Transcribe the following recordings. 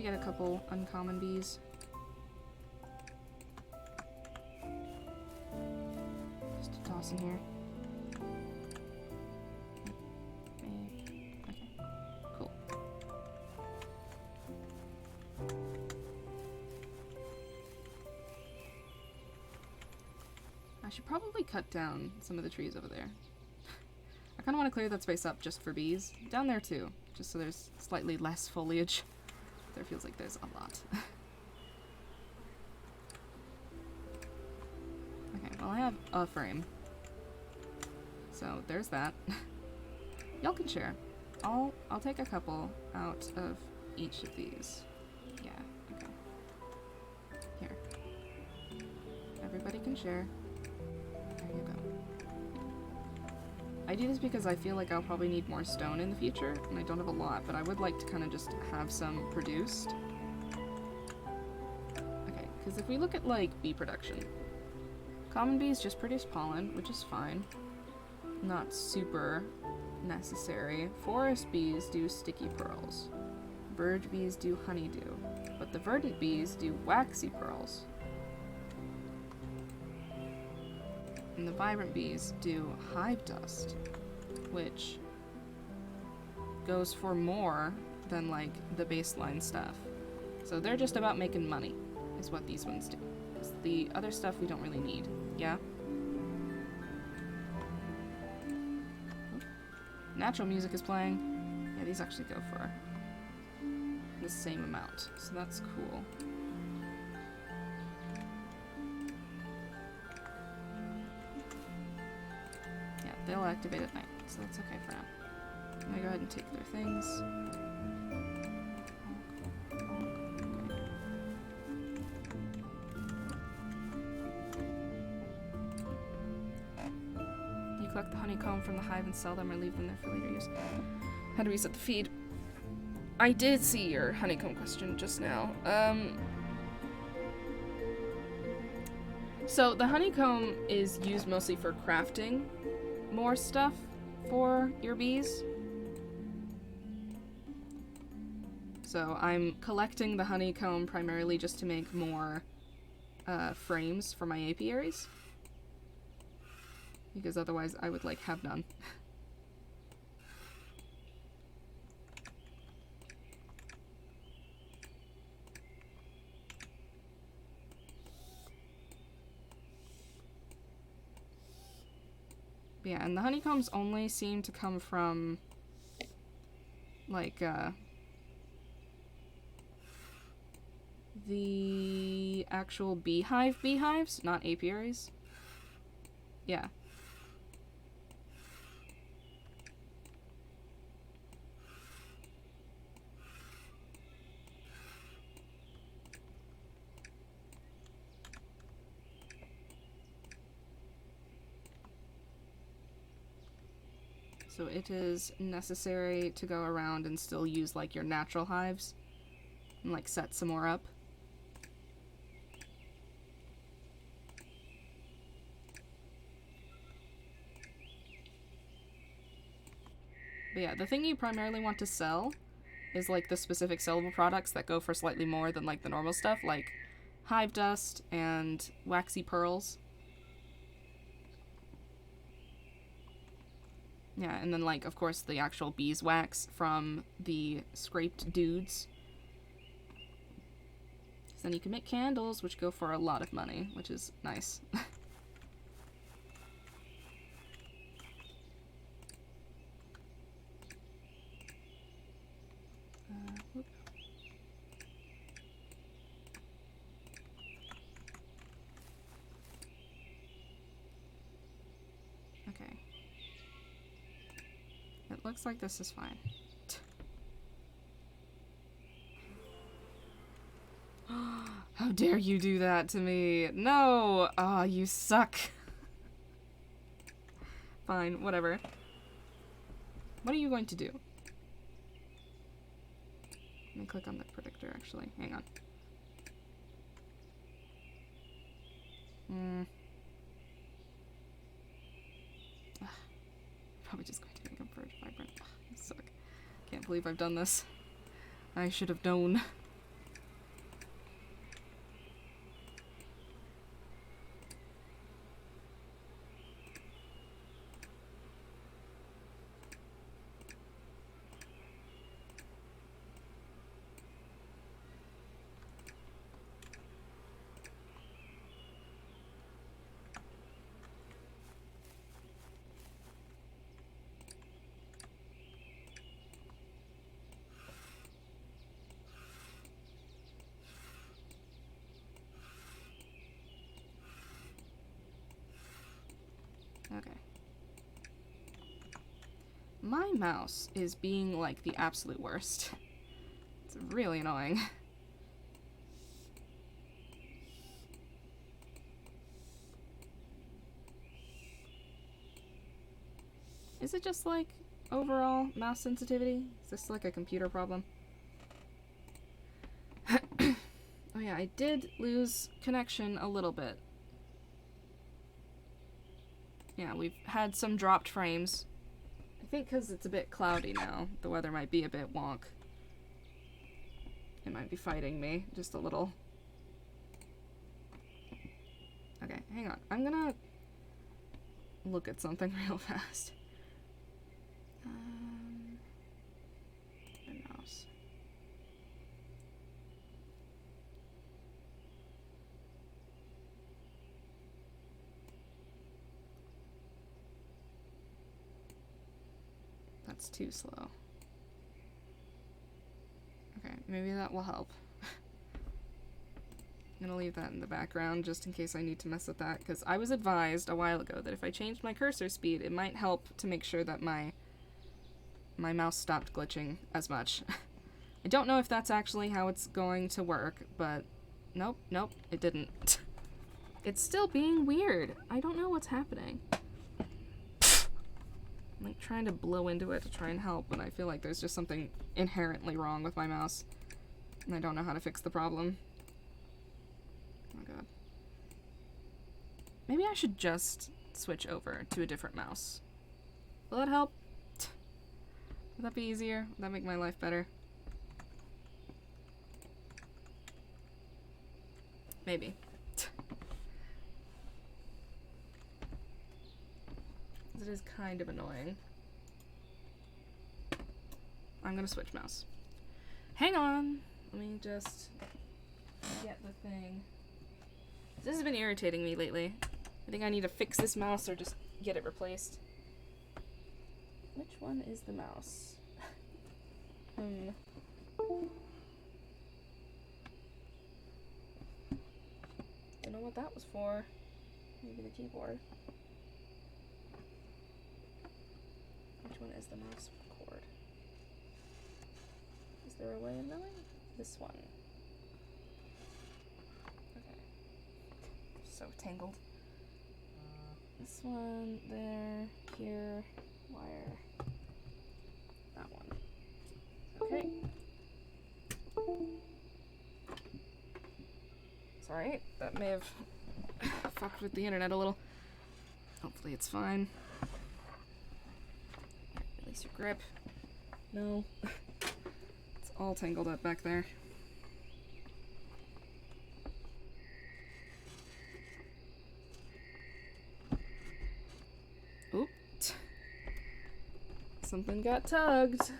get a couple uncommon bees. Just to toss in here. Okay, cool. I should probably cut down some of the trees over there. I kind of want to clear that space up just for bees. Down there too, just so there's slightly less foliage. There feels like there's a lot. Okay, well I have a frame. So there's that. Y'all can share. I'll take a couple out of each of these. Yeah, okay. Here. Everybody can share. There you go. I do this because I feel like I'll probably need more stone in the future, and I don't have a lot, but I would like to kind of just have some produced. Okay, because if we look at, like, bee production, common bees just produce pollen, which is fine. Not super necessary. Forest bees do sticky pearls. Bird bees do honeydew, but the verdant bees do waxy pearls. And the vibrant bees do hive dust, which goes for more than, like, the baseline stuff. So they're just about making money, is what these ones do. The other stuff we don't really need. Yeah? Natural music is playing. Yeah, these actually go for the same amount, so that's cool. They'll activate at night, so that's okay for now. I'm gonna go ahead and take their things. You collect the honeycomb from the hive and sell them or leave them there for later use. How to reset the feed? I did see your honeycomb question just now. So the honeycomb is used mostly for crafting more stuff for your bees. So I'm collecting the honeycomb primarily just to make more frames for my apiaries. Because otherwise I would, like, have none. Yeah, and the honeycombs only seem to come from, like, the actual beehives, not apiaries. Yeah. So it is necessary to go around and still use, like, your natural hives and, like, set some more up. But yeah, the thing you primarily want to sell is, like, the specific sellable products that go for slightly more than, like, the normal stuff, like hive dust and waxy pearls. Yeah, and then, like, of course, the actual beeswax from the scraped dudes. So then you can make candles, which go for a lot of money, which is nice. Whoop. Okay. It looks like this is fine. How dare you do that to me? No! Ah, oh, you suck. Fine, whatever. What are you going to do? Let me click on the predictor, actually. Hang on. Probably just going to make them verge vibrant. Ugh, you suck. Can't believe I've done this. I should have known. My mouse is being, like, the absolute worst. It's really annoying. Is it just, like, overall mouse sensitivity? Is this, like, a computer problem? Oh yeah, I did lose connection a little bit. Yeah, we've had some dropped frames. I think because it's a bit cloudy now, the weather might be a bit wonk. It might be fighting me just a little. Okay, hang on. I'm gonna look at something real fast. The mouse. That's too slow. Okay, maybe that will help. I'm gonna leave that in the background just in case I need to mess with that, because I was advised a while ago that if I changed my cursor speed, it might help to make sure that my mouse stopped glitching as much. I don't know if that's actually how it's going to work, but nope, it didn't. It's still being weird. I don't know what's happening. I'm like trying to blow into it to try and help, but I feel like there's just something inherently wrong with my mouse, and I don't know how to fix the problem. Oh my god. Maybe I should just switch over to a different mouse. Will that help? Would that be easier? Would that make my life better? Maybe. It is kind of annoying. I'm gonna switch mouse. Hang on! Let me just get the thing. This has been irritating me lately. I think I need to fix this mouse or just get it replaced. Which one is the mouse? Don't know what that was for. Maybe the keyboard. Which one is the mouse cord? Is there a way of knowing? This one. Okay. So tangled. This one, there, here, wire. That one. Okay. Sorry, that may have fucked with the internet a little. Hopefully it's fine. Release your grip. No. It's all tangled up back there. Oop. Something got tugged.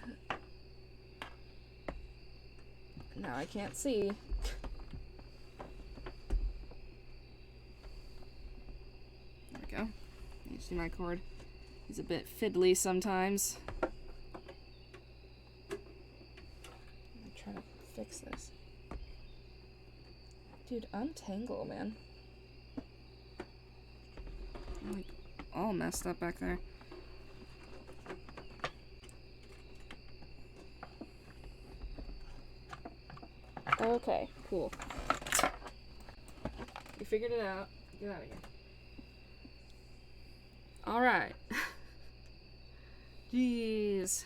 Now I can't see. There we go. HDMI cord is a bit fiddly sometimes. I'm trying to fix this. Dude, untangle, man. I'm like all messed up back there. Okay, cool. You figured it out. Get out of here. Alright. Jeez.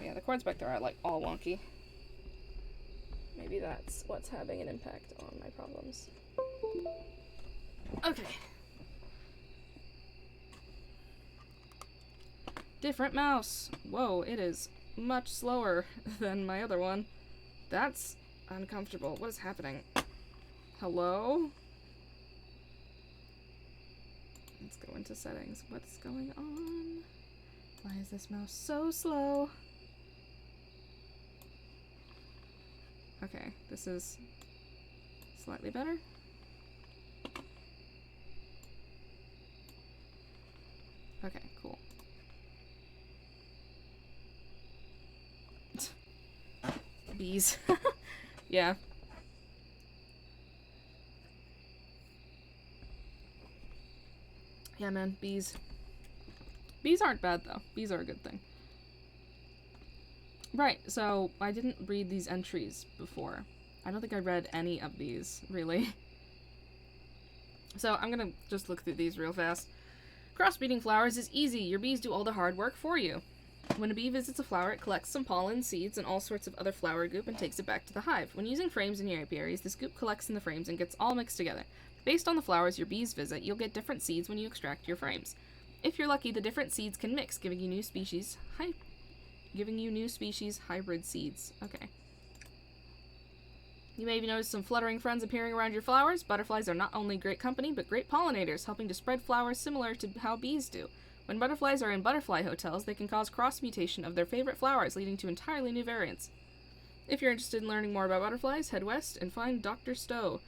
Yeah, the cords back there are like all wonky. Maybe that's what's having an impact on my problems. Okay. Different mouse. Whoa, it is much slower than my other one. That's uncomfortable. What is happening? Hello? Let's go into settings. What's going on? Why is this mouse so slow? Okay, this is slightly better. Okay, cool. Bees. Yeah. Yeah, man, bees. Bees aren't bad, though. Bees are a good thing. Right, so I didn't read these entries before. I don't think I read any of these, really. So I'm gonna just look through these real fast. Crossbreeding flowers is easy. Your bees do all the hard work for you. When a bee visits a flower, it collects some pollen, seeds, and all sorts of other flower goop and takes it back to the hive. When using frames in your apiaries, this goop collects in the frames and gets all mixed together. Based on the flowers your bees visit, you'll get different seeds when you extract your frames. If you're lucky, the different seeds can mix, giving you new species hybrid seeds. Okay. You may have noticed some fluttering friends appearing around your flowers. Butterflies are not only great company, but great pollinators, helping to spread flowers similar to how bees do. When butterflies are in butterfly hotels, they can cause cross-mutation of their favorite flowers, leading to entirely new variants. If you're interested in learning more about butterflies, head west and find Dr. Stowe.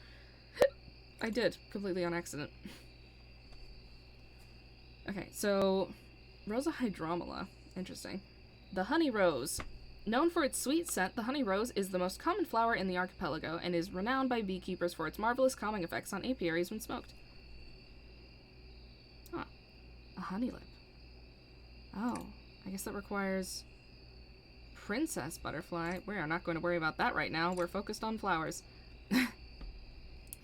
I did, completely on accident. Okay, so Rosa hydromela. Interesting. The honey rose. Known for its sweet scent, the honey rose is the most common flower in the archipelago and is renowned by beekeepers for its marvelous calming effects on apiaries when smoked. Huh. A honey lip. Oh, I guess that requires princess butterfly. We are not going to worry about that right now. We're focused on flowers.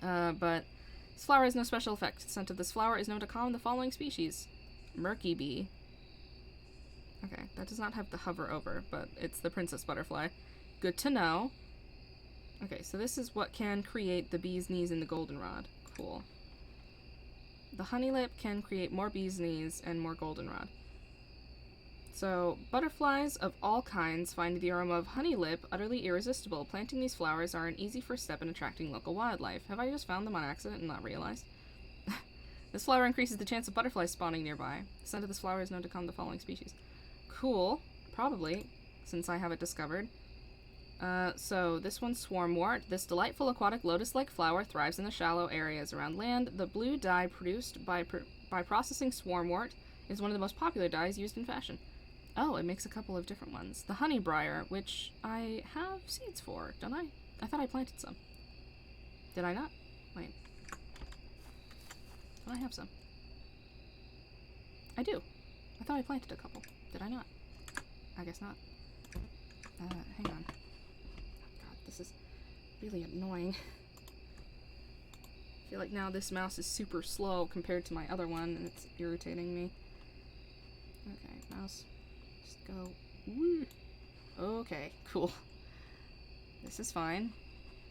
But this flower has no special effect. The scent of this flower is known to calm the following species. Murky bee. Okay, that does not have the hover over, but it's the princess butterfly. Good to know. Okay, so this is what can create the bee's knees in the goldenrod. Cool. The honey lip can create more bee's knees and more goldenrod. So, butterflies of all kinds find the aroma of honey lip utterly irresistible. Planting these flowers are an easy first step in attracting local wildlife. Have I just found them on accident and not realized? This flower increases the chance of butterflies spawning nearby. The scent of this flower is known to calm the following species. Cool. Probably, since I have it discovered. So this one's swarmwort. This delightful aquatic lotus-like flower thrives in the shallow areas around land. The blue dye produced by processing swarmwort is one of the most popular dyes used in fashion. Oh, it makes a couple of different ones. The honeybriar, which I have seeds for, don't I? I thought I planted some. Did I not? Wait. Do I have some? I do. I thought I planted a couple. Did I not? I guess not. Hang on. God, this is really annoying. I feel like now this mouse is super slow compared to my other one, and it's irritating me. Okay, mouse. Just go. Woo. Okay, cool. This is fine.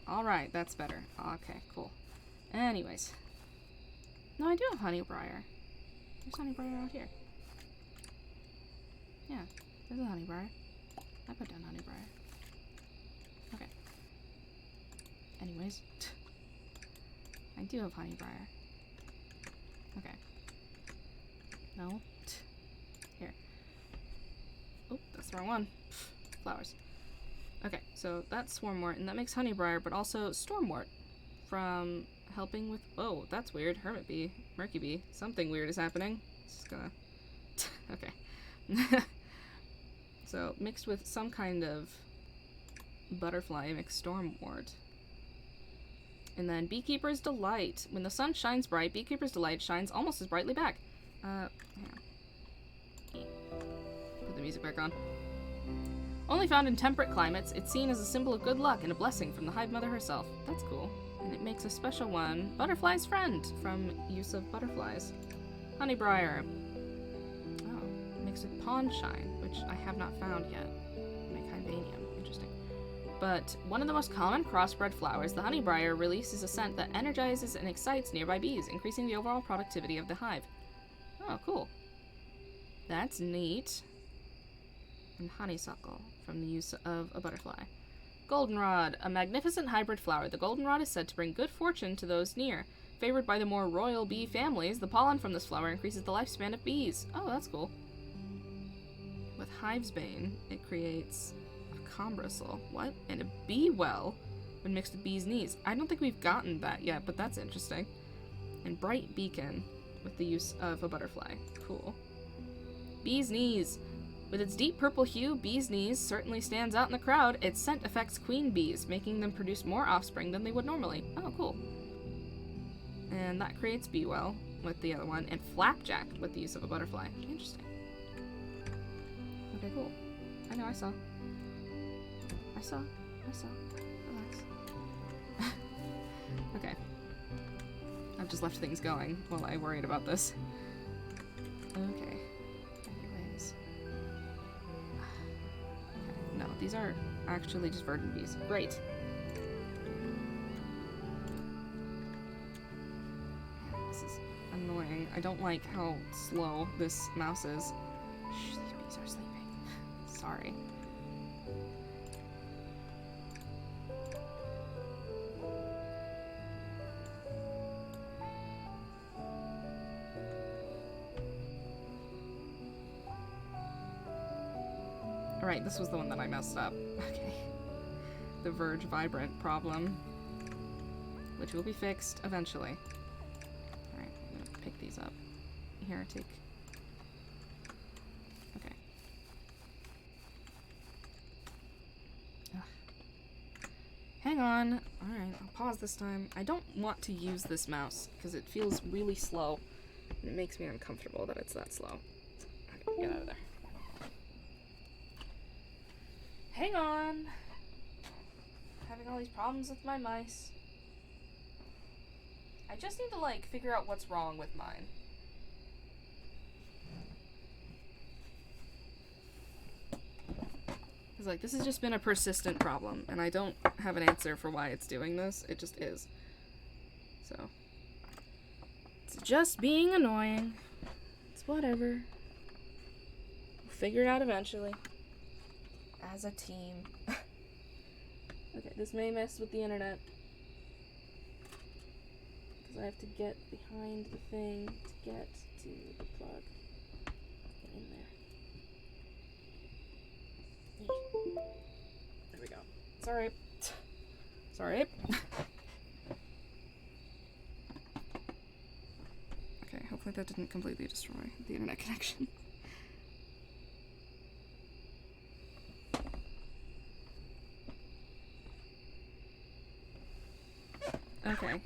Alright, that's better. Okay, cool. Anyways. No, I do have honeybriar. There's honeybriar out here. Yeah, there's a honeybriar. I put down honeybriar. Okay. Anyways. I do have honeybriar. Okay. No. Here. Oh, that's the wrong one. Flowers. Okay, so that's swarmwort, and that makes honeybriar, but also stormwort from helping with... Oh, that's weird. Hermit bee. Murky bee. Something weird is happening. Just gonna... Okay. So, mixed with some kind of butterfly, makes stormwort. And then Beekeeper's Delight. When the sun shines bright, Beekeeper's Delight shines almost as brightly back. Hang on. Put the music back on. Only found in temperate climates, it's seen as a symbol of good luck and a blessing from the hive mother herself. That's cool. And it makes a special one, Butterfly's Friend, from use of butterflies. Honeybriar. Oh, mixed with pond shine, which I have not found yet. Make hibanium. Interesting. But one of the most common crossbred flowers, the honeybriar, releases a scent that energizes and excites nearby bees, increasing the overall productivity of the hive. Oh, cool. That's neat. And honeysuckle, from the use of a butterfly. Goldenrod, a magnificent hybrid flower. The goldenrod is said to bring good fortune to those near. Favored by the more royal bee families, the pollen from this flower increases the lifespan of bees. Oh, that's cool. With hive's bane, it creates a comb bristle. What? And a bee well when mixed with bee's knees. I don't think we've gotten that yet, but that's interesting. And bright beacon with the use of a butterfly. Cool. Bee's knees. With its deep purple hue, bee's knees certainly stands out in the crowd. Its scent affects queen bees, making them produce more offspring than they would normally. Oh, cool. And that creates bee well with the other one, and flapjack with the use of a butterfly. Interesting. Okay, cool. I know, I saw. I saw. Relax. Okay. I've just left things going while I worried about this. Okay. Anyways. Okay. No, these are actually just verdant bees. Great. This is annoying. I don't like how slow this mouse is. Shh, these bees are sleeping. Sorry. Alright, this was the one that I messed up. Okay. The Verge Vibrant problem. Which will be fixed eventually. Alright, I'm gonna pick these up. Here, take... Okay. Ugh. Hang on. Alright, I'll pause this time. I don't want to use this mouse, because it feels really slow. And it makes me uncomfortable that it's that slow. Okay, get out of there. Hang on. Having all these problems with my mice. I just need to, like, figure out what's wrong with mine. Because, like, this has just been a persistent problem, and I don't have an answer for why it's doing this. It just is. So. It's just being annoying. It's whatever. We'll figure it out eventually. As a team. Okay, this may mess with the internet. Because I have to get behind the thing to get to the plug. Get in there. There we go. Sorry. Sorry. Okay, hopefully that didn't completely destroy the internet connection. Okay.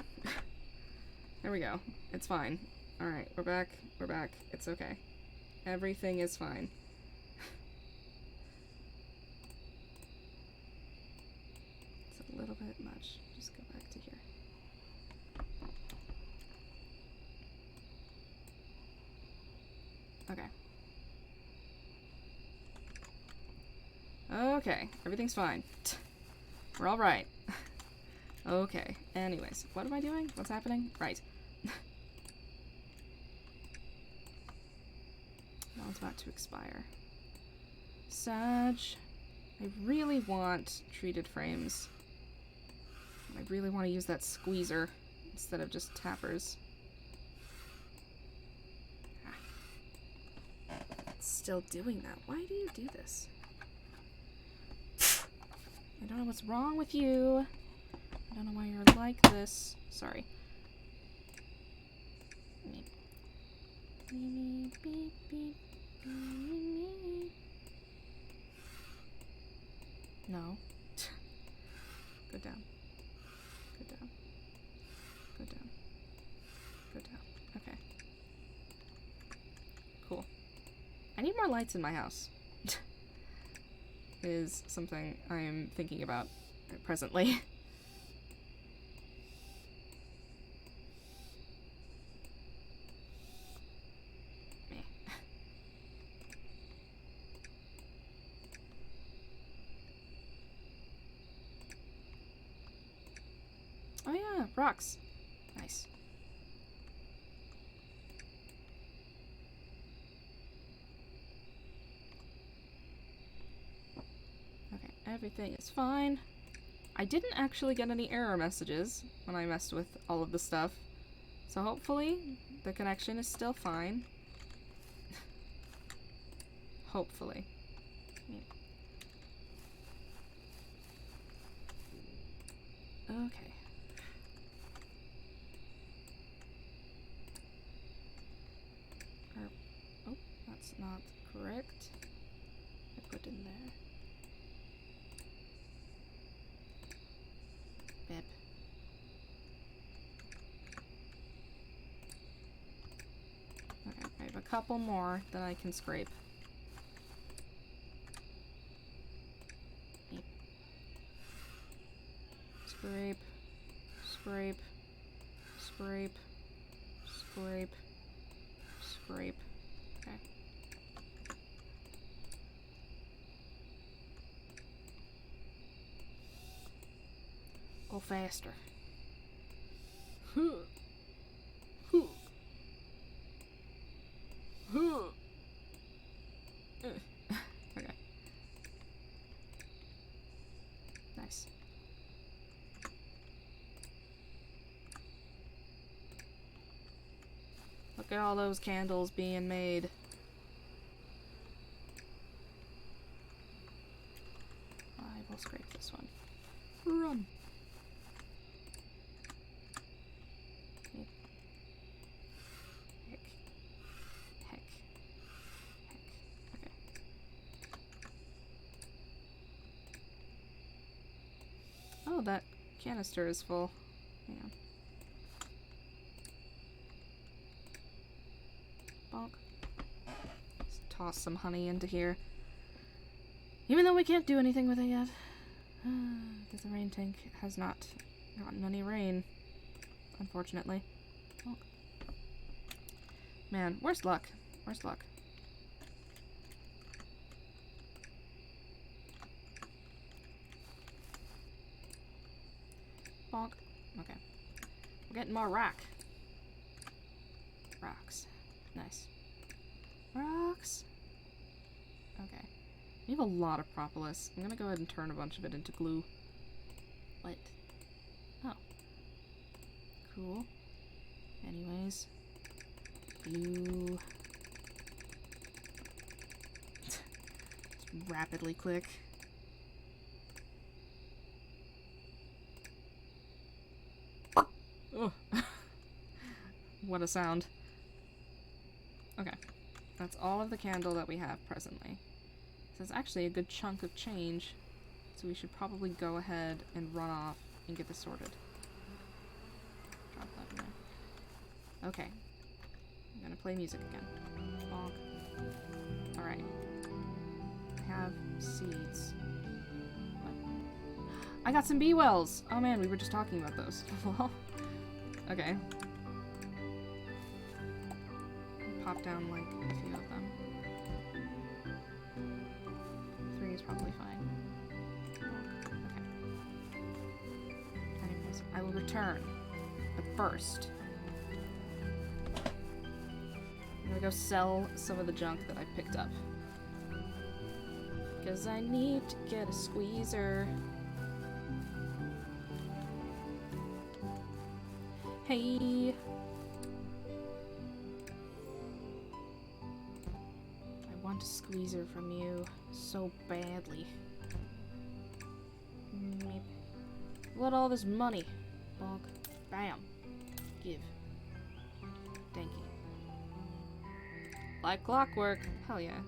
There we go. It's fine. Alright, we're back. We're back. It's okay. Everything is fine. It's a little bit much. Just go back to here. Okay. Okay. Everything's fine. We're alright. Okay, anyways, what am I doing? What's happening? Right. Well, it's about to expire. Sag. I really want treated frames. I really want to use that squeezer instead of just tappers. Ah. It's still doing that. Why do you do this? I don't know what's wrong with you. I don't know why you're like this. Sorry. No. Go down. Go down. Go down. Go down. Okay. Cool. I need more lights in my house. Is something I am thinking about presently. Oh yeah, rocks. Nice. Okay, everything is fine. I didn't actually get any error messages when I messed with all of the stuff, so hopefully the connection is still fine. Hopefully. Yeah. Okay. Oh, that's not correct. I put in there. Bip. Okay, I have a couple more that I can scrape. Scrape. Scrape. Scrape. Scrape. Scrape. Okay. Go faster. Okay. Nice. Look at all those candles being made. I will scrape this one. Run! Heck. Heck. Heck. Okay. Oh, that canister is full. Hang on. Bonk. Let's toss some honey into here. Even though we can't do anything with it yet. Because the rain tank has not gotten any rain. Unfortunately. Bonk. Man, worst luck. Worst luck. Bonk. Okay. We're getting more rock. Rocks. Nice. Rocks. Okay. We have a lot of propolis. I'm gonna go ahead and turn a bunch of it into glue. What? Oh. Cool. Anyways. Glue. Just rapidly click. Oh. What a sound. Okay. That's all of the candle that we have presently. So it's actually a good chunk of change. So we should probably go ahead and run off and get this sorted. Drop that in there. Okay. I'm gonna play music again. Bonk. Alright. I have seeds. What? I got some bee wells! Oh man, we were just talking about those. Okay. Pop down like a few of them. 3 is probably fine. Okay. Anyways, I will return. But first, I'm gonna go sell some of the junk that I picked up. Because I need to get a squeezer. Hey! I want a squeezer from you so badly. What all this money? Bonk. Bam. Give. Thank you. Like clockwork. Hell yeah.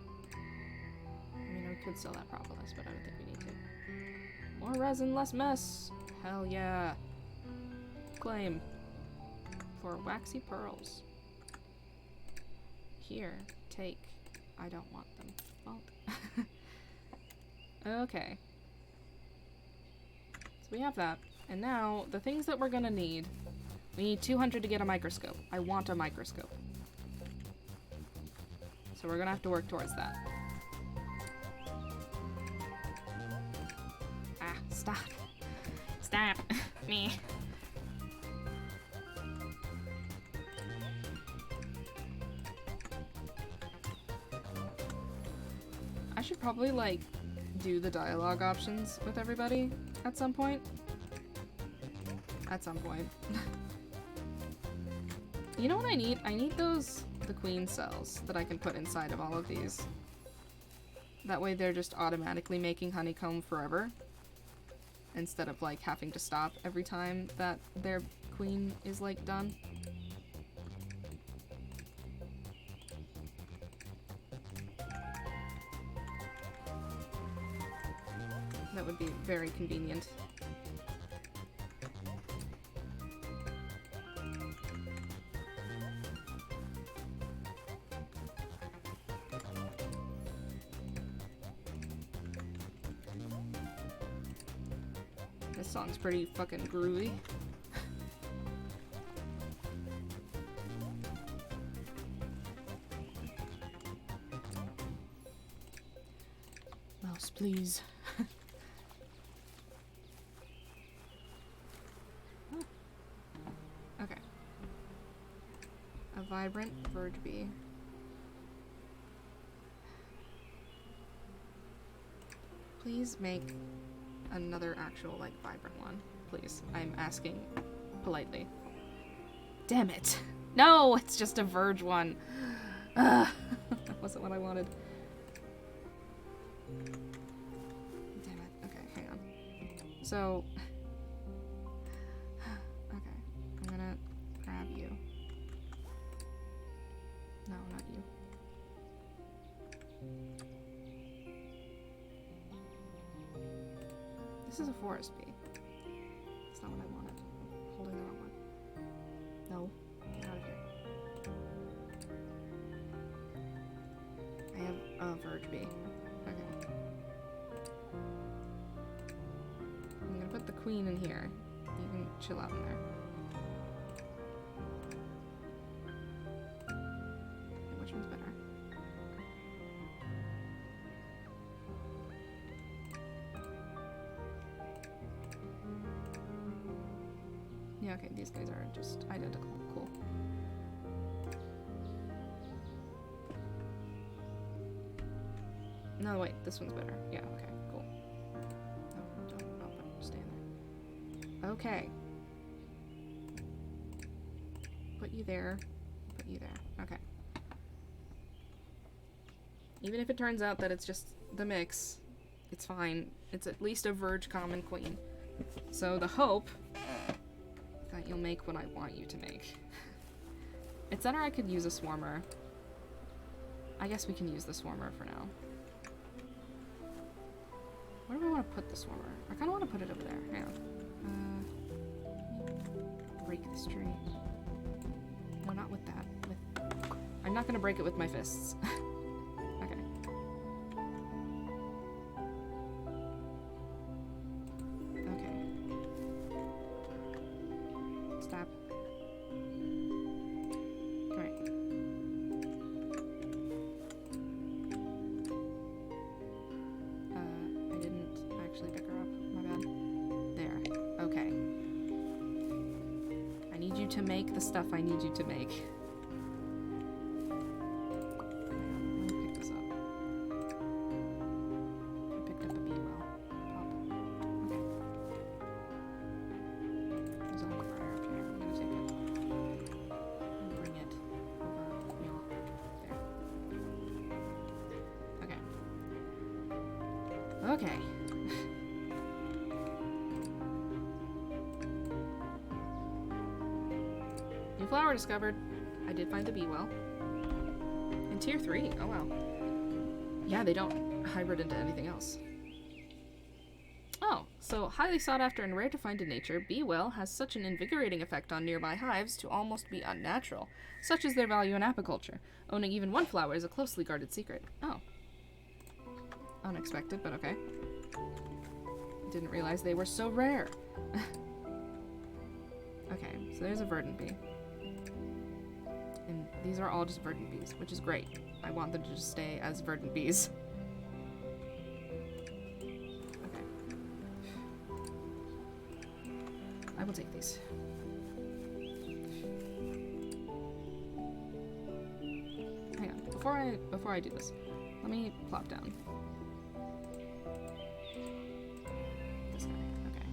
I mean, we could sell that propolis, but I don't think we need to. More resin, less mess. Hell yeah. Claim. For waxy pearls. Here, take. I don't want them. Bonk. Okay. So we have that. And now, the things that we're gonna need. We need 200 to get a microscope. I want a microscope. So we're gonna have to work towards that. Ah, stop. Stop. Me. I should probably, like, do the dialogue options with everybody at some point. At some point. You know what I need? I need the queen cells that I can put inside of all of these. That way they're just automatically making honeycomb forever. Instead of, like, having to stop every time that their queen is, like, done. That would be very convenient. This song's pretty fucking groovy. Mouse, please. Okay. A vibrant verge bee. Please make another actual, like, vibrant one. Please. I'm asking politely. Damn it. No, it's just a verge one. That wasn't what I wanted. Damn it. Okay, hang on. So, okay, I'm gonna grab you. No, not you. This is a forest bee. That's not what I wanted. I'm holding the wrong one. No, get out of here. I have a verge bee. Okay. I'm gonna put the queen in here. You can chill out in there. Okay, which one's better? Yeah, okay, these guys are just identical. Cool. No, wait, this one's better. Yeah, okay, cool. No, don't. Oh, stay in there. Okay. Put you there. Put you there. Okay. Even if it turns out that it's just the mix, it's fine. It's at least a verge common queen. So the hope that you'll make what I want you to make. It's better I could use a swarmer. I guess we can use the swarmer for now. Where do I want to put the swarmer? I kind of want to put it over there. Hang on. Break this tree. No, not with that. I'm not going to break it with my fists. Okay. Okay. Stop. Alright. I didn't actually pick her up. My bad. There. Okay. I need you to make the stuff I need you to make. Let me pick this up. I picked up a bee well. Pop. Okay. There's a hook briar up here. I'm gonna take it. And bring it over. No. There. Okay. Okay. New flower discovered. I did find the bee well. In tier 3. Oh wow. Yeah, they don't hybrid into anything else. Oh, so highly sought after and rare to find in nature, bee well has such an invigorating effect on nearby hives to almost be unnatural. Such is their value in apiculture. Owning even one flower is a closely guarded secret. Oh. Unexpected, but okay. Didn't realize they were so rare. Okay, so there's a verdant bee. And these are all just verdant bees, which is great. I want them to just stay as verdant bees. Okay. I will take these. Hang on, before I do this, let me plop down. This guy, okay.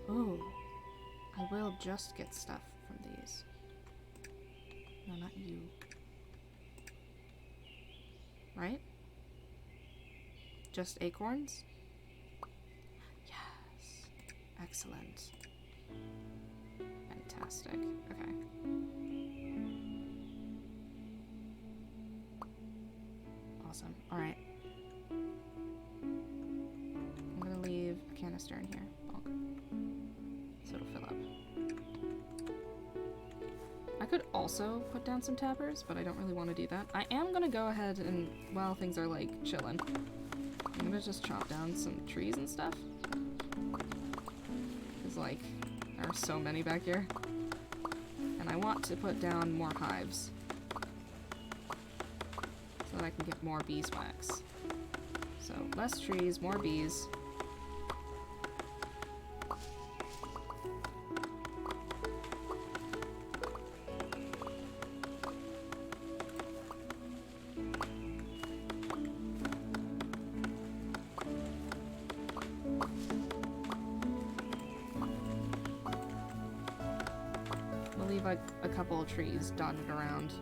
Oh, I will just get stuff from these. No, not you. Right? Just acorns? Yes. Excellent. Fantastic. Okay. Awesome. Alright. I'm gonna leave a canister in here. Bonk. So it'll fill up. I could also put down some tappers, but I don't really want to do that. I am gonna go ahead and, while things are like chilling, I'm gonna just chop down some trees and stuff. Because like, there are so many back here. And I want to put down more hives. So that I can get more beeswax. So, less trees, more bees. We'll leave like a couple of trees dotted around.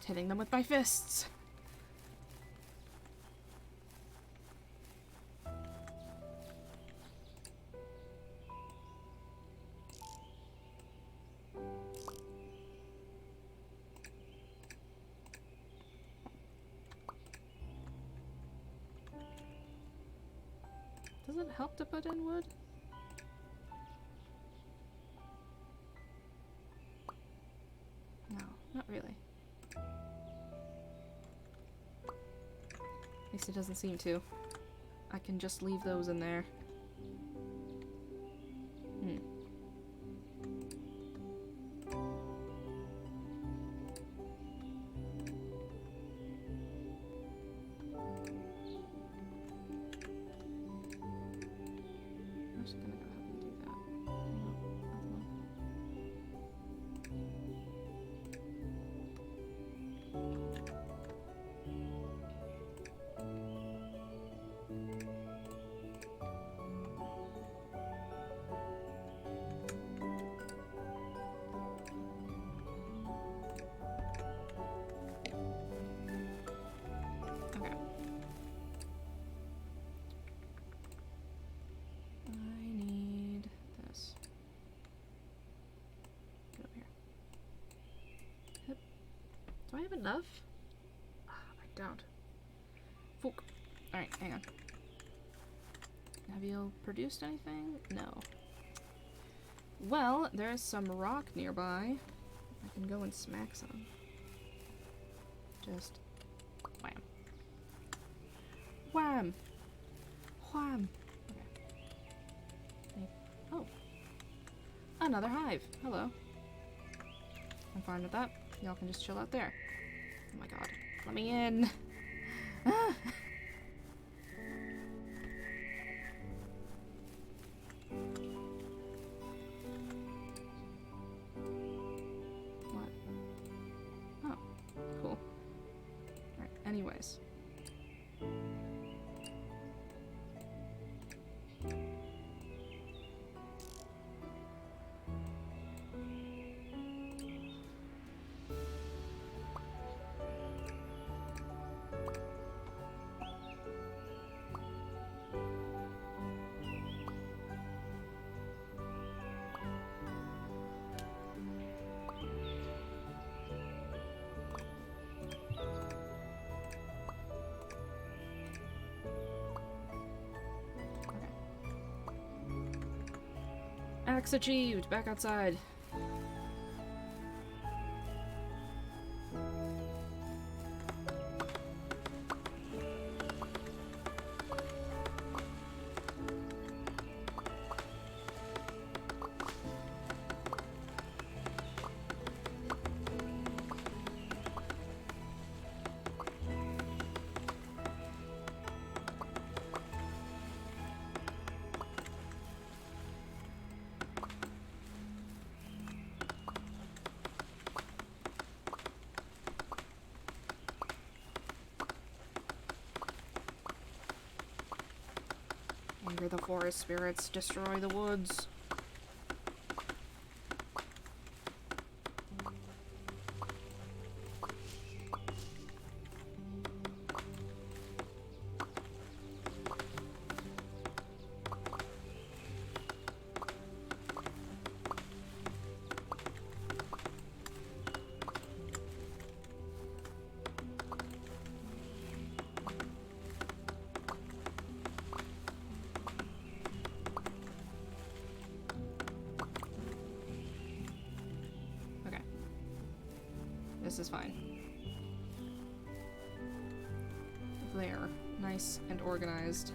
Hitting them with my fists. Does it help to put in wood? No, not really. At least it doesn't seem to. I can just leave those in there. I'm just gonna go ahead and do that. Okay. I need this. Get over here. Hip. Do I have enough? I don't. Fuck. Alright, hang on. Have you produced anything? No. Well, there's some rock nearby. I can go and smack some. Just wham. Wham! Wham! Okay. Oh. Another hive. Hello. I'm fine with that. Y'all can just chill out there. Oh my god. Let me in! Ah. What? Oh. Cool. Alright, anyways. Axe achieved! Back outside. the forest spirits, destroy the woods. This is fine. There. Nice and organized.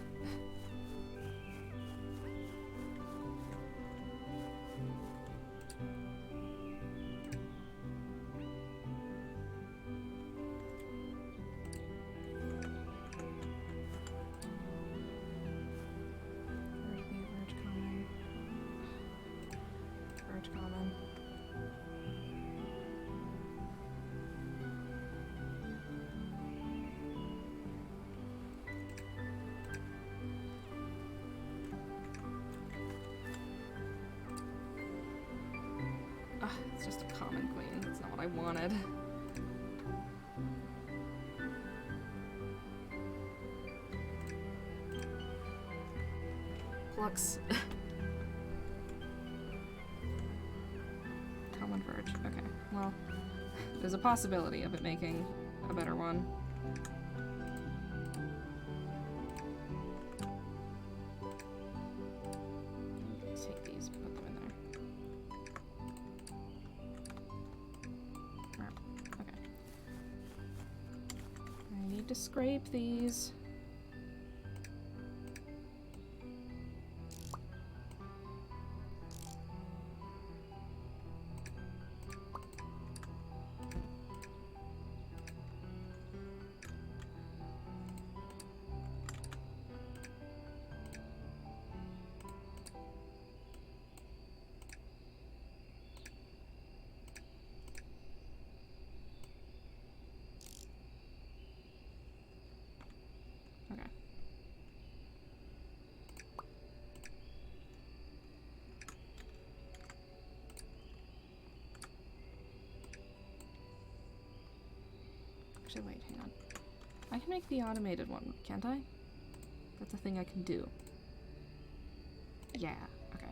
Birch common. It's just a common queen. That's not what I wanted. Flux. Common verge. Okay, well, there's a possibility of it making a better one. Take these, put them in there. Okay. I need to scrape these. Actually, wait, hang on. I can make the automated one, can't I? That's a thing I can do. Yeah, okay.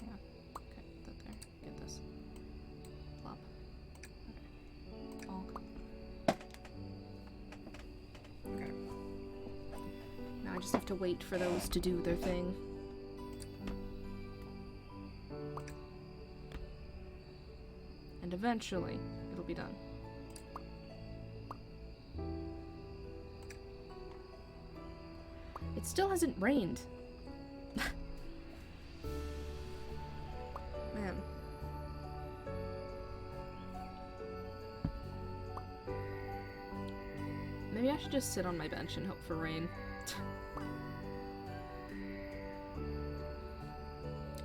Hang on. Okay, put that there. Get this. Plop. Okay. Bonk. Okay. Now I just have to wait for those to do their thing. And eventually, it'll be done. It still hasn't rained. Man. Maybe I should just sit on my bench and hope for rain.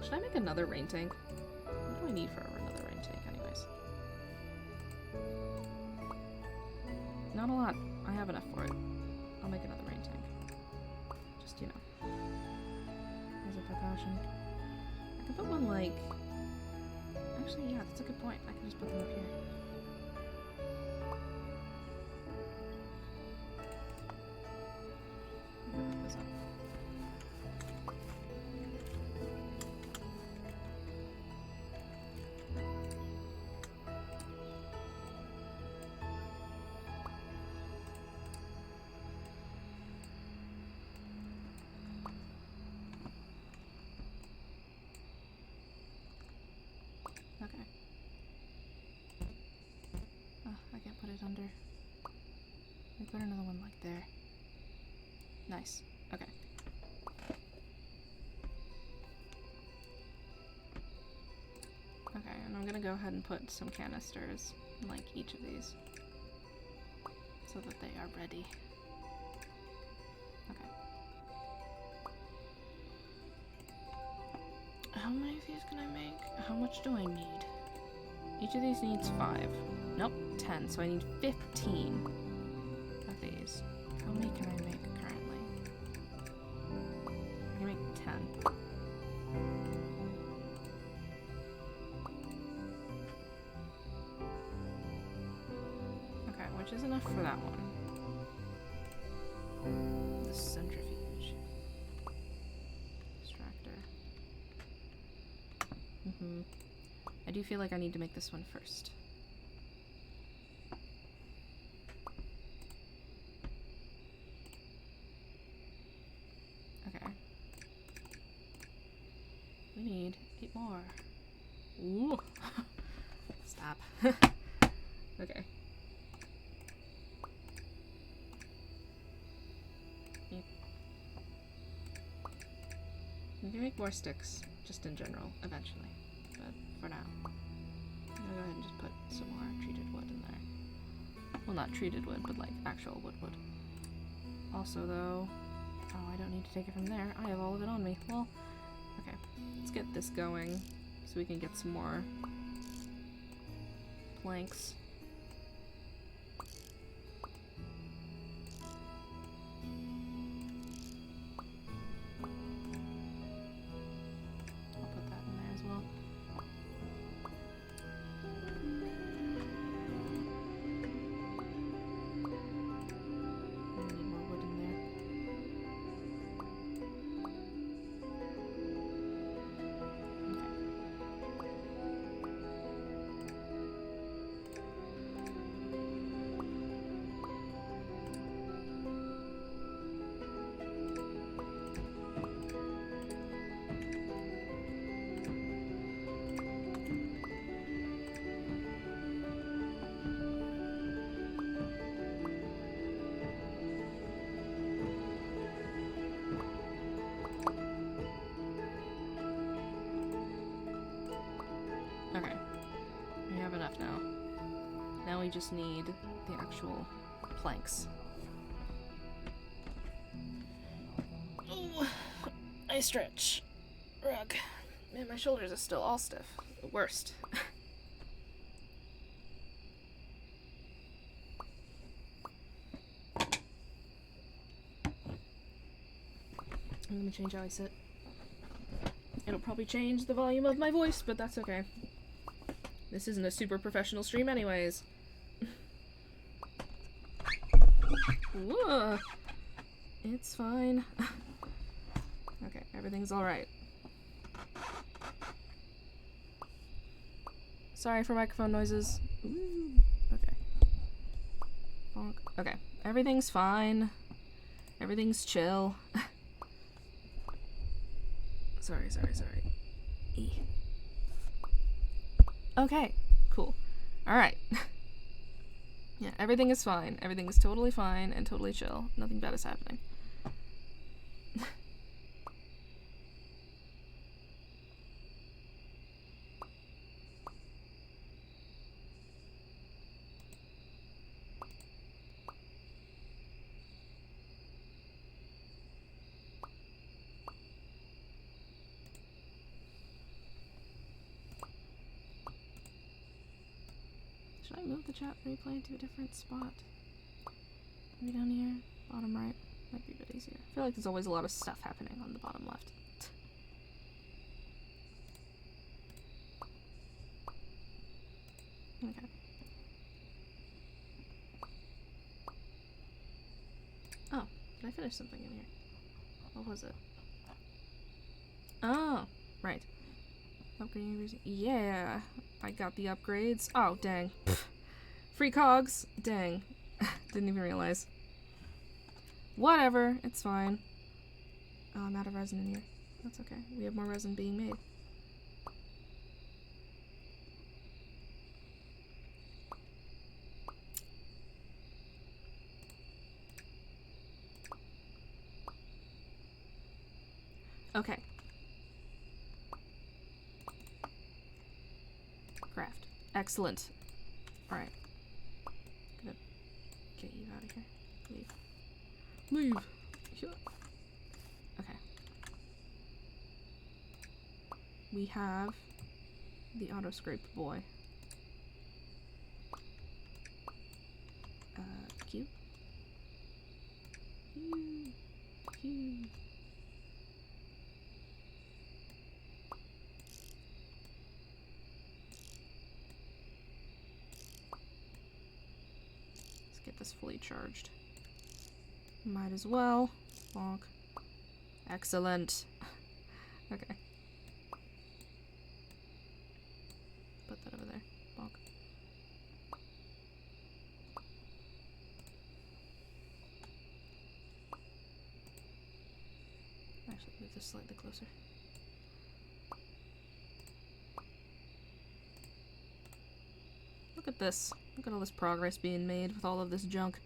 Should I make another rain tank? What do I need for another rain tank anyways? Not a lot. I have enough for it. I'll make another rain tank. Just, you know. As a precaution. I can put one like... Actually, yeah, that's a good point. I can just put them up here. Put this up. Okay. Oh, I can't put it under. Let me put another one like there. Nice. Okay. Okay, and I'm gonna go ahead and put some canisters in like each of these so that they are ready. Okay. How many of these can I make? How much do I need? Each of these needs 5. Nope, 10. So I need 15 of these. How many can I make currently? I can make 10. Okay, which is enough for that one. The centrifuge. Extractor. I do feel like I need to make this one first. Okay. We need 8 more. Ooh. Stop. Okay. We can make more sticks, just in general, eventually. But for now, I'm gonna go ahead and just put some more treated wood in there. Well, not treated wood, but like actual wood. Also, though, oh, I don't need to take it from there. I have all of it on me. Well, okay. Let's get this going so we can get some more planks. Okay, we have enough now. Now we just need the actual planks. Ooh, I stretch. Rug. Man, my shoulders are still all stiff. The worst. I'm gonna change how I sit. It'll probably change the volume of my voice, but that's okay. This isn't a super professional stream anyways. Whoa. It's fine. Okay, everything's alright. Sorry for microphone noises. Ooh. Okay. Bonk. Okay, everything's fine. Everything's chill. Sorry. Okay, cool. Alright. Yeah, everything is fine. Everything is totally fine and totally chill. Nothing bad is happening. Should I move the chat replay to a different spot? Maybe down here? Bottom right? Might be a bit easier. I feel like there's always a lot of stuff happening on the bottom left. Okay. Oh, did I finish something in here? What was it? Oh, right. Upgrading. Yeah, I got the upgrades. Oh, dang. Free cogs. Dang. Didn't even realize. Whatever, it's fine. Oh, I'm out of resin in here. That's okay. We have more resin being made. Okay. Craft. Excellent. Alright. Gonna get you out of here. Leave. Leave! Okay. We have the auto scrape boy. cute. Cute. Cute. Let's get this fully charged. Might as well. Bonk. Excellent. Okay. Put that over there. Bonk. Actually, move this slightly closer. Look at this. Look at all this progress being made with all of this junk.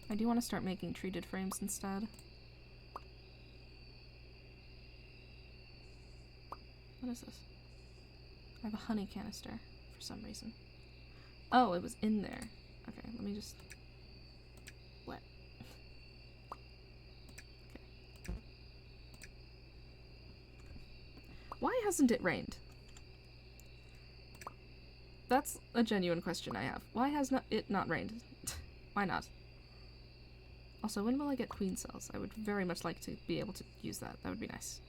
I do want to start making treated frames instead. What is this? I have a honey canister for some reason. Oh, it was in there. Okay, let me just... What? Okay. Why hasn't it rained? That's a genuine question I have. Why has it not rained? Why not? Also, when will I get queen cells? I would very much like to be able to use that. That would be nice.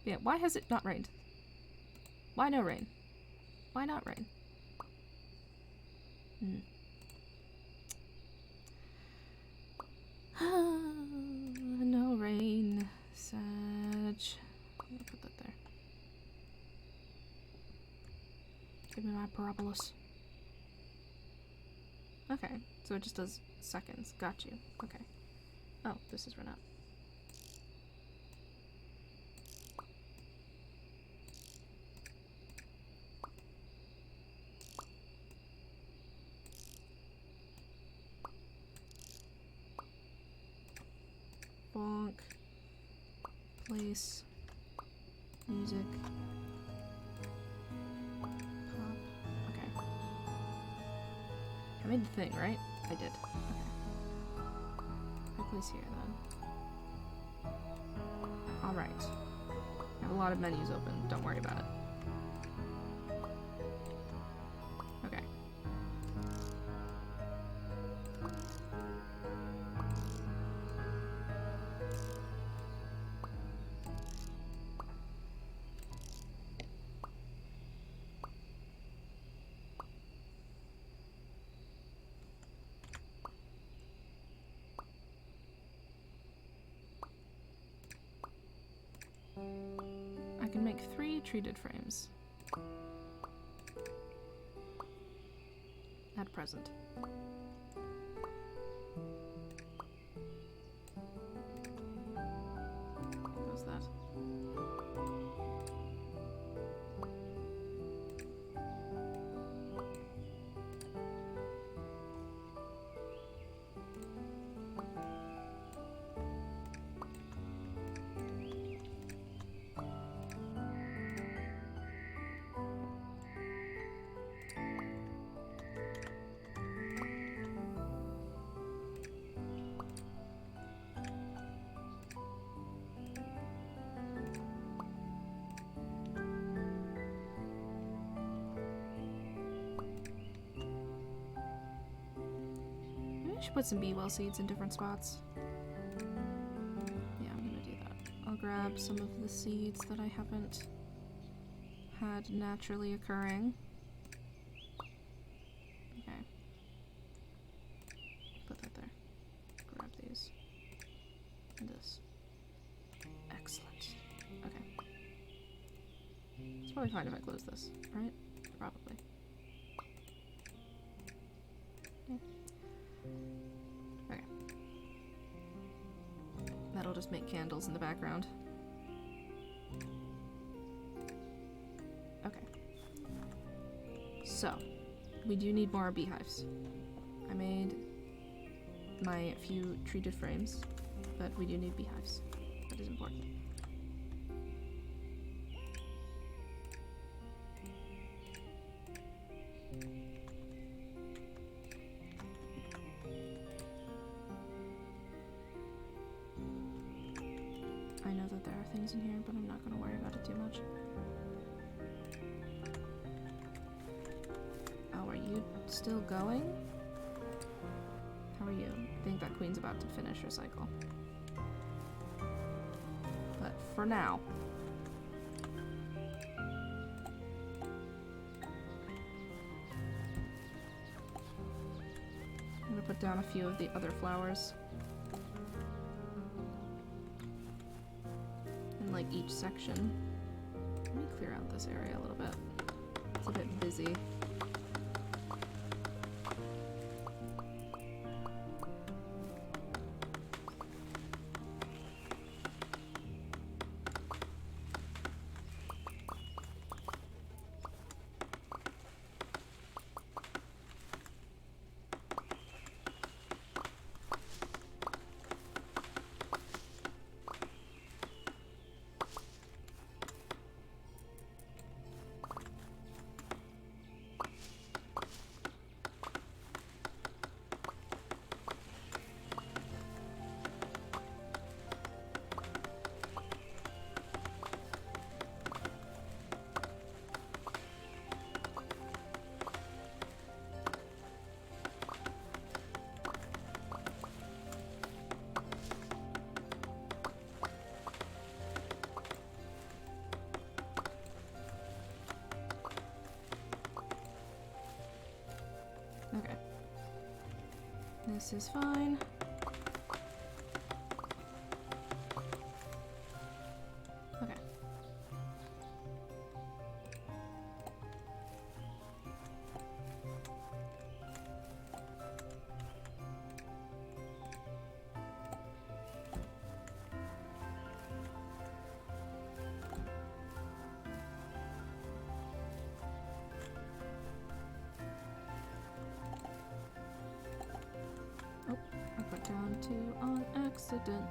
Yeah, why has it not rained? Why no rain? Why not rain? No rain. Sag. I'm gonna put that there. Give me my parabolas. Okay, so it just does seconds. Got you. Okay. Oh, this is run out. Bonk. Place. Music. Pop. Okay. I made the thing, right? I did. Okay. I'll place here then. Alright. I have a lot of menus open. Don't worry about it. Okay. I can make 3 treated frames. At present. What was that? I should put some bee well seeds in different spots. Yeah, I'm gonna do that. I'll grab some of the seeds that I haven't had naturally occurring. Okay. Put that there. Grab these. And this. Excellent. Okay. It's probably fine if I close this, right? Probably. Yeah. Okay. That'll just make candles in the background. Okay. So, we do need more beehives. I made my few treated frames, but we do need beehives. That is important. that there are things in here, but I'm not going to worry about it too much. Oh, are you still going? How are you? I think that queen's about to finish her cycle. But for now... I'm going to put down a few of the other flowers. In like each section. Let me clear out this area a little bit. It's a bit busy. Okay. This is fine. Okay. Oh, I put down 2 on accident.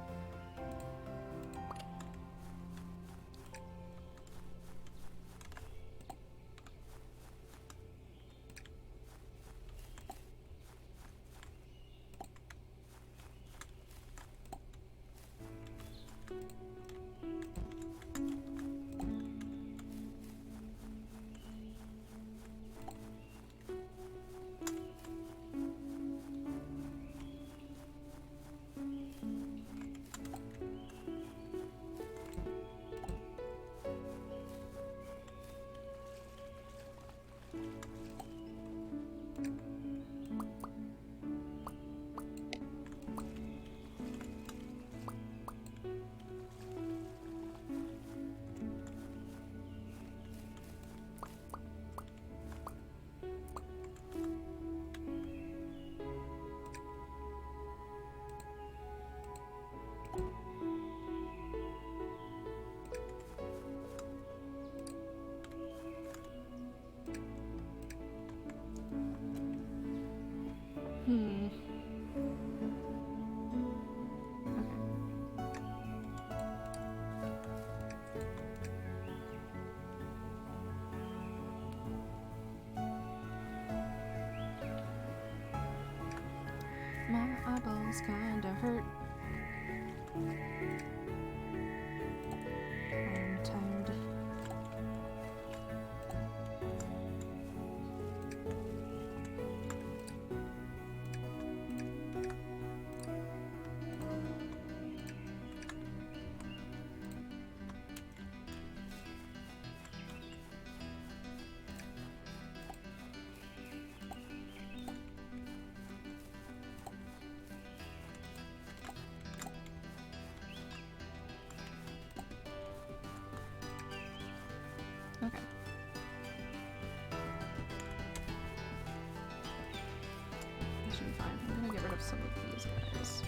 Hmm. My eyeballs kinda hurt. I'm tired. Okay. That should be fine. I'm gonna get rid of some of these guys.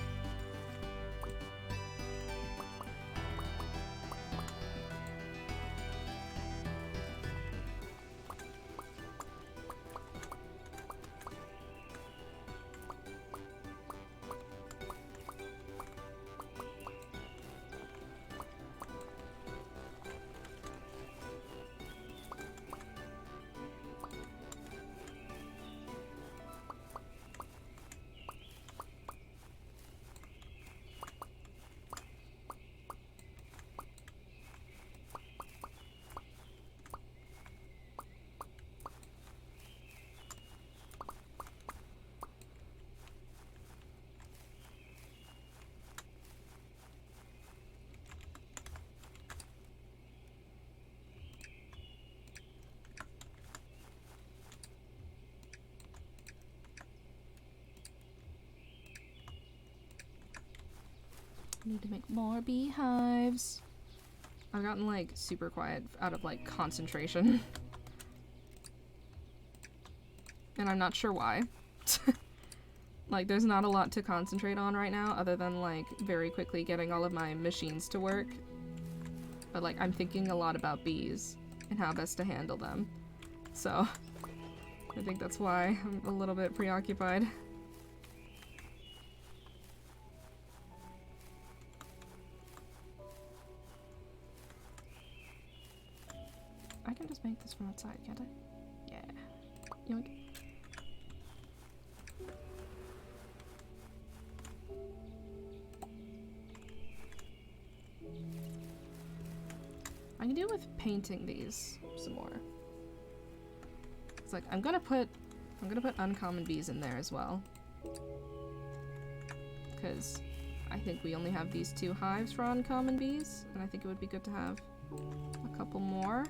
I need to make more beehives. I've gotten like super quiet out of like concentration. And I'm not sure why. Like there's not a lot to concentrate on right now other than like very quickly getting all of my machines to work. But like I'm thinking a lot about bees and how best to handle them. So I think that's why I'm a little bit preoccupied. I can just make this from outside, can't I? Yeah. Yoink. I can deal with painting these some more. It's like I'm gonna put uncommon bees in there as well. Because I think we only have these 2 hives for uncommon bees, and I think it would be good to have a couple more.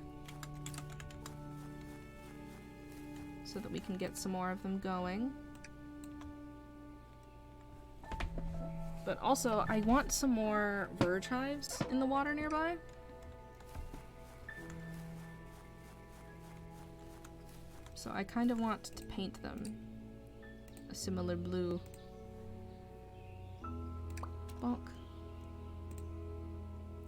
So that we can get some more of them going. But also, I want some more verge hives in the water nearby. So I kind of want to paint them a similar blue. Bonk.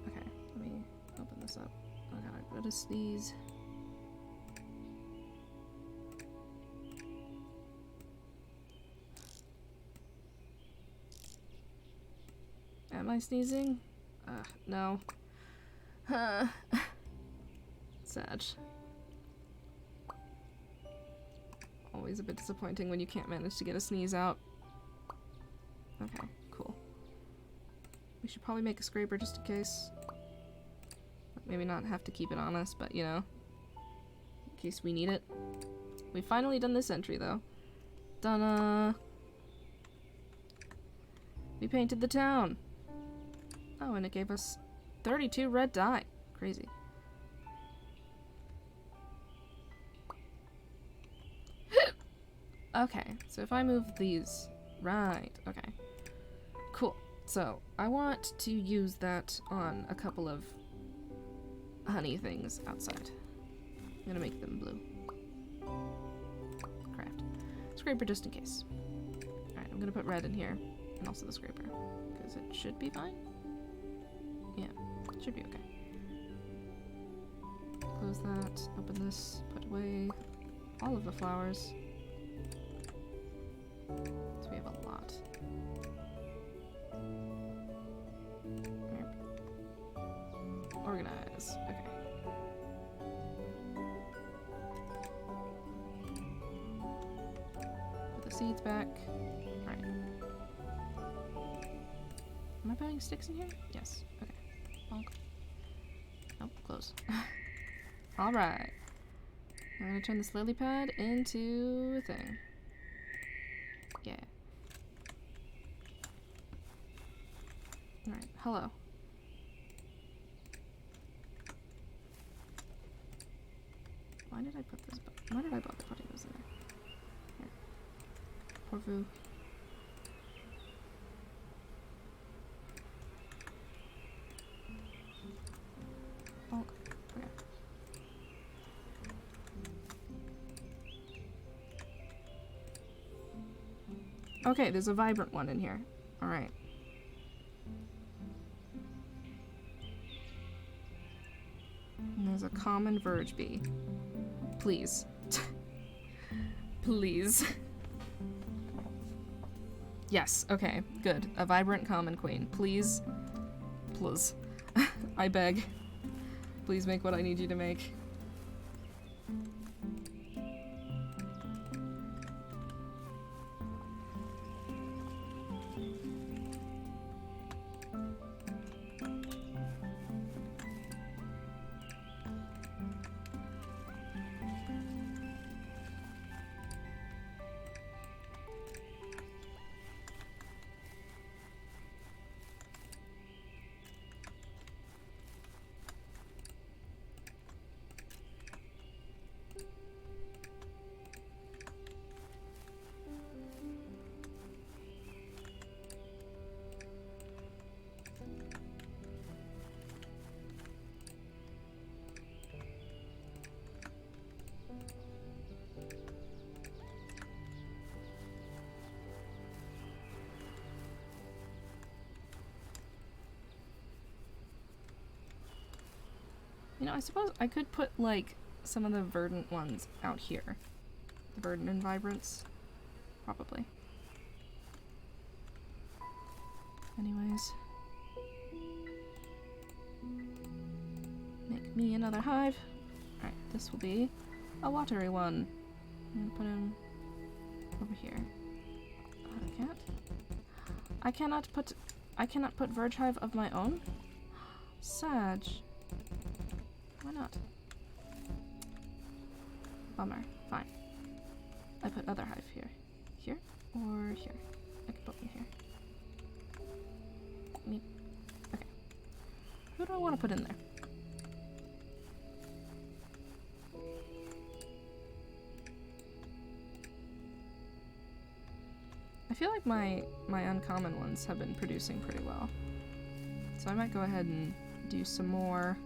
Okay, let me open this up. Oh god, what is these? Am I sneezing? No. Sad. Always a bit disappointing when you can't manage to get a sneeze out. Okay, cool. We should probably make a scraper just in case. Maybe not have to keep it on us, but you know, in case we need it. We've finally done this entry though. Done. We painted the town. Oh, and it gave us 32 red dye. Crazy. Okay, so if I move these, right, okay. Cool. So, I want to use that on a couple of honey things outside. I'm gonna make them blue. Craft. Scraper just in case. Alright, I'm gonna put red in here, and also the scraper, because it should be fine. Yeah, it should be okay. Close that, open this, put away all of the flowers. So we have a lot. Organize, okay. Put the seeds back. Alright. Am I putting sticks in here? Yes, okay. Bonk. Nope, close. Alright. I'm gonna turn this lily pad into a thing. Yeah. Alright, hello. Why did I put this? Why did I bother putting this in there? Here. Poor Vu. Oh, okay. Okay, there's a vibrant one in here. Alright. And there's a common verge bee. Please. Please. Yes, okay, good. A vibrant common queen. Please. Please. I beg. Please make what I need you to make. know, I suppose I could put, like, some of the verdant ones out here. The verdant and vibrance. Probably. Anyways. Make me another hive. Alright, this will be a watery one. I'm gonna put him over here. I cannot put Verge Hive of my own? Sag. Why not? Bummer. Fine. I put other hive here. Here? Or here? I can put them here. Okay. Who do I want to put in there? I feel like my uncommon ones have been producing pretty well. So I might go ahead and do some more.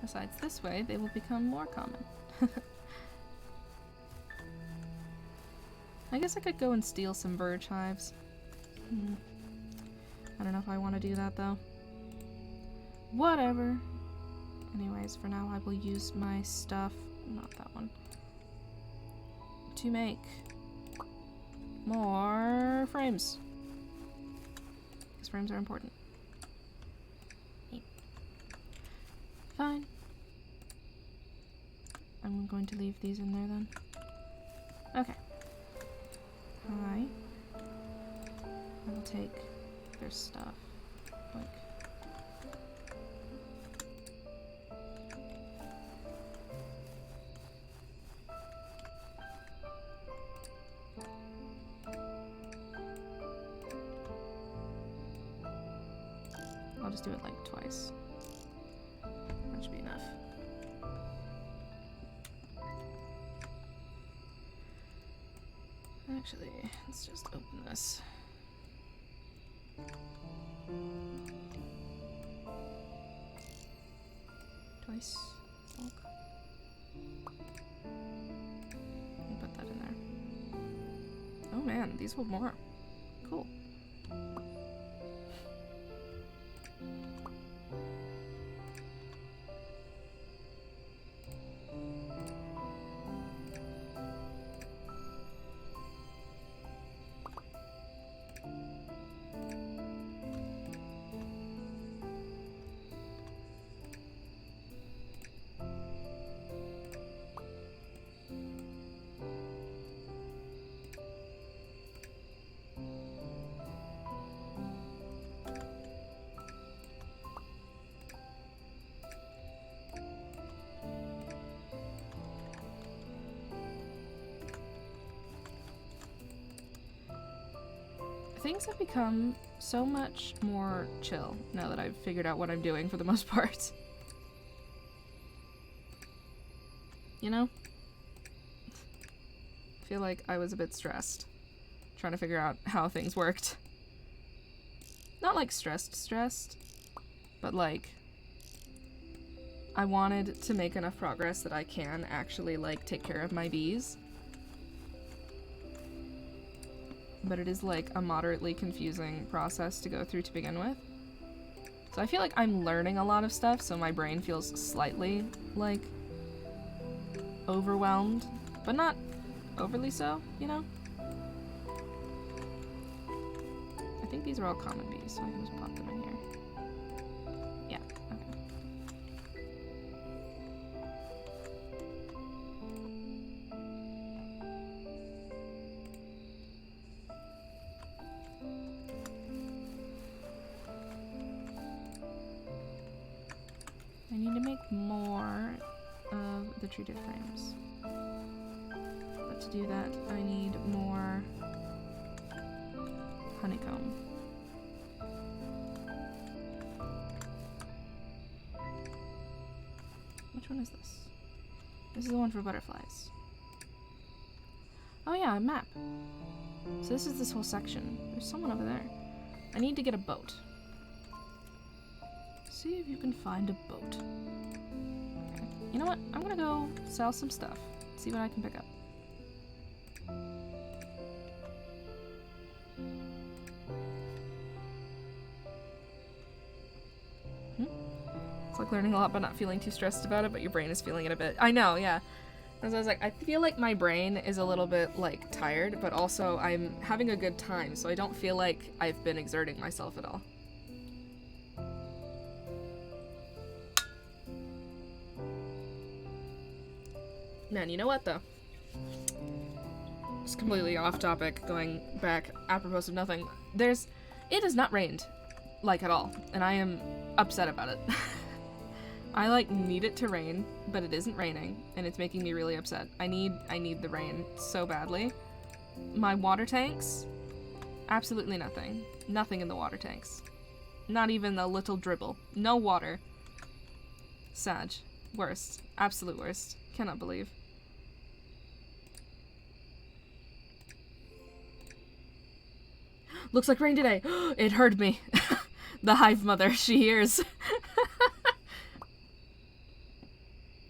Besides, this way they will become more common. I guess I could go and steal some Verge Hives. I don't know if I want to do that though. Whatever. Anyways, for now I will use my stuff, not that one, to make more frames. Because frames are important. Fine. I'm going to leave these in there then. Okay. I will take their stuff. Like. I'll just do it like twice. That should be enough. Actually, let's just open this. Twice. Bulk. And put that in there. Oh man, these will more. Cool. Things have become so much more chill now that I've figured out what I'm doing for the most part. You know? I feel like I was a bit stressed, trying to figure out how things worked. Not like stressed, but like I wanted to make enough progress that I can actually like take care of my bees. But it is like a moderately confusing process to go through to begin with. So I feel like I'm learning a lot of stuff, so my brain feels slightly like overwhelmed, but not overly so, you know? I think these are all common bees, so I can just pop them in here. Yeah, okay. I need to make more of the treated frames. But to do that, I need more honeycomb. Which one is this? This is the one for butterflies. Oh yeah, a map. So this is this whole section. There's someone over there. I need to get a boat. See if you can find a boat. Okay. You know what? I'm gonna go sell some stuff See what I can pick up. It's like learning a lot but not feeling too stressed about it, but your brain is feeling it a bit. I know, yeah. As I was like, I feel like my brain is a little bit, like, tired, but also I'm having a good time, so I don't feel like I've been exerting myself at all. Man, you know what, though? It's completely off topic, going back, apropos of nothing. It has not rained, like, at all, and I am upset about it. I, like, need it to rain, but it isn't raining, and it's making me really upset. I need the rain so badly. My water tanks, absolutely nothing. Nothing in the water tanks. Not even a little dribble. No water. Sag. Worst. Absolute worst. Cannot believe. Looks like rain today. It heard me. The hive mother, she hears.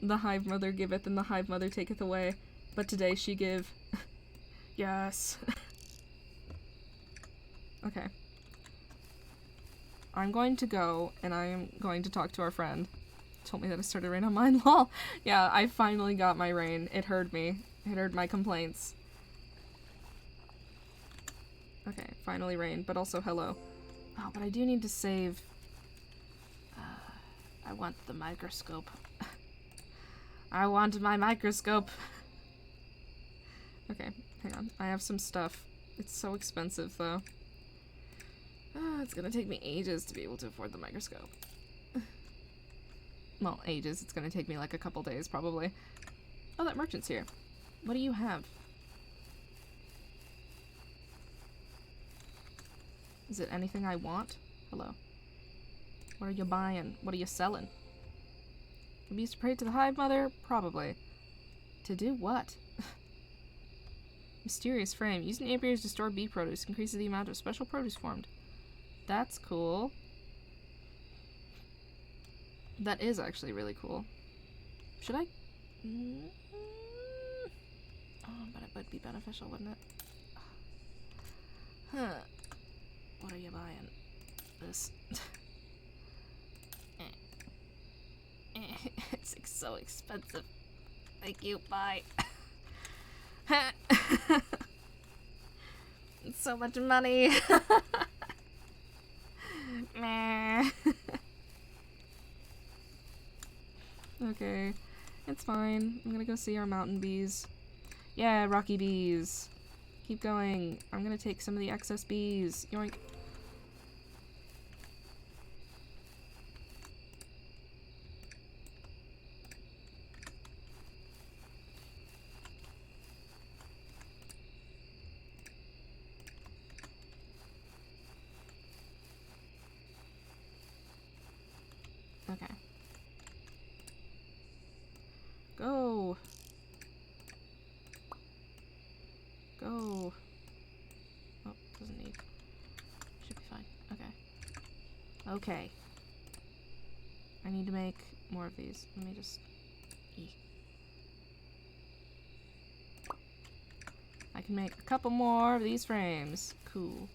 The hive mother giveth and the hive mother taketh away. But today she give. Yes. Okay. I'm going to go and I am going to talk to our friend. Told me that it started rain on mine. Lol. Yeah, I finally got my rain. It heard me. It heard my complaints. Okay, finally rain, but also hello. Oh, but I do need to save. I want the microscope. I want my microscope. Okay, hang on. I have some stuff. It's so expensive, though. It's gonna take me ages to be able to afford the microscope. Well, ages. It's gonna take me like a couple days, probably. Oh, that merchant's here. What do you have? Is it anything I want? Hello. What are you buying? What are you selling? Can be used to pray to the hive mother? Probably. To do what? Mysterious frame. Using apiaries to store bee produce increases the amount of special produce formed. That's cool. That is actually really cool. Should I? Oh, but it would be beneficial, wouldn't it? Huh. What are you buying? This. It's so expensive. Thank you. Bye. It's so much money. Meh. Okay. It's fine. I'm gonna go see our mountain bees. Yeah, rocky bees. Keep going. I'm gonna take some of the excess bees. Yoink. Okay. Go. Go. Oh, doesn't need. Should be fine. Okay. Okay. I need to make more of these. Let me just... I can make a couple more of these frames. Cool.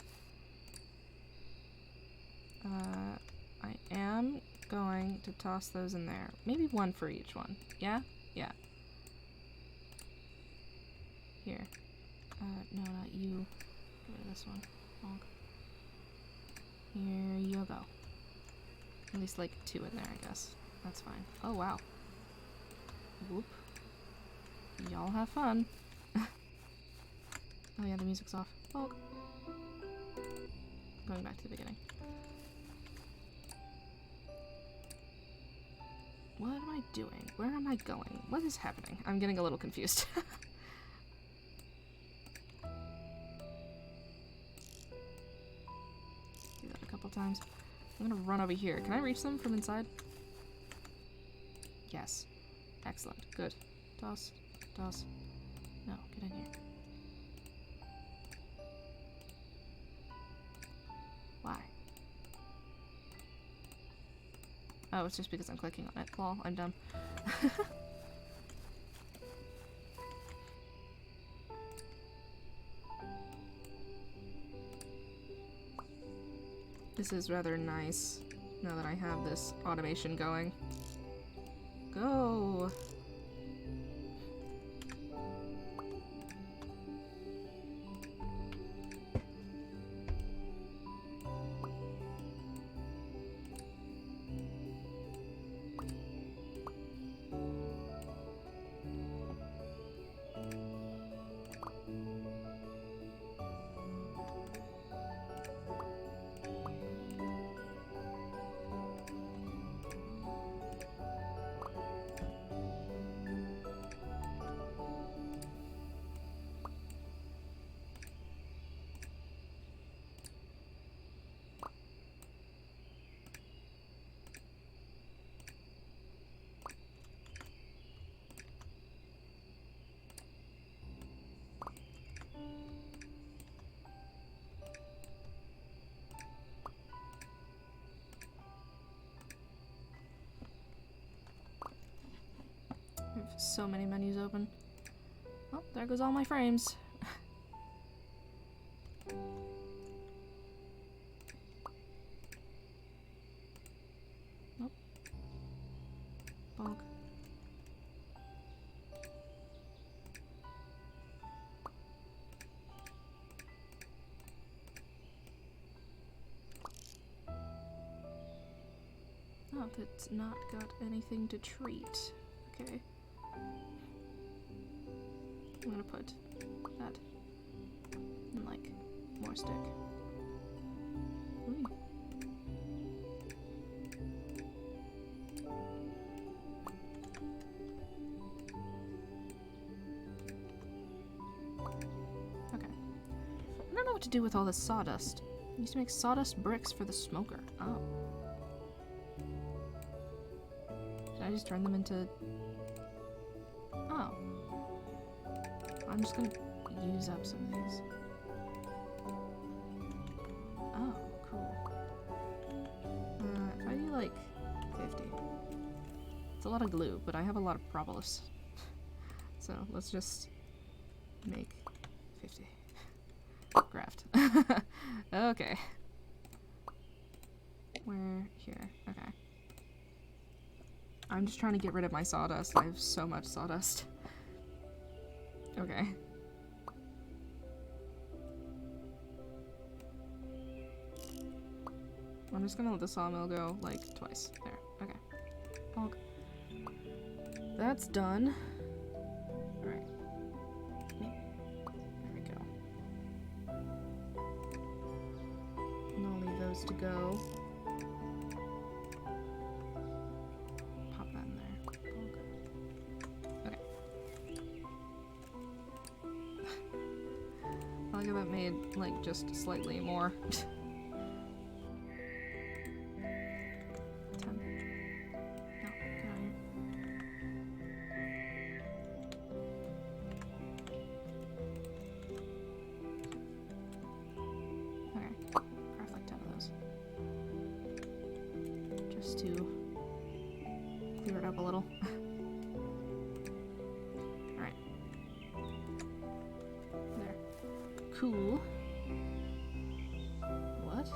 I am going to toss those in there. Maybe one for each one. Yeah? Yeah. Here. No, not you. Get rid of this one. Honk. Here you go. At least like 2 in there, I guess. That's fine. Oh, wow. Whoop. Y'all have fun. Oh yeah, the music's off. Honk. Going back to the beginning. What am I doing? Where am I going? What is happening? I'm getting a little confused. Do that a couple times. I'm gonna run over here. Can I reach them from inside? Yes. Excellent. Good. Toss. Toss. No, get in here. Why? Oh, it's just because I'm clicking on it. Lol, I'm dumb. This is rather nice now that I have this automation going. Go! I have so many menus open. Oh, there goes all my frames. Nope. Bog. Oh, that's not got anything to treat. Okay. I'm gonna put that in, like, more stick. Ooh. Okay. I don't know what to do with all this sawdust. I used to make sawdust bricks for the smoker. Oh. Did I just turn them into... Oh. I'm just gonna use up some of these. Oh, cool. If I do like 50. It's a lot of glue, but I have a lot of propolis. So let's just make 50. Graft. Okay. Where? Here. Okay. I'm just trying to get rid of my sawdust. I have so much sawdust. Okay. I'm just gonna let the sawmill go, like, twice. There. Okay. Bonk. That's done. Alright. There we go. And I'll leave those to go. Pop that in there. Bonk. Okay. I like how that made, like, just slightly more. 10. No, get out of here. Okay, craft like 10 of those. Just to clear it up a little. Alright. There. Cool. What?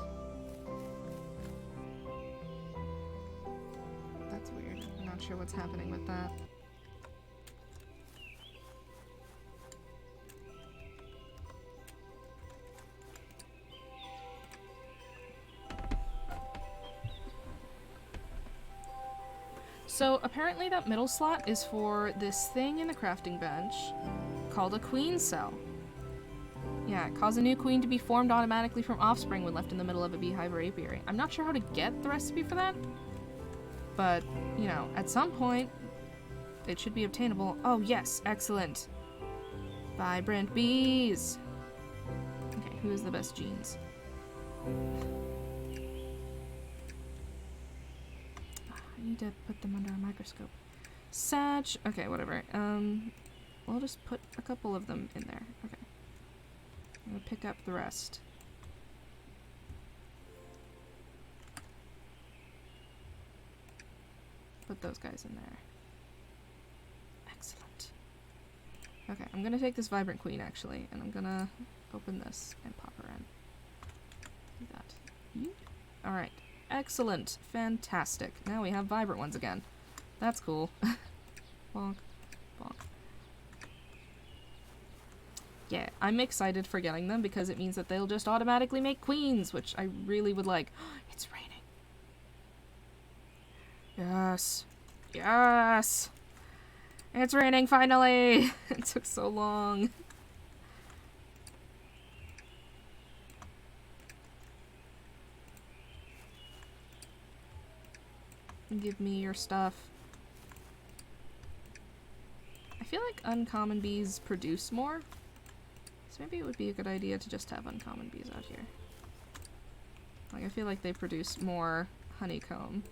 That's weird. I'm not sure what's happening with that. So apparently that middle slot is for this thing in the crafting bench called a queen cell. Yeah, cause a new queen to be formed automatically from offspring when left in the middle of a beehive or apiary. I'm not sure how to get the recipe for that, but, you know, at some point, it should be obtainable. Oh, yes, excellent. Vibrant bees. Okay, who has the best genes? I need to put them under a microscope. Sag. Okay, whatever. We'll just put a couple of them in there. Okay. I'm gonna pick up the rest. Put those guys in there. Excellent. Okay, I'm gonna take this Vibrant Queen, actually, and I'm gonna open this and pop her in. Do that. Alright. Excellent. Fantastic. Now we have vibrant ones again. That's cool. Bonk. Bonk. Yeah, I'm excited for getting them because it means that they'll just automatically make queens, which I really would like. It's raining. Yes. Yes! It's raining finally! It took so long. Give me your stuff. I feel like uncommon bees produce more. So maybe it would be a good idea to just have uncommon bees out here. Like, I feel like they produce more honeycomb.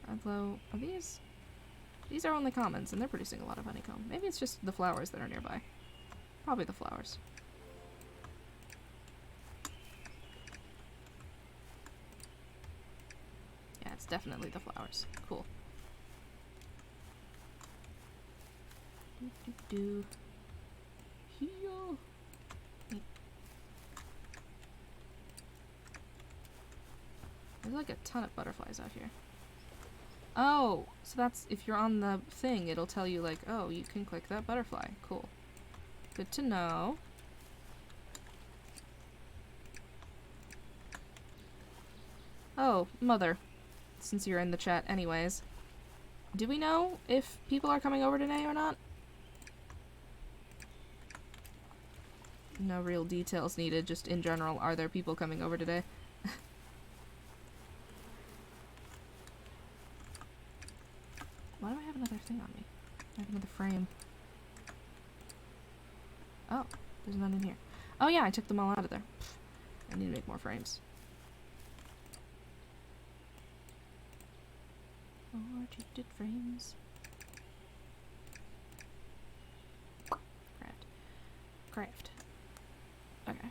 Although, are these? These are only commons, and they're producing a lot of honeycomb. Maybe it's just the flowers that are nearby. Probably the flowers. Yeah, it's definitely the flowers. Cool. Do. Heal. There's like a ton of butterflies out here. Oh, so that's, if you're on the thing, it'll tell you like, oh, you can click that butterfly. Cool. Good to know. Oh, mother. Since you're in the chat anyways. Do we know if people are coming over today or not? No real details needed, just in general, are there people coming over today? Why do I have another thing on me? I have another frame. Oh, there's none in here. Oh yeah, I took them all out of there. I need to make more frames. More treated frames. Craft. Craft. Okay.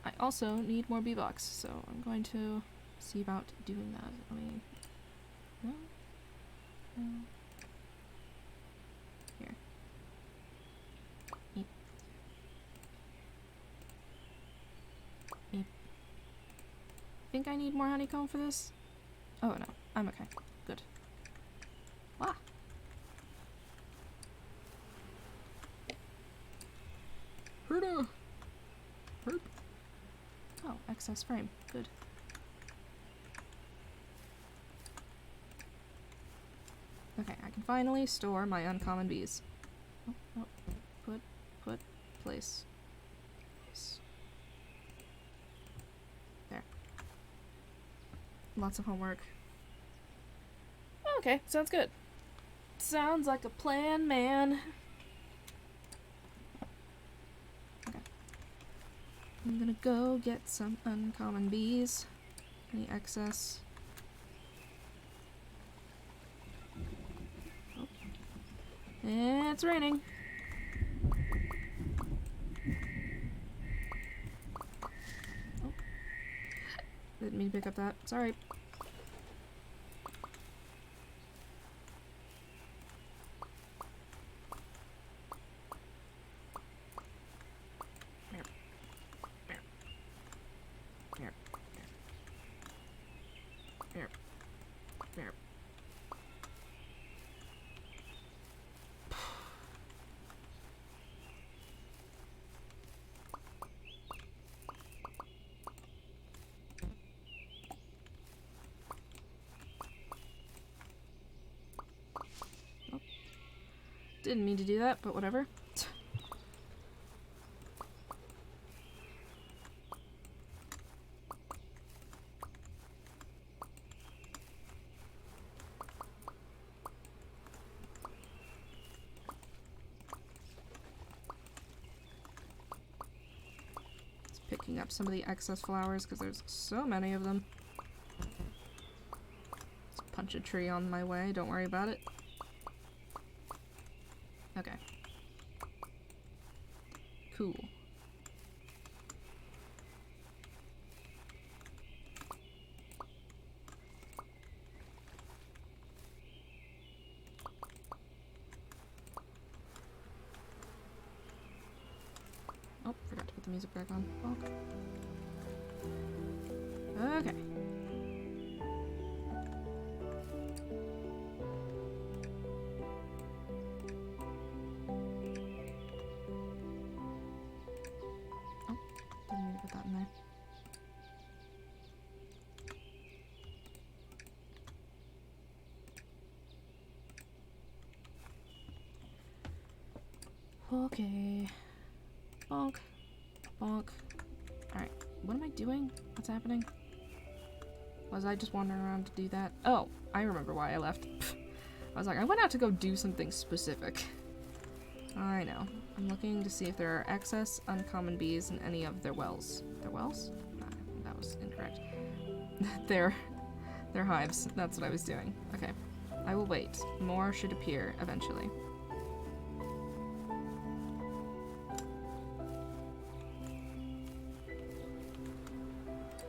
I also need more bee-box, so I'm going to see about doing that. I mean, no? No. Here. Eep. Eep. Think I need more honeycomb for this? Oh no, I'm okay. Good. Ah! Herda! Herp. Oh, excess frame. Good. Okay, I can finally store my uncommon bees. Oh, oh. Put, place. There. Lots of homework. Okay, sounds good. Sounds like a plan, man. Okay. I'm gonna go get some uncommon bees. Any excess? Oh. It's raining. Oh. Didn't mean to pick up that. Sorry. Didn't mean to do that, but whatever. Just picking up some of the excess flowers because there's so many of them. Just punch a tree on my way, don't worry about it. Okay. Cool. Oh, forgot to put the music back on. Okay. Okay. Put that in there. Okay. Bonk. Bonk. Alright. What am I doing? What's happening? Was I just wandering around to do that? Oh, I remember why I left. I was like, I went out to go do something specific. I know. I'm looking to see if there are excess uncommon bees in any of their wells. Their wells? Ah, that was incorrect. Their hives. That's what I was doing. Okay. I will wait. More should appear eventually.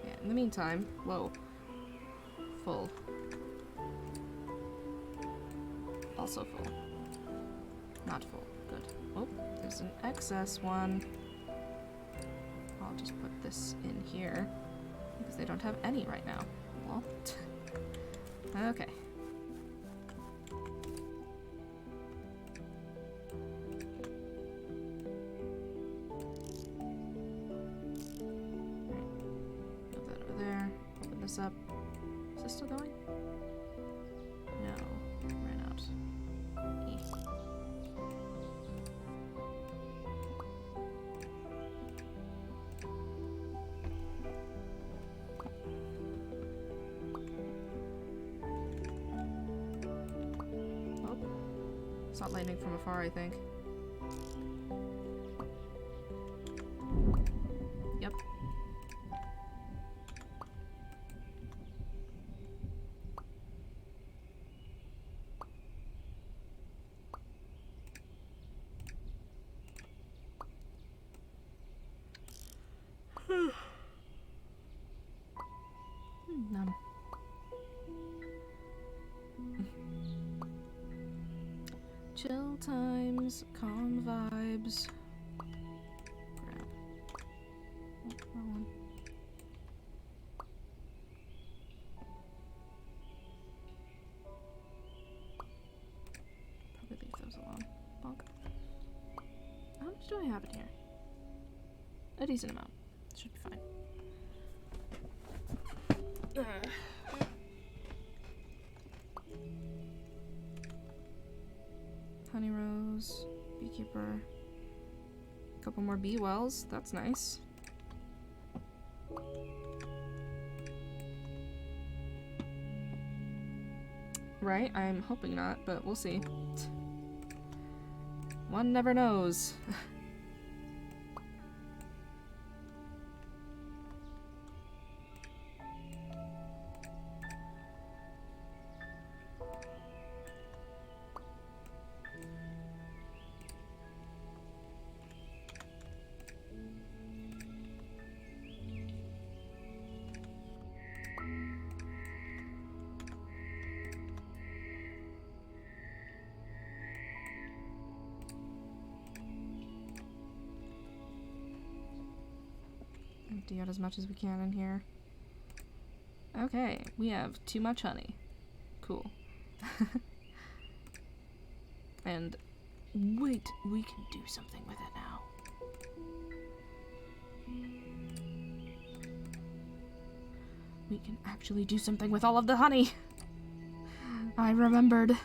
Yeah, in the meantime, whoa. Full. Also full. Not full. Good. Oh, there's an excess one. I'll just put this in here because they don't have any right now. Well, okay. Put that over there. Open this up. Is this still going? No. Ran out. It's not lightning from afar, I think. Yep. Numb. Chill times, calm vibes. Crap. Oh, wrong one. Probably leave those alone. Bonk. How much do I have in here? A decent amount. Should be fine. Honey rose, beekeeper, a couple more bee wells, that's nice. Right, I'm hoping not, but we'll see. One never knows. Empty out as much as we can in here. Okay, we have too much honey. Cool. And wait, we can do something with it now. We can actually do something with all of the honey. I remembered.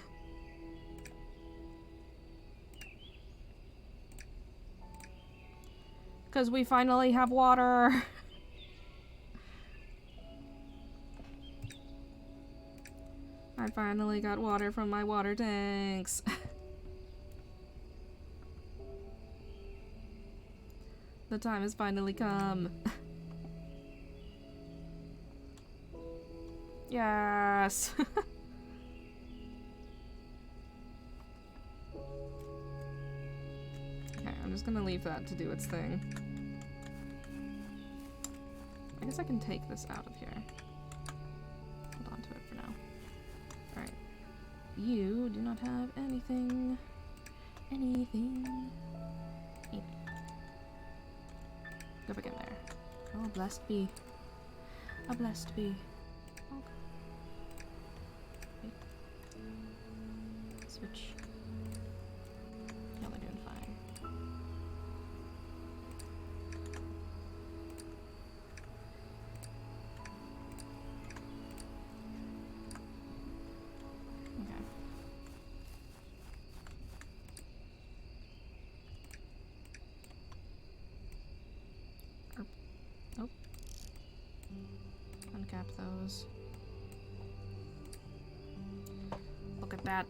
Because we finally have water. I finally got water from my water tanks. The time has finally come. Yes. Okay, I'm just gonna leave that to do its thing. I guess I can take this out of here. Hold on to it for now. Alright. You do not have anything. Anything. Eat. Go back in there. Oh, blessed be. A blessed be. Okay. Wait. Switch. No, they're doing fine. Oh. Uncap those. Look at that.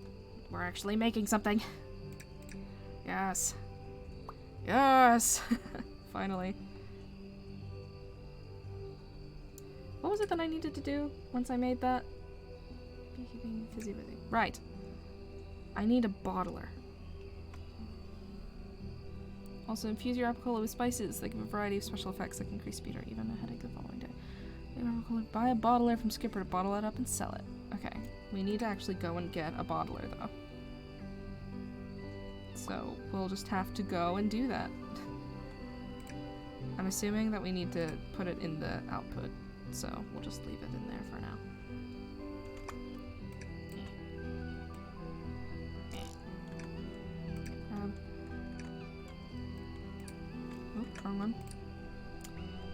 We're actually making something. Yes. Yes! Finally. What was it that I needed to do once I made that? Beekeeping, fizzy busy. Right. I need a bottler. Also, infuse your Apicola with spices. They give a variety of special effects that can increase speed or even a headache the following day. Buy a bottler from Skipper to bottle it up and sell it. Okay. We need to actually go and get a bottler, though. So, we'll just have to go and do that. I'm assuming that we need to put it in the output, so we'll just leave it in there for now. Oh, wrong one.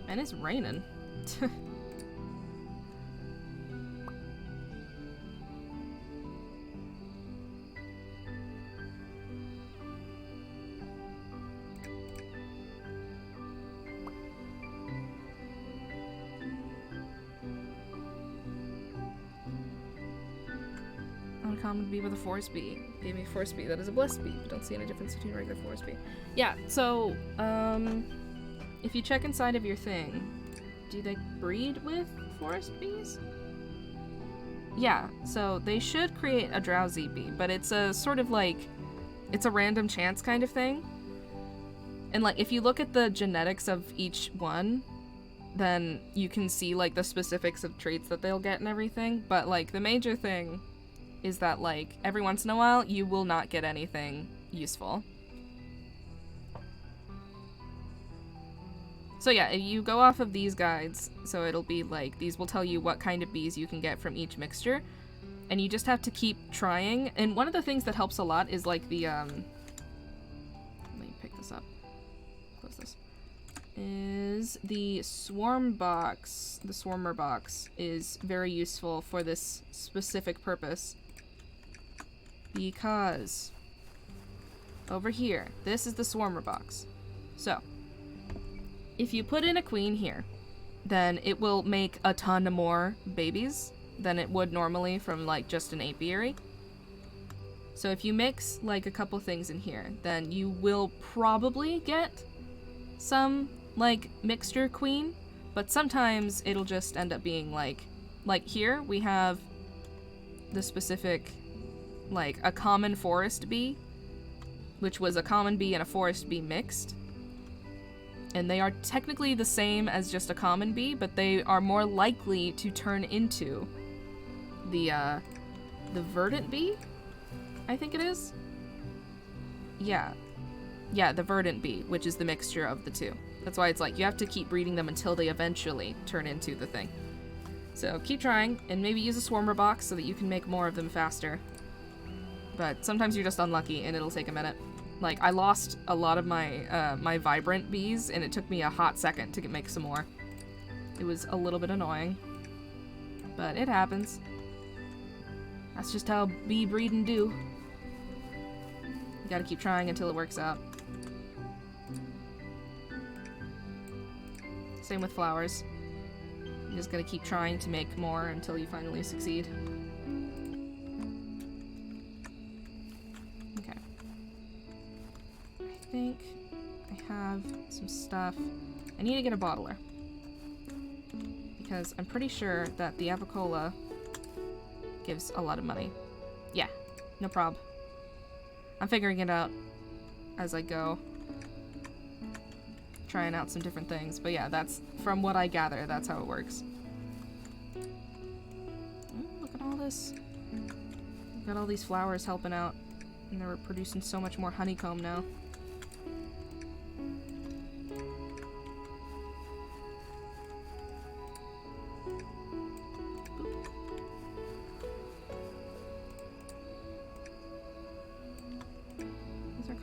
And it's raining. Uncommon bee with a forest bee. Gave me a forest bee. That is a blessed bee. Don't see any difference between a regular forest bee. Yeah, so, if you check inside of your thing, do they breed with forest bees? Yeah, so they should create a drowsy bee, but it's a sort of like, it's a random chance kind of thing. And like, if you look at the genetics of each one, then you can see like the specifics of traits that they'll get and everything, but like the major thing is that like every once in a while you will not get anything useful. So yeah, you go off of these guides, so it'll be like, these will tell you what kind of bees you can get from each mixture, and you just have to keep trying. And one of the things that helps a lot is like the, let me pick this up, close this, is the swarm box. The swarmer box is very useful for this specific purpose, because over here, this is the swarmer box. So, if you put in a queen here, then it will make a ton more babies than it would normally from like just an apiary. So if you mix like a couple things in here, then you will probably get some like mixture queen, but sometimes it'll just end up being like here we have the specific, like a common forest bee, which was a common bee and a forest bee mixed. And they are technically the same as just a common bee, but they are more likely to turn into the verdant bee, I think it is. Yeah, the verdant bee, which is the mixture of the two. That's why it's like you have to keep breeding them until they eventually turn into the thing. So keep trying, and maybe use a swarmer box so that you can make more of them faster. But sometimes you're just unlucky, and it'll take a minute. Like, I lost a lot of my my vibrant bees, and it took me a hot second to make some more. It was a little bit annoying, but it happens. That's just how bee breeding do. You gotta keep trying until it works out. Same with flowers. You just gotta keep trying to make more until you finally succeed. I think I have some stuff. I need to get a bottler, because I'm pretty sure that the Apicola gives a lot of money. Yeah, no prob. I'm figuring it out as I go, trying out some different things, but yeah, that's from what I gather, that's how it works. Oh, look at all this. We've got all these flowers helping out, and they're producing so much more honeycomb now.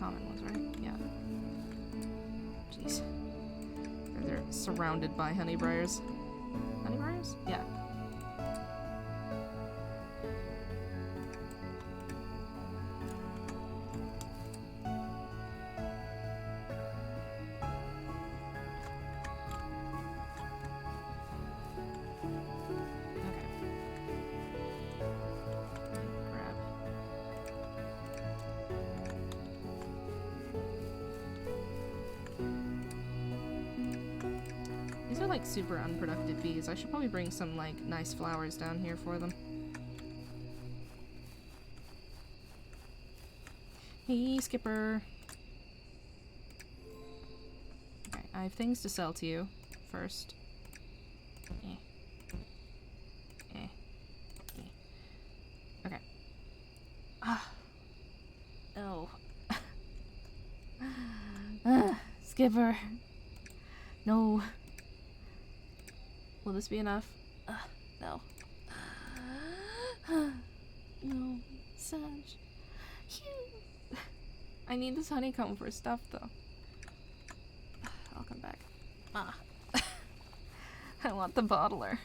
Common ones, right? Yeah. Jeez. They're surrounded by honeybriars. Honeybriars? Yeah. are like super unproductive bees. I should probably bring some like nice flowers down here for them. Hey, Skipper. Okay, I have things to sell to you first. Okay. Ah. No. Skipper. No. Will this be enough? No. No. Such. I need this honeycomb for stuff, though. I'll come back. I want the bottler.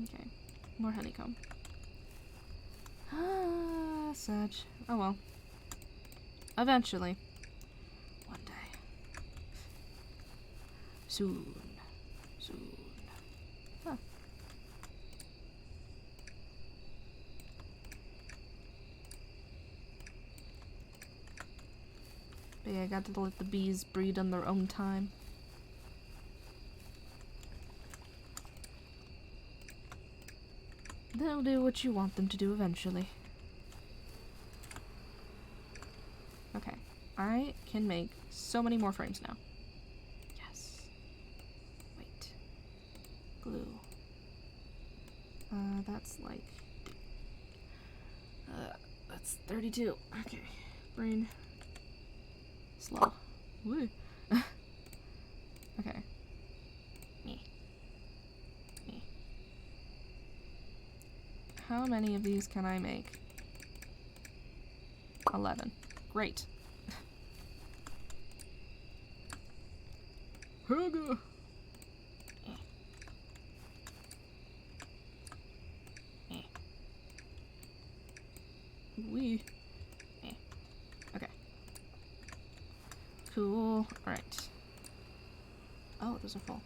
Okay. More honeycomb. Such. Oh well. Eventually. One day. Soon. Huh. But yeah, I got to let the bees breed on their own time. They'll do what you want them to do eventually. Okay, I can make so many more frames now. Yes. Wait. Glue. That's like... that's 32. Okay. Brain. Slow. Woo. Okay. How many of these can I make? 11. Great. Huga. Wee. Okay. Cool. Alright. Oh, those are full.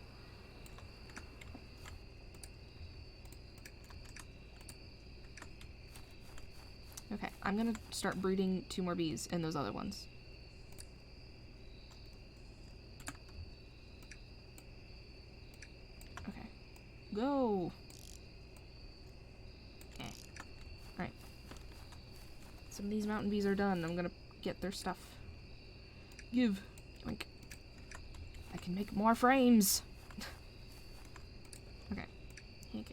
Okay, I'm gonna start breeding 2 more bees in those other ones. Okay. Go! Alright. Some of these mountain bees are done. I'm gonna get their stuff. Give. Yoink. I can make more frames! Okay. Hick.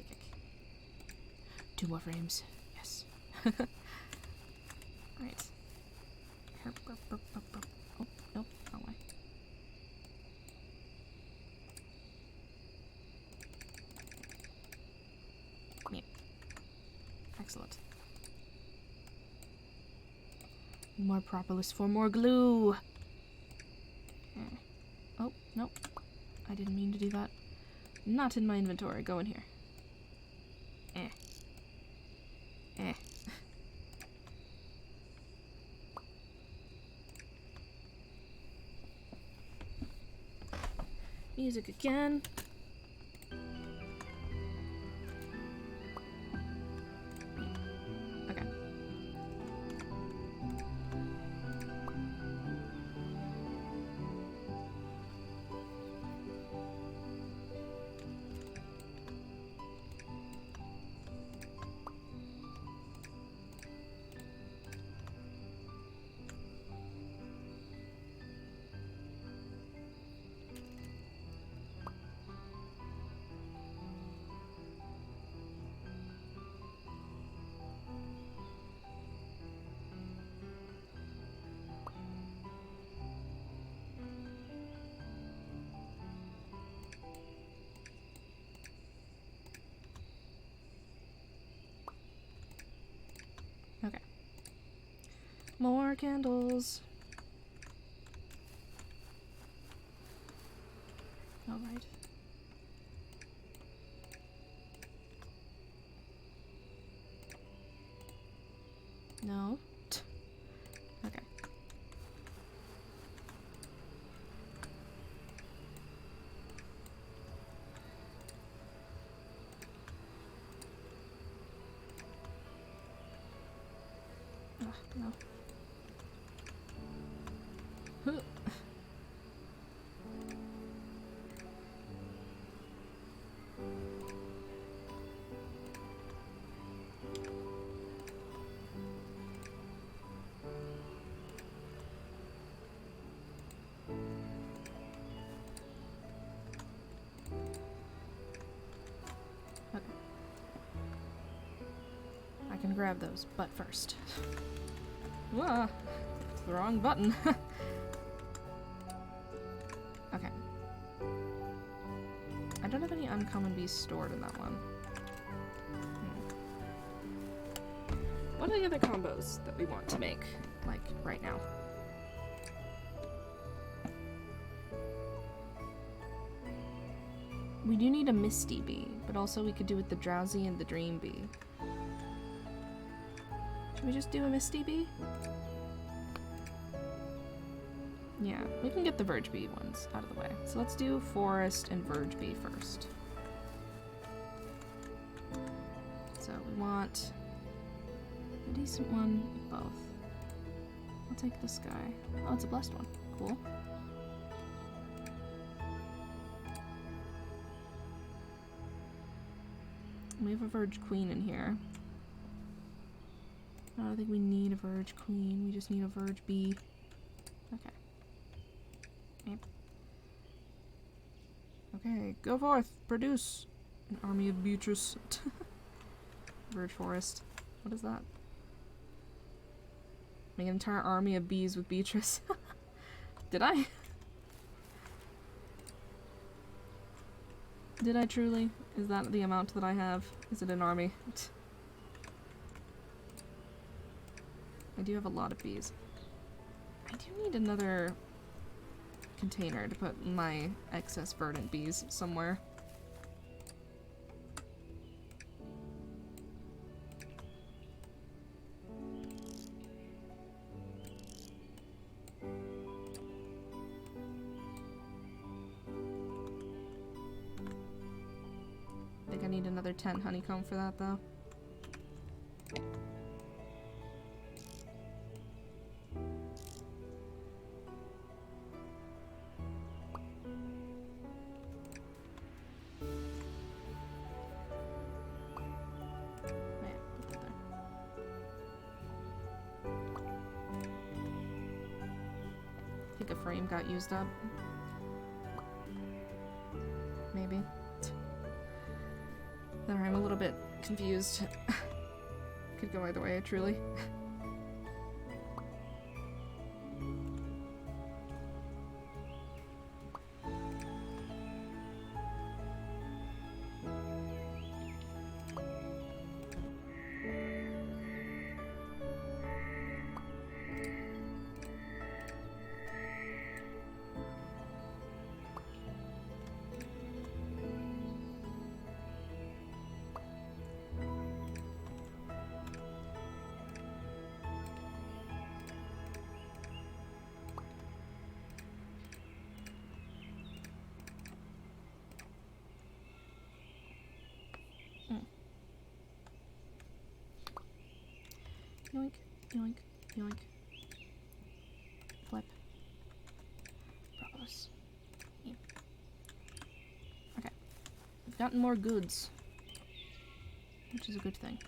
2 more frames. Yes. Right. Oh, nope, wrong way. Yep. Excellent. More propolis for more glue. Oh, nope. I didn't mean to do that. Not in my inventory. Go in here. Music again. Okay. Okay. More candles. All right. No. Okay. No. Huh. Okay. I can grab those, but first. Whoa! It's the wrong button. Okay. I don't have any uncommon bees stored in that one. What are the other combos that we want to make, like, right now? We do need a Misty Bee, but also we could do with the Drowsy and the Dream Bee. Should we just do a Misty Bee? Yeah, we can get the Verge Bee ones out of the way. So let's do Forest and Verge Bee first. So we want a decent one of both. I'll take this guy. Oh, it's a blessed one. Cool. We have a Verge Queen in here. I don't think we need a Verge Queen. We just need a Verge Bee. Okay. Yep. Okay, go forth. Produce an army of Beatrice. Verge Forest. What is that? Make an entire army of bees with Beatrice. Did I? Did I truly? Is that the amount that I have? Is it an army? I do have a lot of bees. I do need another container to put my excess verdant bees somewhere. I think I need another 10 honeycomb for that though. A frame got used up. Maybe. There, I'm a little bit confused. Could go either way, truly. Yoink, yoink, yoink. Flip. Propolis. Yeah. Okay. We've gotten more goods, which is a good thing.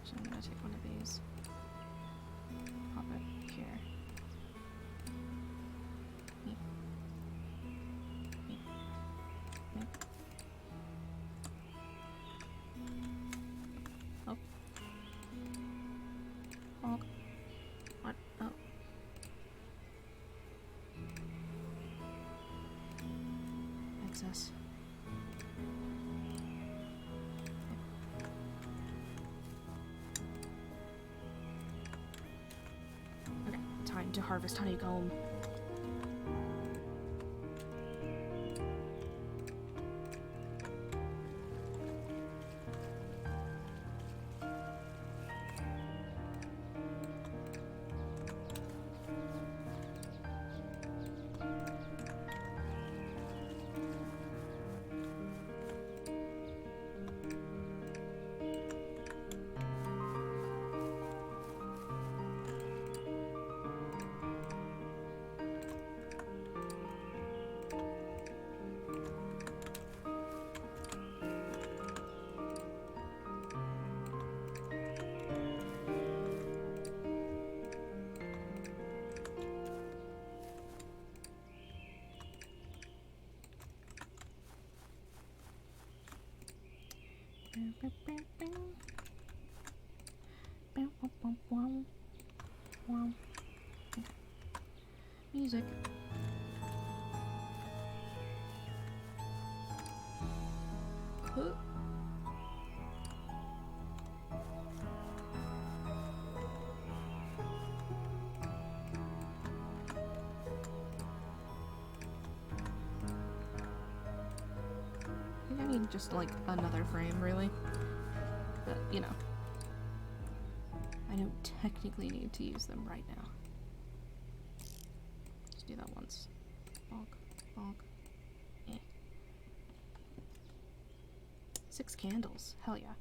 So I'm gonna take one of these. Pop it here. Meep. Meep. Meep. Oh. Oh. What? Oh. Excess. Time to harvest honeycomb. Music. Huh. I think I need just like another frame, really. But, you know. I don't technically need to use them right now. Just do that once. Bonk, bonk. Eh. 6 candles. Hell yeah.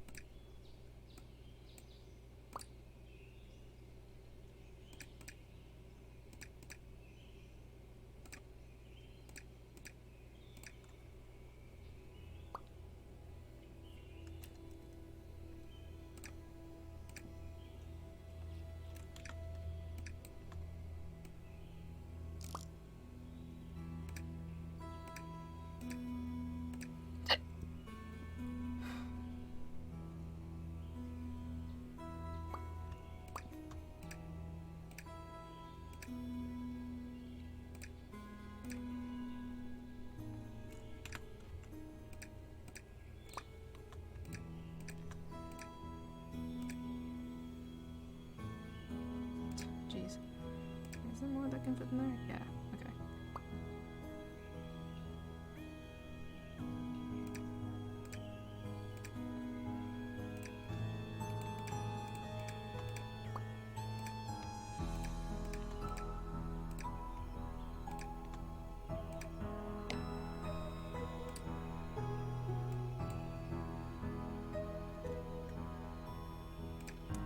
Jeez. Is there more that can fit in there? Yeah, okay.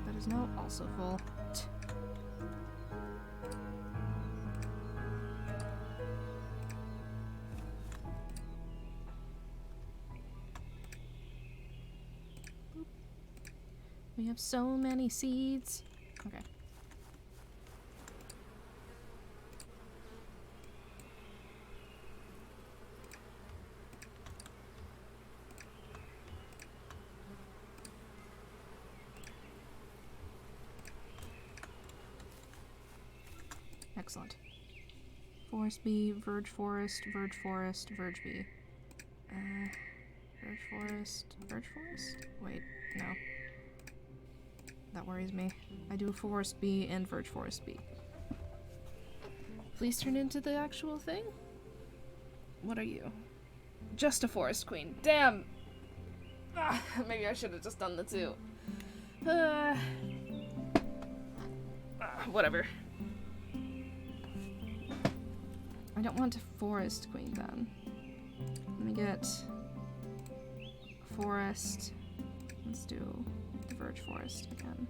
That is now also full. We have so many seeds. Okay. Excellent. Forest bee, verge forest, verge forest, verge bee. Verge forest, verge forest? Wait, no. That worries me. I do forest bee and verge forest bee. Please turn into the actual thing? What are you? Just a forest queen. Damn! Ah, maybe I should have just done the 2. Whatever. I don't want a forest queen then. Let me get forest. Let's do the verge forest again.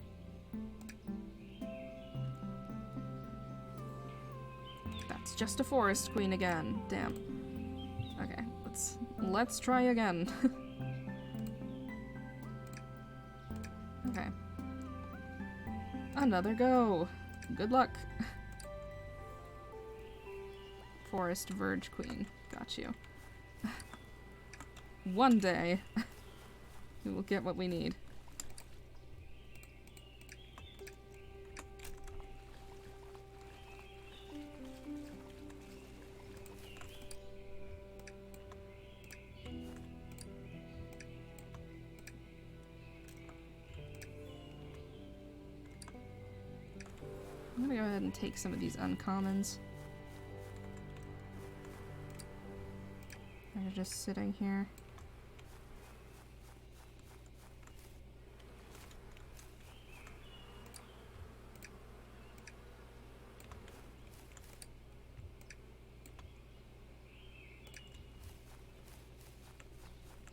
That's just a forest queen again. Damn. Okay, let's try again. Okay. Another go. Good luck. Forest verge queen. Got you. One day we will get what we need. I'm gonna go ahead and take some of these uncommons. They're just sitting here.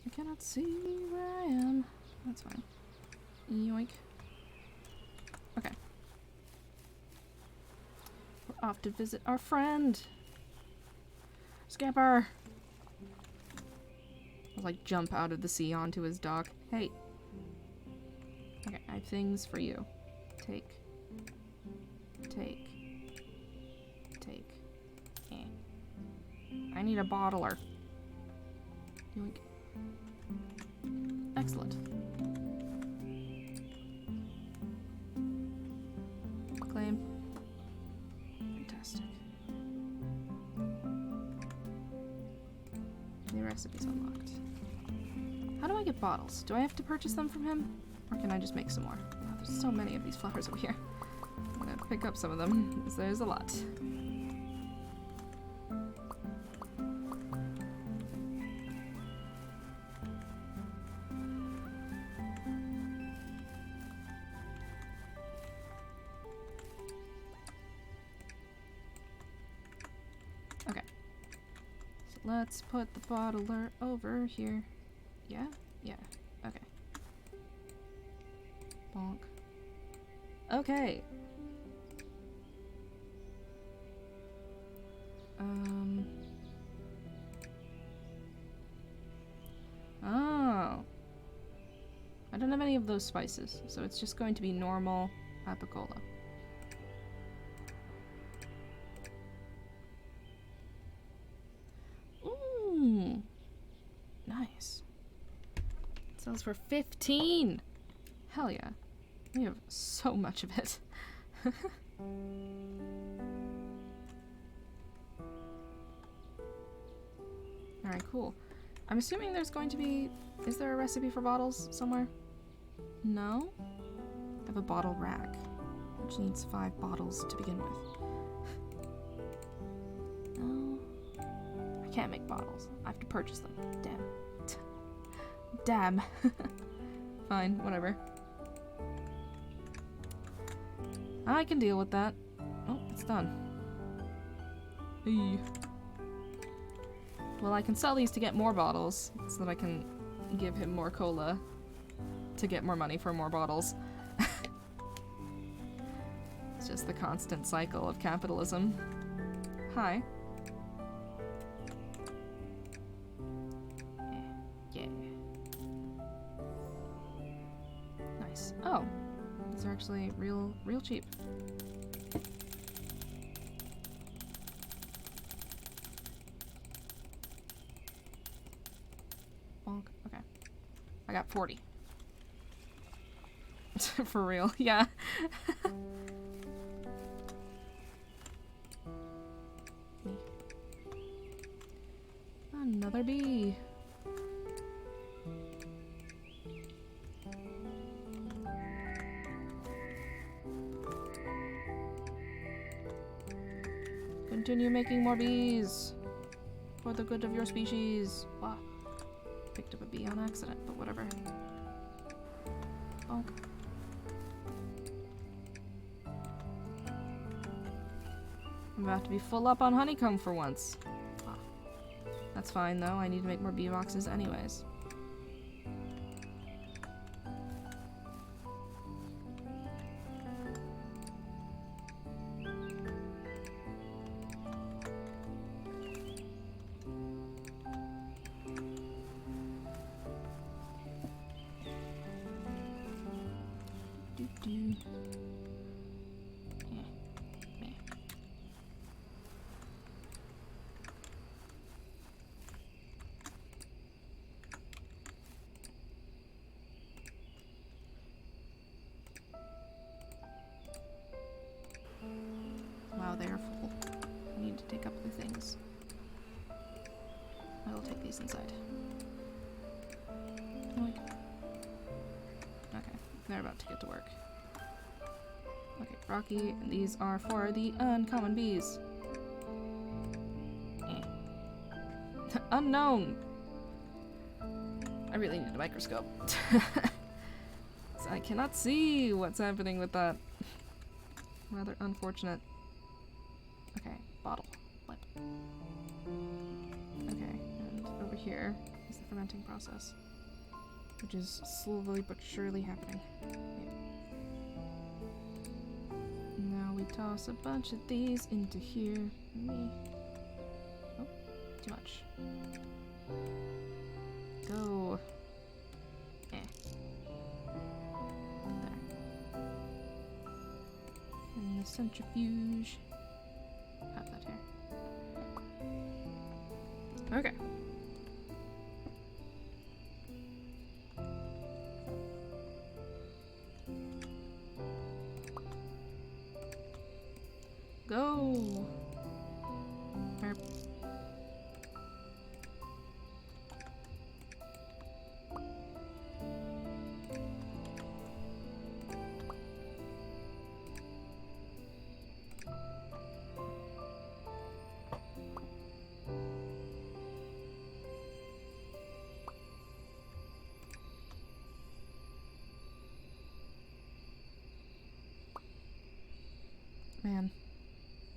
I cannot see where I am. That's fine. Yoink. Okay. We're off to visit our friend. Skipper! I'll like jump out of the sea onto his dock. Hey. Okay, I have things for you. Take. Take. Take. Eh. I need a bottler. Yoink. Excellent. recipes unlocked. How do I get bottles? Do I have to purchase them from him? Or can I just make some more? Wow, there's so many of these flowers over here. I'm gonna pick up some of them, because there's a lot. Okay. So let's put the bottler over here. Yeah? Yeah. Okay. Bonk. Okay. Oh. I don't have any of those spices, so it's just going to be normal Apicola. Ooh. Nice. It sells for 15. Hell yeah. We have so much of it. Alright, cool. I'm assuming there's going to be... Is there a recipe for bottles somewhere? No? I have a bottle rack, which needs 5 bottles to begin with. No. I can't make bottles. I have to purchase them. Damn. Damn. Fine, whatever. I can deal with that. Oh, it's done. Eey. Well, I can sell these to get more bottles, so that I can give him more cola to get more money for more bottles. It's just the constant cycle of capitalism. Hi. Yeah. Nice. Oh, these are actually real cheap. Bonk. Okay. I got 40. For real, yeah. Another bee. Continue making more bees for the good of your species. Wow. Picked up a bee on accident, but whatever. Bonk. I'm about to be full up on honeycomb for once. Wow. That's fine though, I need to make more bee boxes anyways. Wow, they are full. I need to take up the things. I will take these inside. Oink. Okay, they're about to get to work. Okay, Rocky, and these are for the uncommon bees. Unknown! I really need a microscope. So I cannot see what's happening with that. Rather unfortunate. Okay, bottle. Flip. Okay, and over here is the fermenting process, which is slowly but surely happening. Yeah. Now we toss a bunch of these into here. Oh, too much. Go. There. And the centrifuge. Have that here. Okay. Go. Burp.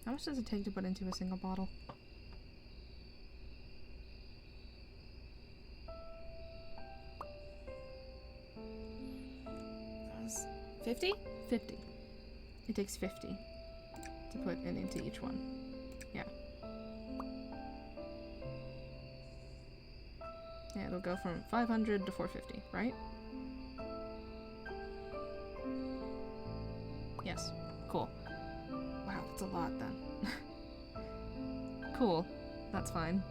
How much does it take to put into a single bottle? 50? 50. It takes 50 to put in into each one. Yeah. Yeah, it'll go from 500 to 450, right? Yes. Cool. Wow, that's a lot then. Cool. That's fine.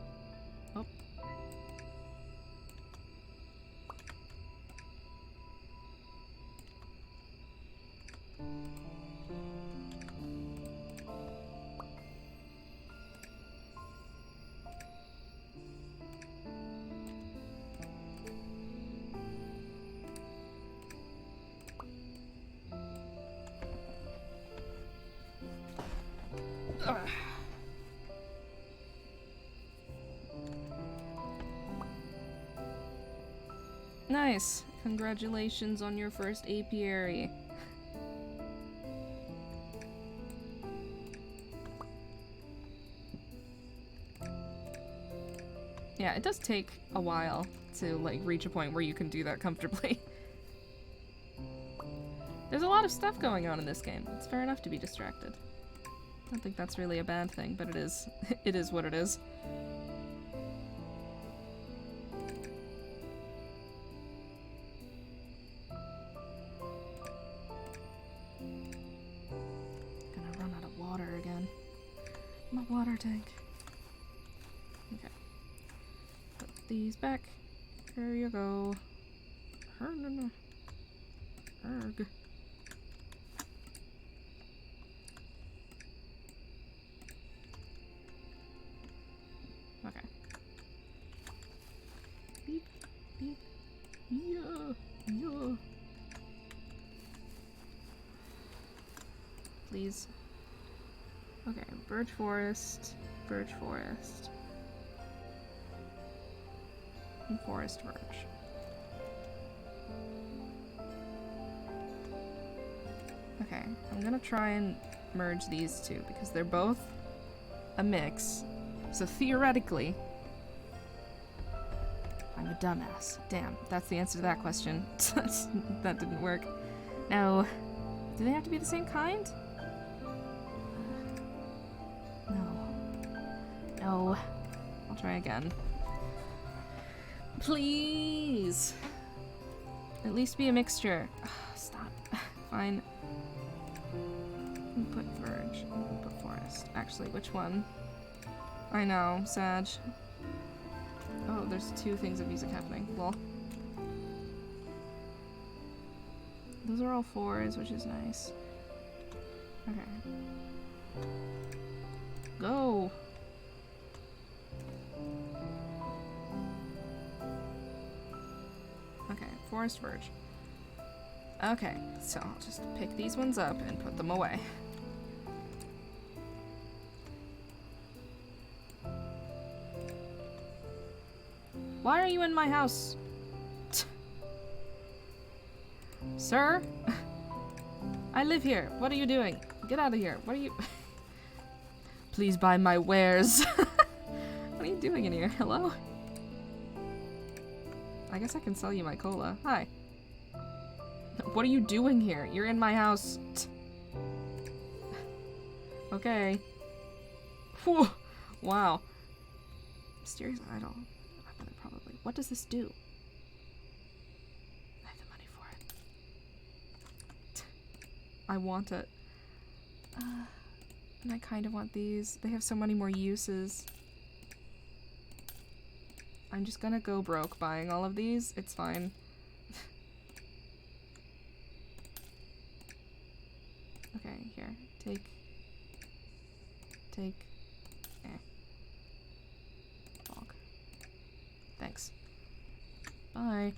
Oh. Ugh. Nice. Congratulations on your first apiary. Yeah, it does take a while to like reach a point where you can do that comfortably. There's a lot of stuff going on in this game. It's fair enough to be distracted. I don't think that's really a bad thing, but it is it is what it is. Gonna run out of water again. My water tank. Okay. Put these back. Here you go. Erg. Okay. Beep, beep. Yeah, yeah. Please. Okay, birch forest, and forest birch. Okay, I'm gonna try and merge these two because they're both a mix. So theoretically, I'm a dumbass. Damn, that's the answer to that question. That didn't work. No. Do they have to be the same kind? No. No. I'll try again. Please! At least be a mixture. Stop. Fine. Input verge, input forest. Actually, which one? I know, Sag. Oh, there's two things of music happening. Lol. Those are all fours, which is nice. Okay. Go! Okay, forest verge. Okay, so I'll just pick these ones up and put them away. Why are you in my house? Sir? I live here. What are you doing? Get out of here. What are you... Please buy my wares. What are you doing in here? Hello? I guess I can sell you my cola. Hi. What are you doing here? You're in my house. Okay. Whew. Wow. Mysterious idol. Probably. What does this do? I have the money for it. I want it. And I kind of want these. They have so many more uses. I'm just gonna go broke buying all of these. It's fine. Okay, here. Take. Bonk. Thanks. Bye.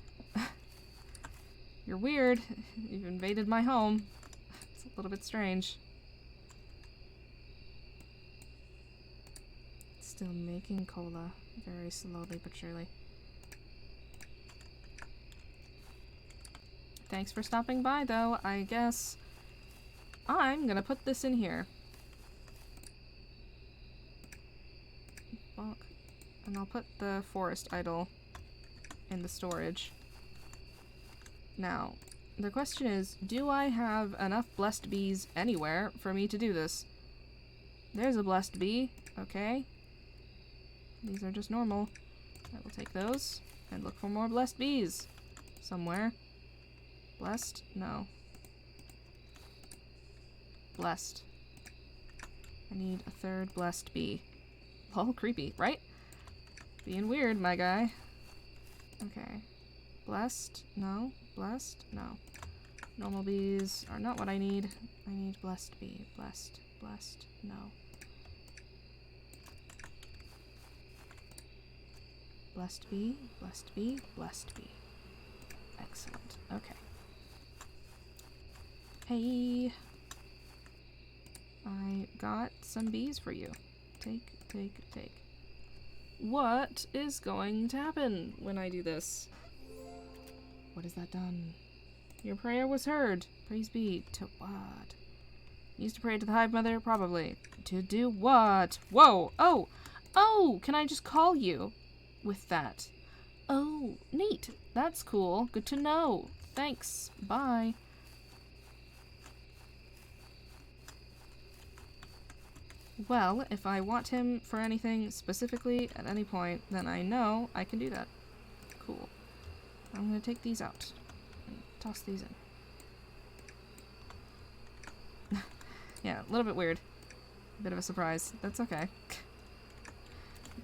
You're weird. You've invaded my home. It's a little bit strange. Still making cola. Very slowly but surely. Thanks for stopping by, though. I guess I'm gonna put this in here. bonk. And I'll put the forest idol in the storage. Now, the question is, do I have enough blessed bees anywhere for me to do this? There's a blessed bee. Okay. These are just normal. I will take those and look for more blessed bees. Somewhere. Blessed? No. Blessed. I need a third blessed bee. Lol, creepy, right? Being weird, my guy. Okay. Blessed? No. Blessed? No. Normal bees are not what I need. I need blessed bee. Blessed. Blessed. No. Blessed bee. Blessed bee. Blessed bee. Excellent. Okay. Hey. I got some bees for you. Take, take, take. What is going to happen when I do this? What has that done? Your prayer was heard. Praise be to what? Used to pray to the Hive Mother? Probably. To do what? Whoa! Oh! Oh! Can I just call you with that? Oh, neat. That's cool. Good to know. Thanks. Bye. Well, if I want him for anything specifically at any point, then I know I can do that. Cool. I'm gonna take these out and toss these in. Yeah, a little bit weird. A bit of a surprise. That's okay.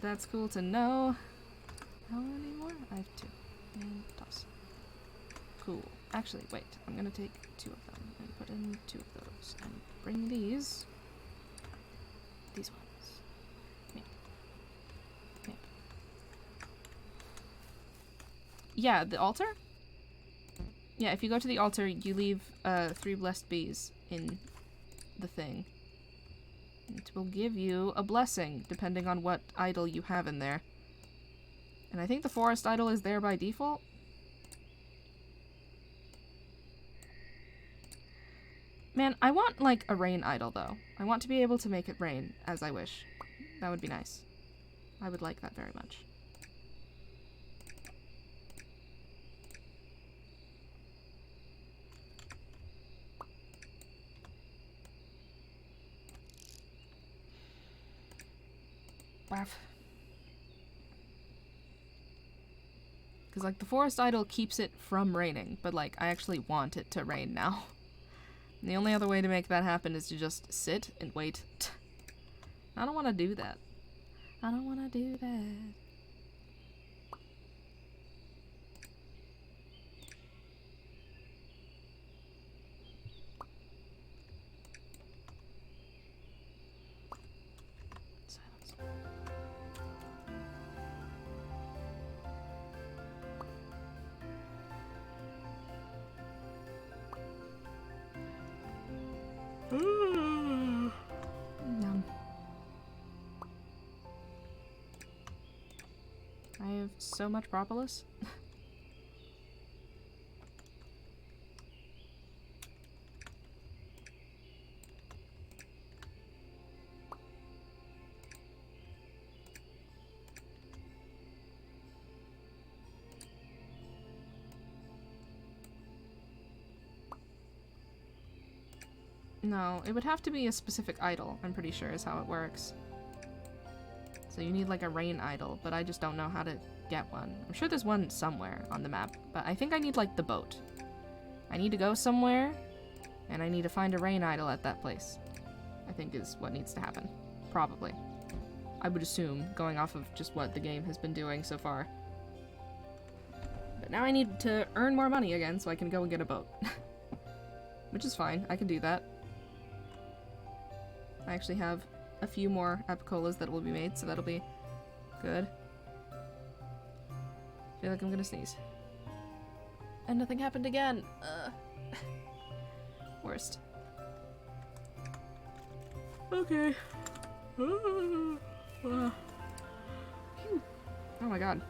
That's cool to know. How many more? I have 2. And toss. Cool. Actually, wait. I'm gonna take 2 of them and put in 2 of those and bring these ones. Maybe. Maybe. Yeah, the altar? Yeah, if you go to the altar, you leave 3 blessed bees in the thing. It will give you a blessing, depending on what idol you have in there. And I think the forest idol is there by default. Man, I want, like, a rain idol, though. I want to be able to make it rain as I wish. That would be nice. I would like that very much. Barf. Because, like, the forest idol keeps it from raining, but, like, I actually want it to rain now. And the only other way to make that happen is to just sit and wait. I don't want to do that. I don't want to do that. Silence. Yum. I have so much propolis. No, it would have to be a specific idol, I'm pretty sure is how it works. So you need like a rain idol, but I just don't know how to get one. I'm sure there's one somewhere on the map, but I think I need like the boat. I need to go somewhere, and I need to find a rain idol at that place. I think is what needs to happen. Probably. I would assume, going off of just what the game has been doing so far. But now I need to earn more money again so I can go and get a boat. Which is fine, I can do that. I actually have a few more apicolas that will be made, so that'll be good. I feel like I'm gonna sneeze. And nothing happened again! Worst. Okay. Oh my god.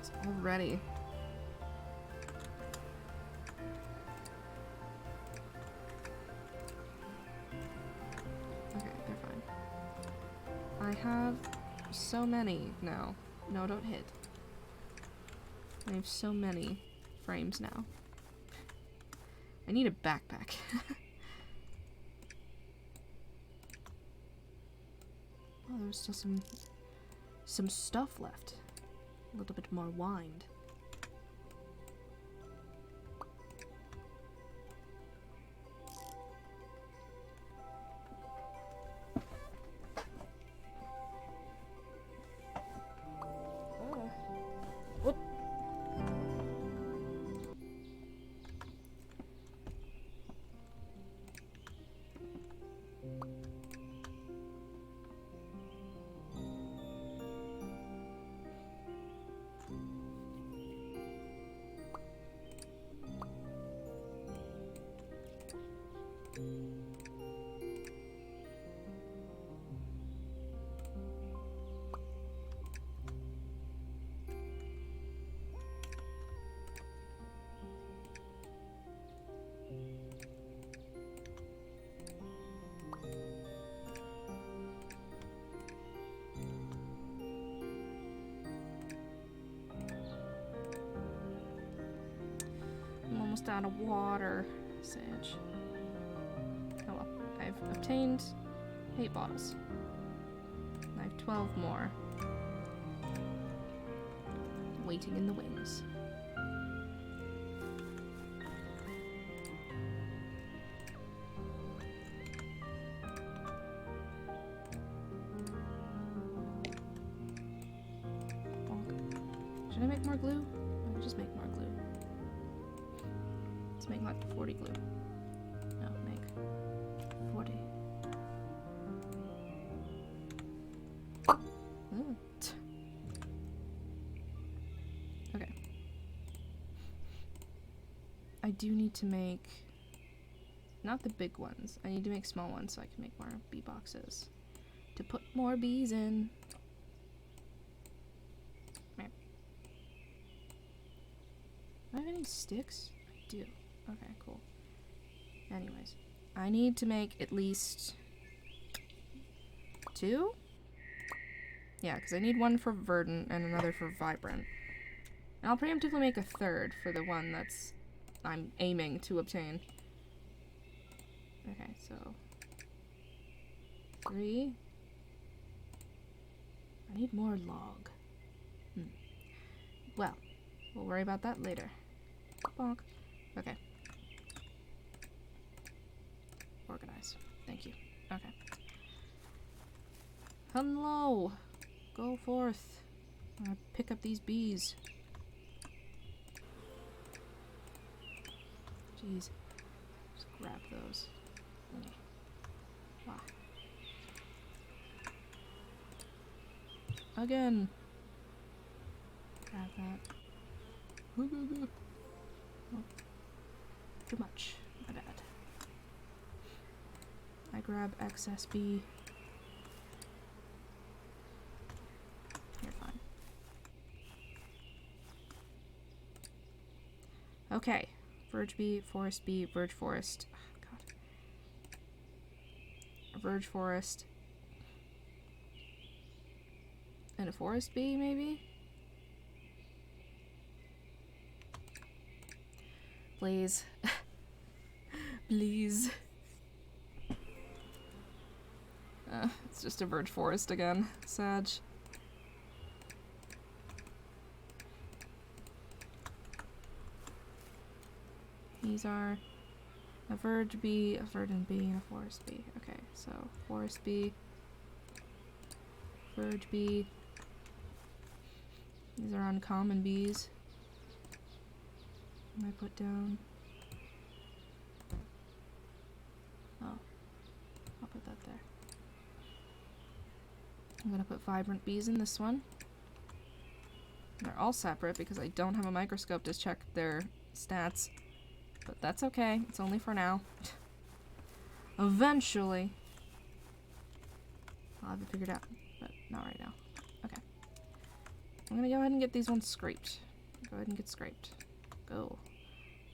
It's already. Okay, they're fine. I have so many now. No, don't hit. I have so many frames now. I need a backpack. Oh, there's still some stuff left. A little bit more wind. I'm almost out of water, Sage. Oh well, I've obtained 8 bottles. I have 12 more. Waiting in the wings. Should I make more glue? I'll just make more glue. Let's make like 40 glue. No, make 40. Ooh. Okay. I do need to make not the big ones. I need to make small ones so I can make more bee boxes to put more bees in. Do I have any sticks? I do. Okay, cool. Anyways, I need to make at least 2? Yeah, because I need one for verdant and another for vibrant. And I'll preemptively make a 3rd for the one that's I'm aiming to obtain. Okay, so 3. I need more log. Well, we'll worry about that later. Bonk. Okay. Organize. Thank you. Okay. Hello! Go forth. I'm gonna pick up these bees. Jeez. Just grab those. Wow. Again. Grab that. Oh, too much. My bad. I grab excess bee. You're fine. Okay. Verge bee, forest bee, verge forest. Oh, God. A verge forest. And a forest bee, maybe? Please. Please. It's just a verge forest again. Sag. These are a verge bee, a verdant bee, and a forest bee. Okay, so forest bee, verge bee. These are uncommon bees. I put down. Oh, I'll put that there. I'm gonna put vibrant bees in this one. They're all separate because I don't have a microscope to check their stats. But that's okay. It's only for now. Eventually, I'll have it figured out. But not right now. Okay. I'm gonna go ahead and get these ones scraped. Go ahead and get scraped. Go.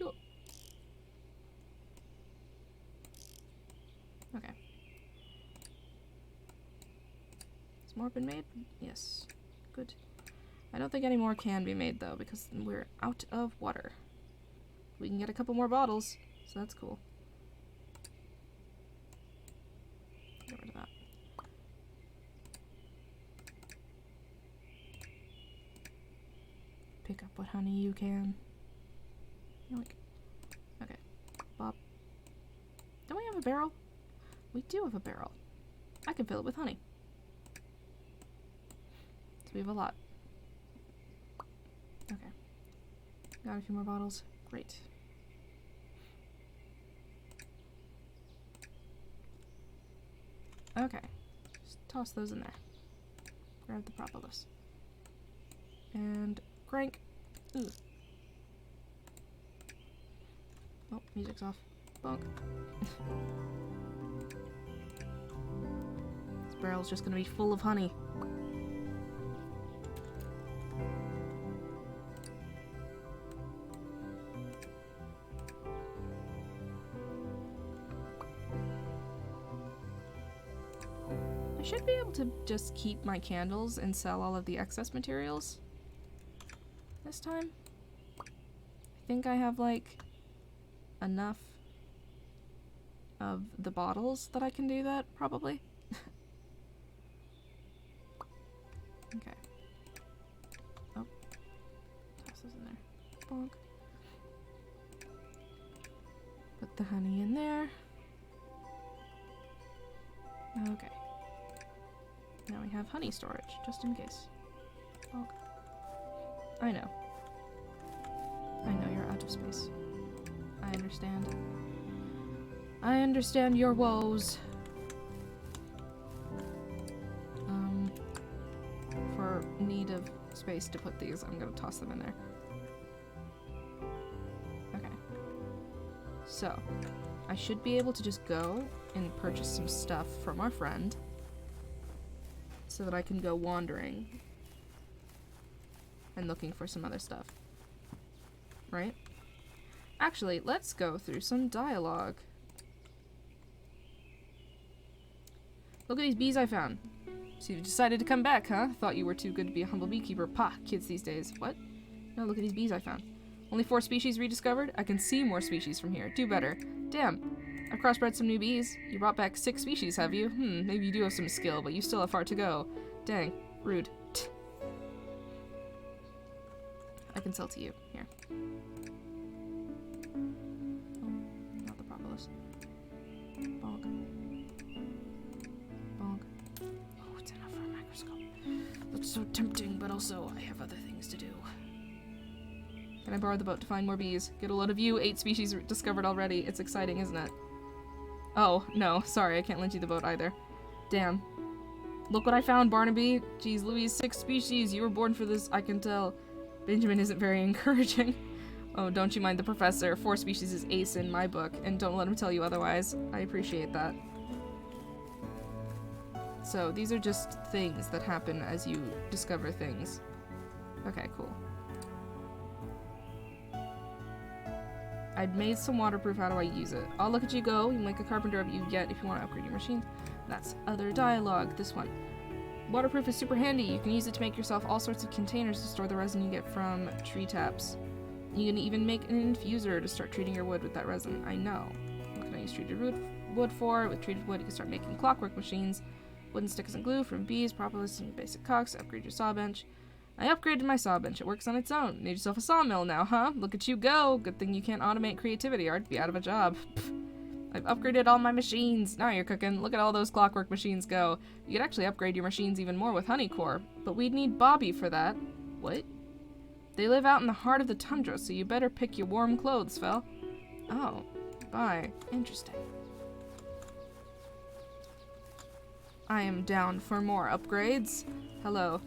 Yo. Okay. Let's more been made? Yes. Good. I don't think any more can be made, though, because we're out of water. We can get a couple more bottles, so that's cool. Get rid of that. Pick up what honey you can. Yoink. Okay. Bob. Don't we have a barrel? We do have a barrel. I can fill it with honey. So we have a lot. Okay. Got a few more bottles. Great. Okay. Just toss those in there. Grab the propolis. And crank. Ooh. Oh, music's off. Bonk. This barrel's just gonna be full of honey. I should be able to just keep my candles and sell all of the excess materials this time. I think I have, like, enough of the bottles that I can do that, probably. Okay. Oh. Toss those in there. Bonk. Put the honey in there. Okay. Now we have honey storage, just in case. Bonk. I know. I know you're out of space. I understand. I understand your woes. For need of space to put these, I'm gonna toss them in there. Okay. So, I should be able to just go and purchase some stuff from our friend so that I can go wandering and looking for some other stuff. Right? Actually, let's go through some dialogue. Look at these bees I found. So you decided to come back, huh? Thought you were too good to be a humble beekeeper. Pah, kids these days. What? No, look at these bees I found. Only 4 species rediscovered? I can see more species from here. Do better. Damn. I've crossbred some new bees. You brought back 6 species, have you? Maybe you do have some skill, but you still have far to go. Dang. Rude. I can sell to you. Here. Oh, not the propolis. Bonk. Bonk. Oh, it's enough for a microscope. That's so tempting, but also I have other things to do. Can I borrow the boat to find more bees? Get a load of you. 8 species discovered already. It's exciting, isn't it? Oh, no. Sorry, I can't lend you the boat either. Damn. Look what I found, Barnaby. Jeez Louise, 6 species. You were born for this, I can tell. Benjamin isn't very encouraging. Oh, don't you mind the professor. 4 species is ace in my book, and don't let him tell you otherwise. I appreciate that. So, these are just things that happen as you discover things. Okay, cool. I'd made some waterproof. How do I use it? I'll look at you go. You make a carpenter of you yet if you want to upgrade your machine. That's other dialogue. This one. Waterproof is super handy. You can use it to make yourself all sorts of containers to store the resin you get from tree taps. You can even make an infuser to start treating your wood with that resin. I know. What can I use treated wood for? With treated wood, you can start making clockwork machines. Wooden sticks and glue from bees, propolis, and basic cocks. Upgrade your saw bench. I upgraded my saw bench. It works on its own. Need yourself a sawmill now, huh? Look at you go. Good thing you can't automate creativity or I'd be out of a job. Pfft. I've upgraded all my machines. Now you're cooking. Look at all those clockwork machines go. You could actually upgrade your machines even more with honey core, but we'd need Bobby for that. What? They live out in the heart of the tundra, so you better pick your warm clothes, Fel. Oh, bye. Interesting. I am down for more upgrades. Hello.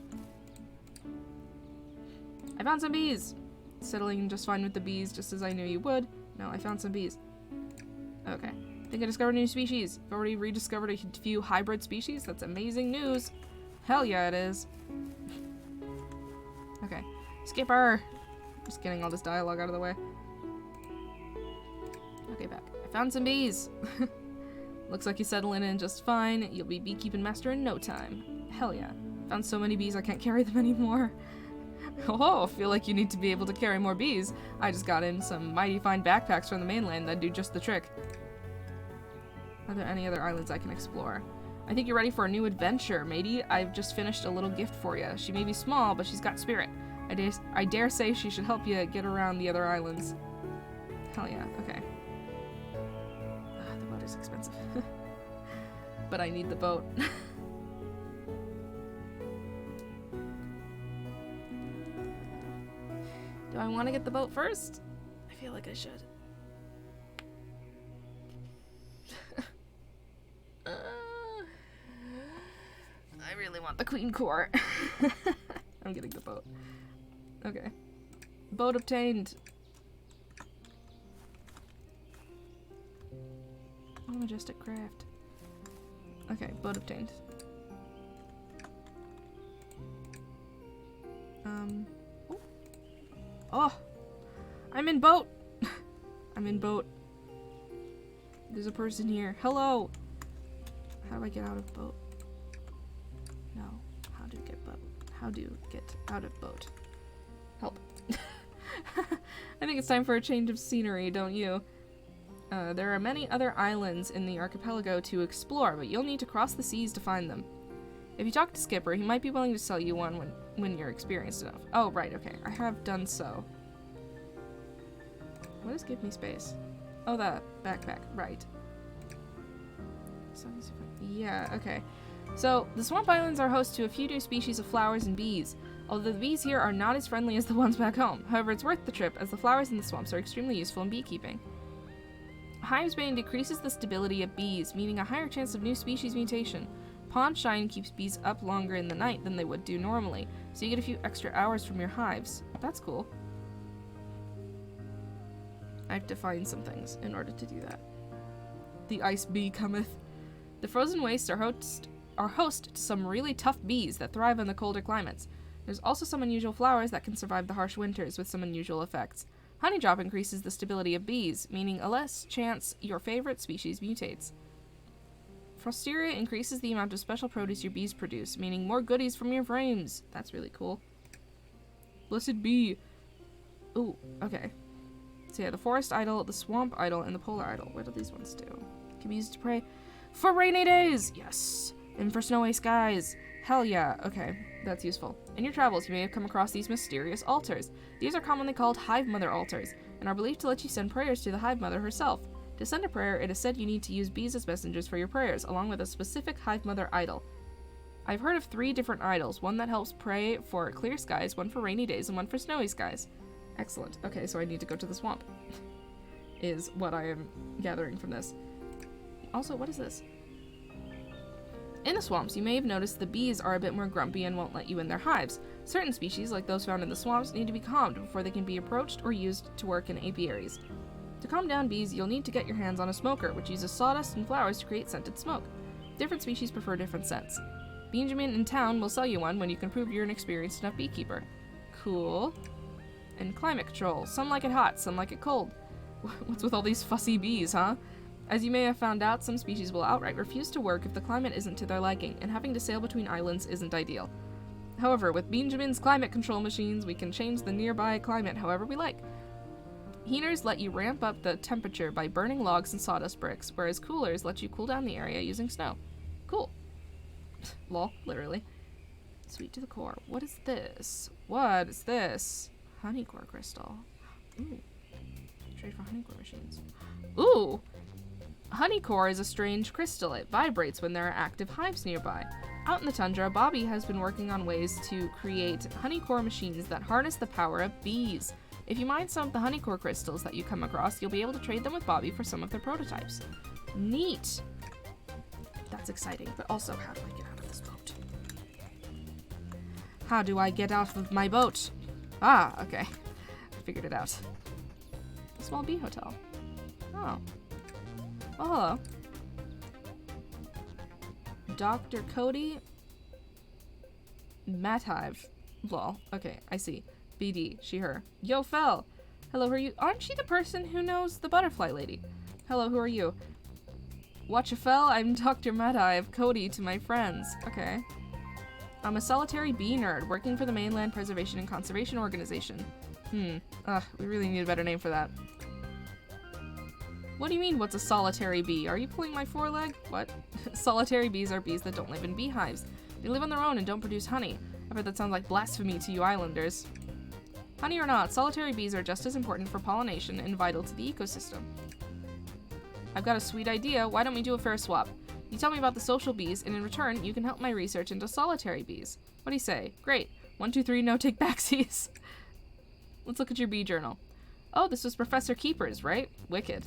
I found some bees. Settling just fine with the bees, just as I knew you would. No, I found some bees. Okay. Think I discovered a new species. I've already rediscovered a few hybrid species. That's amazing news. Hell yeah, it is. Okay. Skipper! Just getting all this dialogue out of the way. Okay, back. I found some bees. Looks like you settle in just fine. You'll be beekeeping master in no time. Hell yeah. Found so many bees I can't carry them anymore. Oh, feel like you need to be able to carry more bees. I just got in some mighty fine backpacks from the mainland that do just the trick. Are there any other islands I can explore? I think you're ready for a new adventure, matey. I've just finished a little gift for you. She may be small, but she's got spirit. I dare say she should help you get around the other islands. Hell yeah, okay. The boat is expensive. But I need the boat. Do I want to get the boat first? I feel like I should. I really want the queen core. I'm getting the boat. Okay. Boat obtained. Oh, majestic craft. Okay, boat obtained. Oh! I'm in boat! I'm in boat. There's a person here. Hello! How do I get out of boat? No. How do get boat? How do get out of boat? Help. I think it's time for a change of scenery, don't you? There are many other islands in the archipelago to explore, but you'll need to cross the seas to find them. If you talk to Skipper, he might be willing to sell you one when you're experienced enough. Oh, right, okay. I have done so. What does give me space? Oh, that backpack. Right. Yeah, okay. So, the swamp islands are host to a few new species of flowers and bees, although the bees here are not as friendly as the ones back home. However, it's worth the trip, as the flowers in the swamps are extremely useful in beekeeping. Hivesbane decreases the stability of bees, meaning a higher chance of new species mutation. Pond shine keeps bees up longer in the night than they would do normally, so you get a few extra hours from your hives. That's cool. I have to find some things in order to do that. The ice bee cometh. The frozen wastes are host to some really tough bees that thrive in the colder climates. There's also some unusual flowers that can survive the harsh winters with some unusual effects. Honeydrop increases the stability of bees, meaning a less chance your favorite species mutates. Frosteria increases the amount of special produce your bees produce, meaning more goodies from your frames. That's really cool. Blessed bee. Ooh, okay. So yeah, the forest idol, the swamp idol, and the polar idol. What do these ones do? Can be used to pray for rainy days! Yes! And for snowy skies. Hell yeah. Okay, that's useful. In your travels, you may have come across these mysterious altars. These are commonly called Hive Mother altars, and are believed to let you send prayers to the Hive Mother herself. To send a prayer, it is said you need to use bees as messengers for your prayers, along with a specific Hive Mother idol. I've heard of 3 different idols, one that helps pray for clear skies, one for rainy days, and one for snowy skies. Excellent. Okay, so I need to go to the swamp, is what I am gathering from this. Also, what is this? In the swamps, you may have noticed the bees are a bit more grumpy and won't let you in their hives. Certain species, like those found in the swamps, need to be calmed before they can be approached or used to work in apiaries. To calm down bees, you'll need to get your hands on a smoker, which uses sawdust and flowers to create scented smoke. Different species prefer different scents. Benjamin in town will sell you one when you can prove you're an experienced enough beekeeper. Cool. And climate control. Some like it hot, some like it cold. What's with all these fussy bees, huh? As you may have found out, some species will outright refuse to work if the climate isn't to their liking, and having to sail between islands isn't ideal. However, with Benjamin's climate control machines, we can change the nearby climate however we like. Heaters let you ramp up the temperature by burning logs and sawdust bricks, whereas coolers let you cool down the area using snow. Cool. Lol, literally. Sweet to the core. What is this? What is this? Honeycore crystal. Ooh. Trade for honeycore machines. Ooh! Honeycore is a strange crystal. It vibrates when there are active hives nearby. Out in the tundra, Bobby has been working on ways to create honeycore machines that harness the power of bees. If you mine some of the honeycore crystals that you come across, you'll be able to trade them with Bobby for some of their prototypes. Neat! That's exciting, but also, how do I get out of this boat? How do I get out of my boat? Ah, okay. I figured it out. A small bee hotel. Oh. Well, hello. Dr. Cody Matt Hive. Lol. Okay, I see. BD. She, her. Yo, Fel. Hello, who are you? Aren't she the person who knows the butterfly lady? Hello, who are you? Watcha Fel, I'm Dr. Matt Hive. Cody to my friends. Okay. I'm a solitary bee nerd working for the Mainland Preservation and Conservation Organization. We really need a better name for that. What do you mean, what's a solitary bee? Are you pulling my foreleg? What? Solitary bees are bees that don't live in beehives. They live on their own and don't produce honey. I bet that sounds like blasphemy to you islanders. Honey or not, solitary bees are just as important for pollination and vital to the ecosystem. I've got a sweet idea. Why don't we do a fair swap? You tell me about the social bees, and in return, you can help my research into solitary bees. What do you say? Great. 1, 2, 3, no take backsies. Let's look at your bee journal. Oh, this was Professor Keeper's, right? Wicked.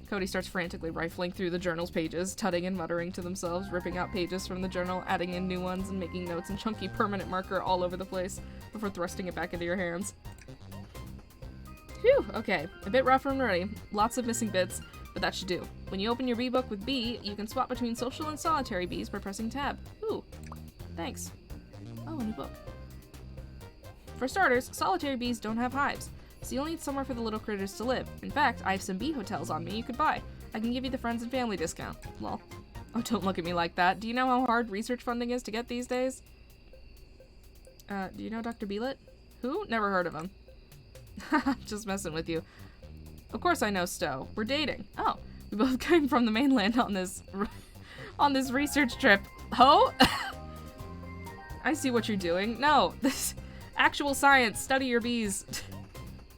Cody starts frantically rifling through the journal's pages, tutting and muttering to themselves, ripping out pages from the journal, adding in new ones, and making notes in chunky permanent marker all over the place before thrusting it back into your hands. Phew, okay. A bit rough and ready. Lots of missing bits, but that should do. When you open your bee book with bee, you can swap between social and solitary bees by pressing tab. Ooh, thanks. Oh, a new book. For starters, solitary bees don't have hives, so you'll need somewhere for the little critters to live. In fact, I have some bee hotels on me you could buy. I can give you the friends and family discount. Lol. Oh, don't look at me like that. Do you know how hard research funding is to get these days? Do you know Dr. Beelet? Who? Never heard of him. Just messing with you. Of course I know Stowe. We're dating. Oh, we both came from the mainland on this research trip. Oh? I see what you're doing. No, this actual science. Study your bees.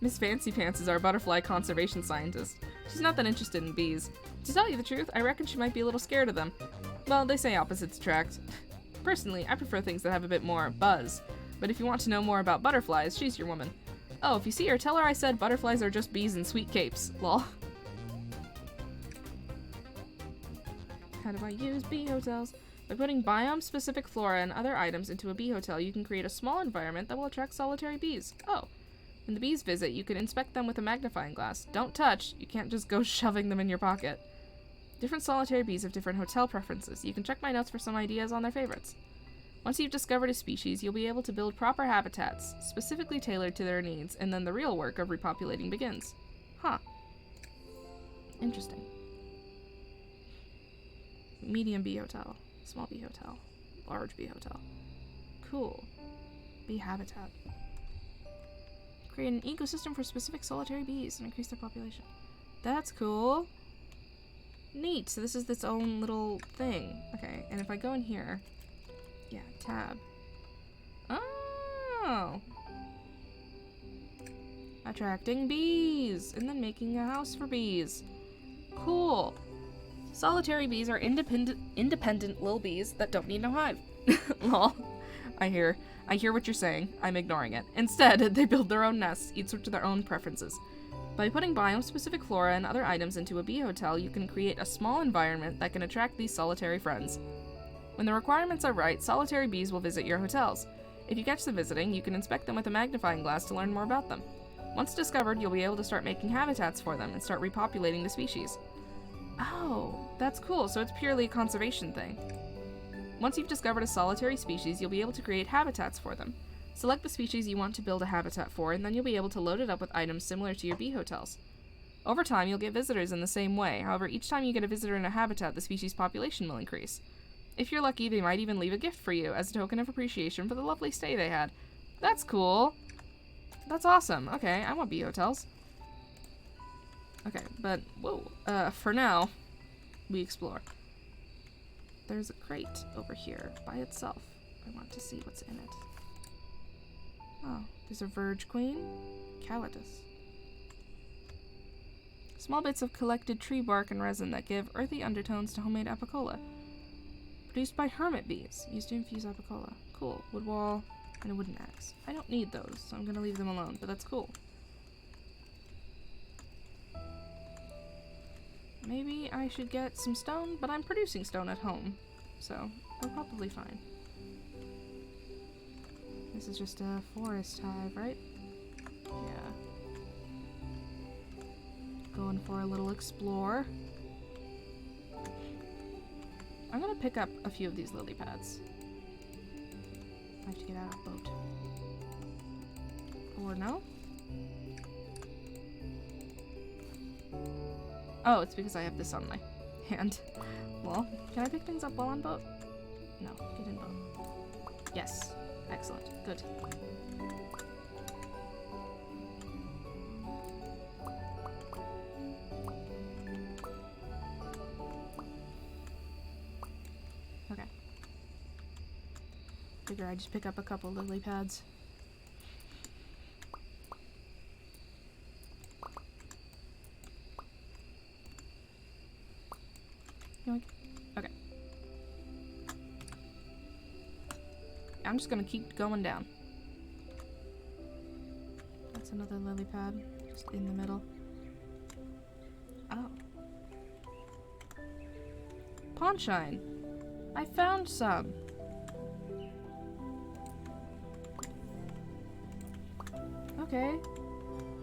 Miss Fancy Pants is our butterfly conservation scientist. She's not that interested in bees. To tell you the truth, I reckon she might be a little scared of them. Well, they say opposites attract. Personally, I prefer things that have a bit more buzz. But if you want to know more about butterflies, she's your woman. Oh, if you see her, tell her I said butterflies are just bees in sweet capes. Lol. How do I use bee hotels? By putting biome-specific flora and other items into a bee hotel, you can create a small environment that will attract solitary bees. Oh. When the bees visit, you can inspect them with a magnifying glass. Don't touch. You can't just go shoving them in your pocket. Different solitary bees have different hotel preferences. You can check my notes for some ideas on their favorites. Once you've discovered a species, you'll be able to build proper habitats, specifically tailored to their needs, and then the real work of repopulating begins. Huh. Interesting. Medium bee hotel. Small bee hotel. Large bee hotel. Cool. Bee habitat. Create an ecosystem for specific solitary bees and increase their population. That's cool. Neat. So this is its own little thing. Okay, and if I go in here... Yeah, tab. Oh! Attracting bees! And then making a house for bees. Cool. Solitary bees are independent little bees that don't need no hive. Lol. I hear what you're saying. I'm ignoring it. Instead, they build their own nests, each to their own preferences. By putting biome-specific flora and other items into a bee hotel, you can create a small environment that can attract these solitary friends. When the requirements are right, solitary bees will visit your hotels. If you catch them visiting, you can inspect them with a magnifying glass to learn more about them. Once discovered, you'll be able to start making habitats for them and start repopulating the species. Oh, that's cool. So it's purely a conservation thing. Once you've discovered a solitary species, you'll be able to create habitats for them. Select the species you want to build a habitat for, and then you'll be able to load it up with items similar to your bee hotels. Over time, you'll get visitors in the same way. However, each time you get a visitor in a habitat, the species' population will increase. If you're lucky, they might even leave a gift for you as a token of appreciation for the lovely stay they had. That's cool. That's awesome. Okay, I want bee hotels. Okay, but, whoa. For now, we explore. There's a crate over here by itself. I want to see what's in it. Oh, there's a verge queen. Calidus. Small bits of collected tree bark and resin that give earthy undertones to homemade apicola. Produced by hermit bees, used to infuse apicola. Cool. Wood wall and a wooden axe. I don't need those, so I'm gonna leave them alone, but that's cool. Maybe I should get some stone, but I'm producing stone at home, so we're probably fine. This is just a forest hive, right? Yeah. Going for a little explore. I'm gonna pick up a few of these lily pads. I have to get out of the boat. Or no? Oh, it's because I have this on my hand. Well, can I pick things up while on boat? No, get in boat. Yes. Excellent. Good. Okay. Figure I just pick up a couple lily pads. Yoink. Okay. I'm just gonna keep going down. That's another lily pad, just in the middle. Oh. Pawnshine. I found some. Okay.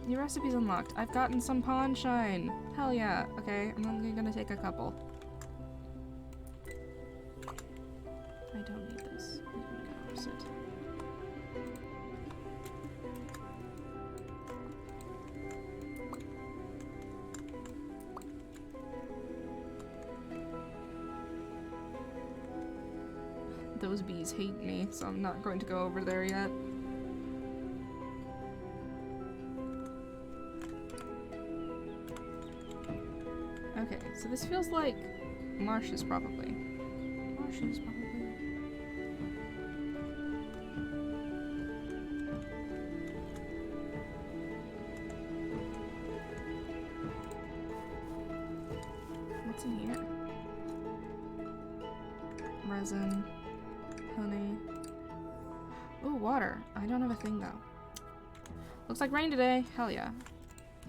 New recipe's unlocked. I've gotten some pawnshine. Hell yeah. Okay, I'm only gonna take a couple. I don't need this. I'm gonna go opposite. Those bees hate me, so I'm not going to go over there yet. Okay, so this feels like marshes probably. Marshes probably. What's in here? Resin. Honey. Ooh, water. I don't have a thing though. Looks like rain today. Hell yeah.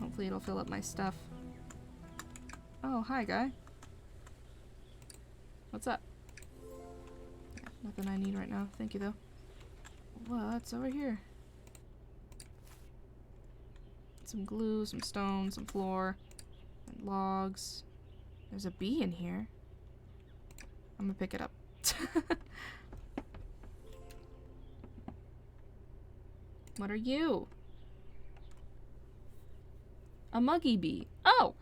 Hopefully it'll fill up my stuff. Oh, hi guy. What's up? Yeah, nothing I need right now. Thank you though. What's over here? Some glue, some stone, some floor, and logs. There's a bee in here. I'm gonna pick it up. What are you? A muggy bee. Oh!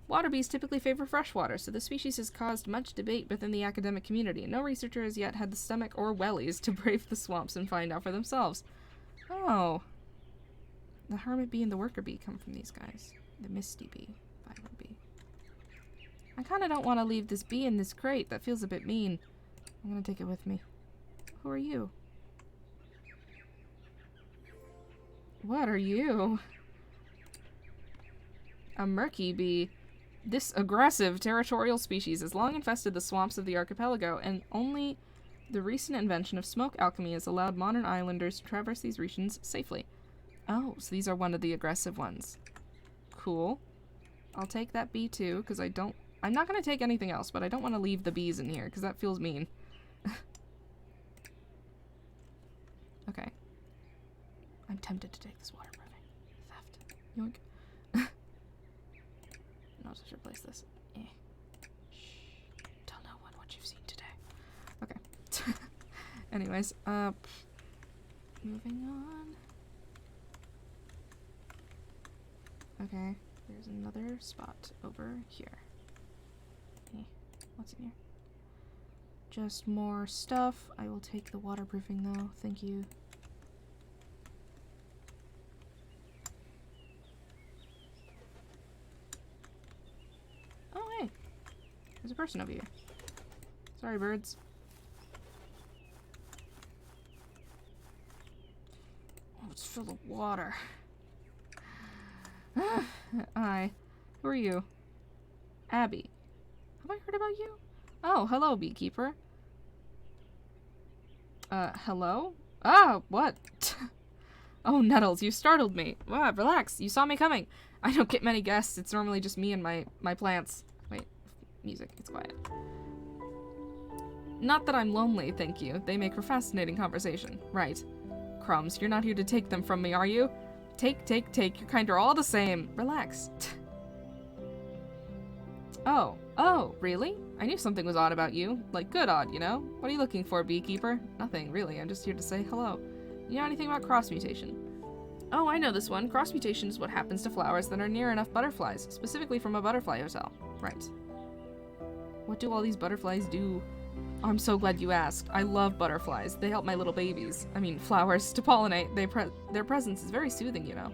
Water bees typically favor freshwater, so the species has caused much debate within the academic community. No researcher has yet had the stomach or wellies to brave the swamps and find out for themselves. Oh. The hermit bee and the worker bee come from these guys. The misty bee. Violent bee. I kinda don't want to leave this bee in this crate. That feels a bit mean. I'm gonna take it with me. Who are you? What are you? A murky bee. This aggressive territorial species has long infested the swamps of the archipelago, and only the recent invention of smoke alchemy has allowed modern islanders to traverse these regions safely. Oh, so these are one of the aggressive ones. Cool. I'll take that bee too, because I'm not going to take anything else, but I don't want to leave the bees in here, because that feels mean. Okay. I'm tempted to take this waterproofing. Theft. Yoink. I'll just replace this. Eh. Shh. Tell no one what you've seen today. Okay. Anyways, moving on. Okay, there's another spot over here. Eh. What's in here? Just more stuff. I will take the waterproofing though. Thank you. There's a person over here. Sorry, birds. Oh, it's full of water. Hi. Who are you? Abby. Have I heard about you? Oh, hello, beekeeper. Hello? Ah, what? Oh, Nettles, you startled me. Wow, relax. You saw me coming. I don't get many guests. It's normally just me and my plants. Wait. Music. It's quiet. Not that I'm lonely, thank you. They make for fascinating conversation. Right. Crumbs, you're not here to take them from me, are you? Take. Your kind are all the same. Relax. Oh, really? I knew something was odd about you. Like, good odd, you know? What are you looking for, beekeeper? Nothing, really. I'm just here to say hello. You know anything about cross mutation? Oh, I know this one. Cross mutation is what happens to flowers that are near enough butterflies, specifically from a butterfly hotel. Right. What do all these butterflies do? I'm so glad you asked. I love butterflies. They help my little babies, I mean flowers, to pollinate. Their presence is very soothing, you know.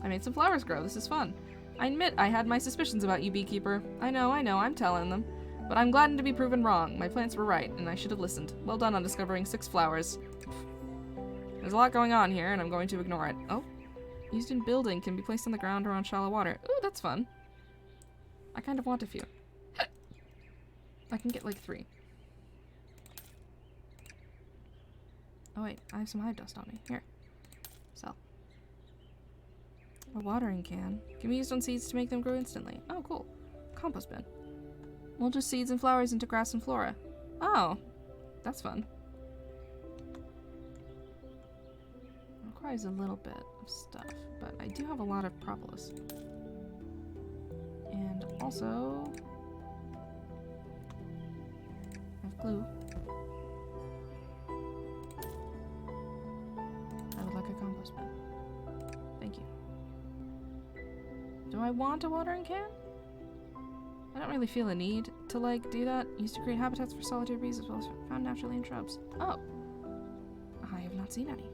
I made some flowers grow. This is fun. I admit I had my suspicions about you, beekeeper. I know, I'm telling them. But I'm glad to be proven wrong. My plants were right, and I should have listened. Well done on discovering 6 flowers. There's a lot going on here, and I'm going to ignore it. Oh. Used in building, can be placed on the ground or on shallow water. Ooh, that's fun. I kind of want a few. I can get like 3. Oh wait, I have some hive dust on me. Here. Sell. A watering can. Can be used on seeds to make them grow instantly. Oh, cool. Compost bin. Mulch just seeds and flowers into grass and flora. Oh, that's fun. Requires a little bit of stuff, but I do have a lot of propolis. And also, I have glue. I would like a compost bin. Thank you. Do I want a watering can? I don't really feel a need to, like, do that. Used to create habitats for solitary bees as well as found naturally in shrubs. Oh. I have not seen any.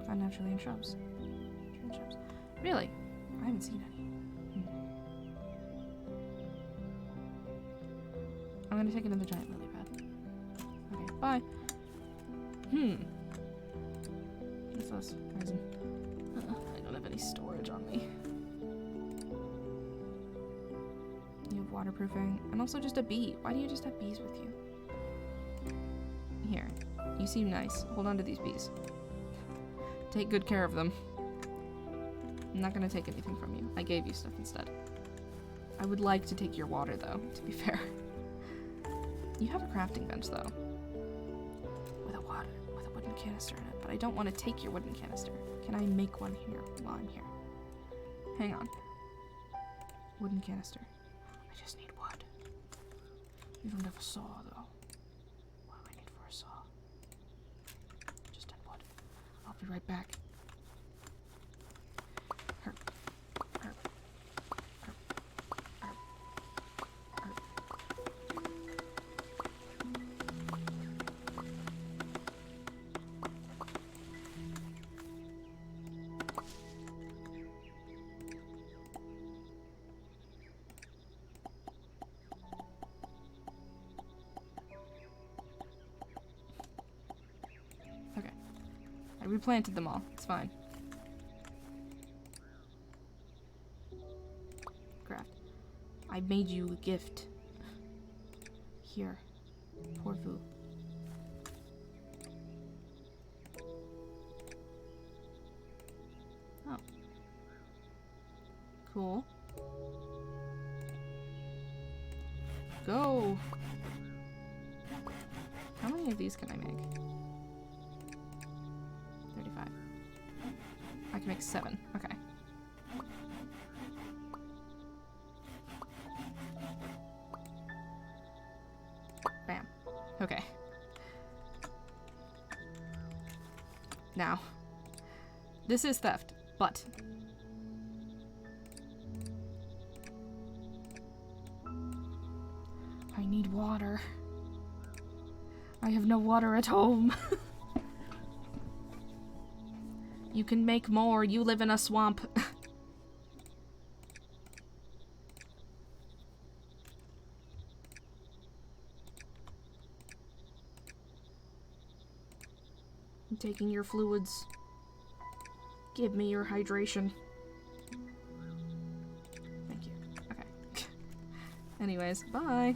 Found naturally in shrubs. Really? I haven't seen any. I'm gonna take another giant lily pad. Okay, bye. What's this? I don't have any storage on me. You have waterproofing, and also just a bee. Why do you just have bees with you? Here. You seem nice. Hold on to these bees. Take good care of them. I'm not gonna take anything from you. I gave you stuff instead. I would like to take your water, though, to be fair. You have a crafting bench, though. With a wooden canister in it. But I don't want to take your wooden canister. Can I make one here while I'm here? Hang on. Wooden canister. I just need wood. You don't have a saw, though. What do I need for a saw? Just need wood. I'll be right back. Herp. Herp. Herp. Herp. Herp. Okay. I replanted them all. It's fine. Craft. I made you a gift. Here. Pour vous. Oh. Cool. Go! How many of these can I make? 35. I can make 7. Okay. Bam. Okay. Now. This is theft, but... I need water. I have no water at home. You can make more. You live in a swamp. I'm taking your fluids. Give me your hydration. Thank you. Okay. Anyways, bye.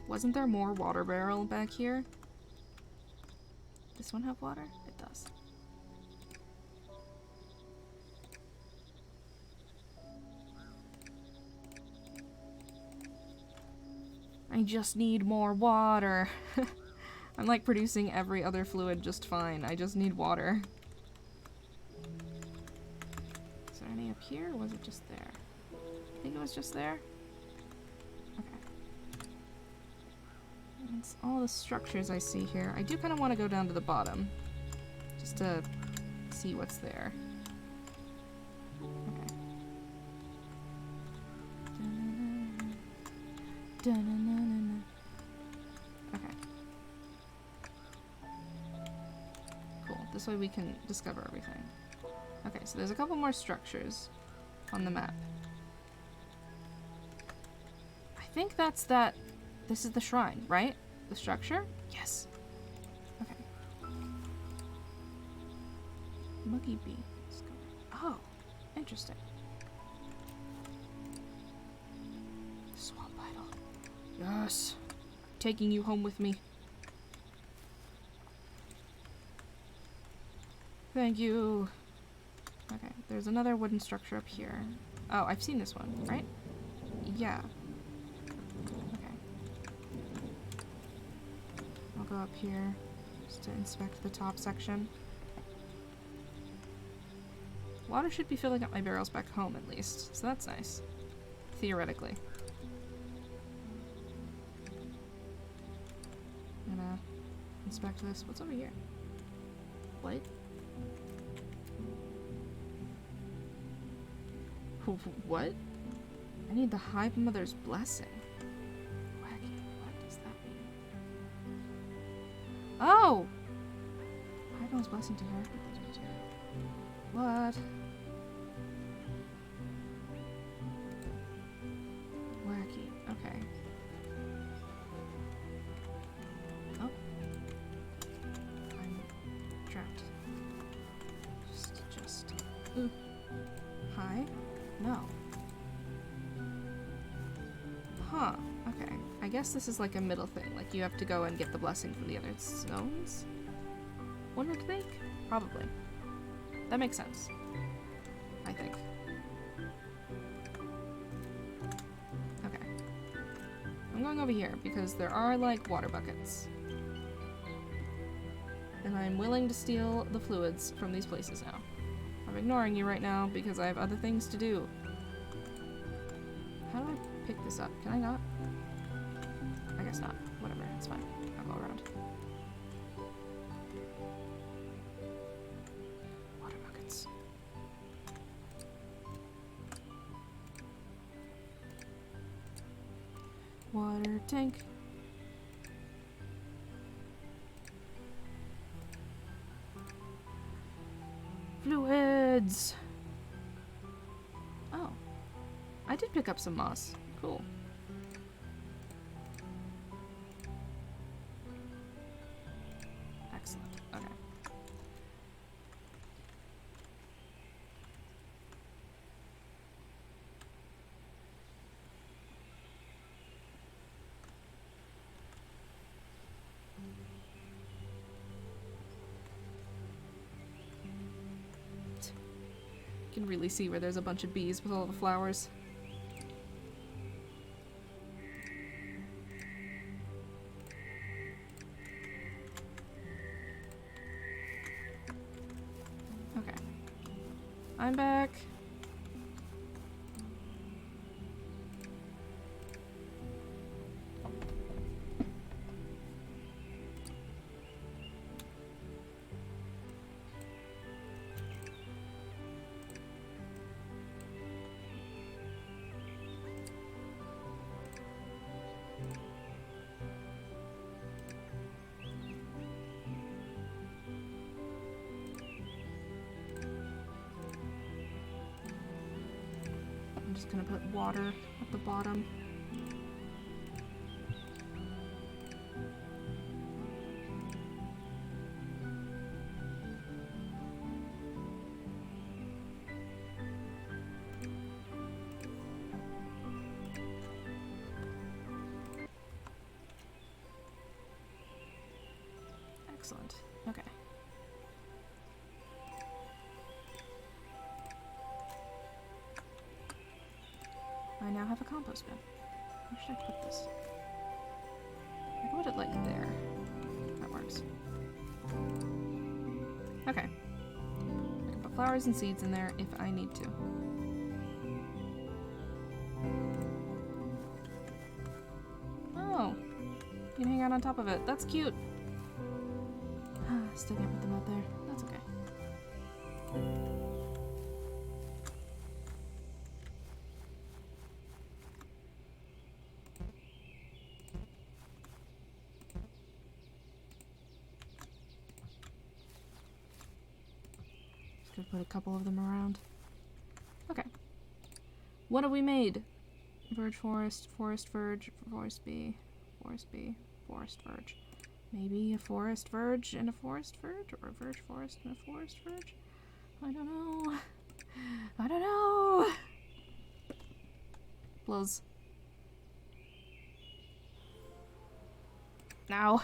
Wasn't there more water barrel back here? This one have water? It does. I just need more water. I'm like producing every other fluid just fine. I just need water. Is there any up here, or was it just there? I think it was just there. Okay. That's all the structures I see here. I do kind of want to go down to the bottom. Just to see what's there. Okay. Da-na-na-na-na. Okay. Cool. This way we can discover everything. Okay, so there's a couple more structures on the map. I think that's that. This is the shrine, right? The structure? Yes. Okay. Muggy bee. Oh, interesting. Swamp idol. Yes. Taking you home with me. Thank you. Okay, there's another wooden structure up here. Oh, I've seen this one, right? Yeah. Okay. I'll go up here just to inspect the top section. Water should be filling up my barrels back home at least, so that's nice. Theoretically. I'm gonna inspect this. What's over here? What? What? I need the Hive Mother's blessing. Wacky. What does that mean? Oh! Hive Mother's blessing to her. What? Wacky. Okay. Oh. I'm trapped. Just. Ooh. Hi? No. Huh. Okay. I guess this is like a middle thing. Like you have to go and get the blessing from the other stones? One would think? Probably. That makes sense. I think. Okay. I'm going over here because there are like water buckets. And I'm willing to steal the fluids from these places now. I'm ignoring you right now because I have other things to do. How do I pick this up? Can I not? I guess not. Whatever, it's fine. I'll go around. Water buckets. Water tank. Fluids! Oh. I did pick up some moss. Cool. Excellent. Okay. You can really see where there's a bunch of bees with all the flowers. Okay. I'm back. I'm just gonna put water at the bottom. Excellent. Okay. I now have a compost bin. Where should I put this? I can put it like there. That works. Okay. I can put flowers and seeds in there if I need to. Oh. You can hang out on top of it. That's cute. Still can't put them out there. That's okay. Could put a couple of them around. Okay. What have we made? Verge forest, forest verge, forest bee, forest bee, forest verge. Maybe a forest verge and a forest verge? Or a verge forest and a forest verge? I don't know. I don't know. Blows. Now.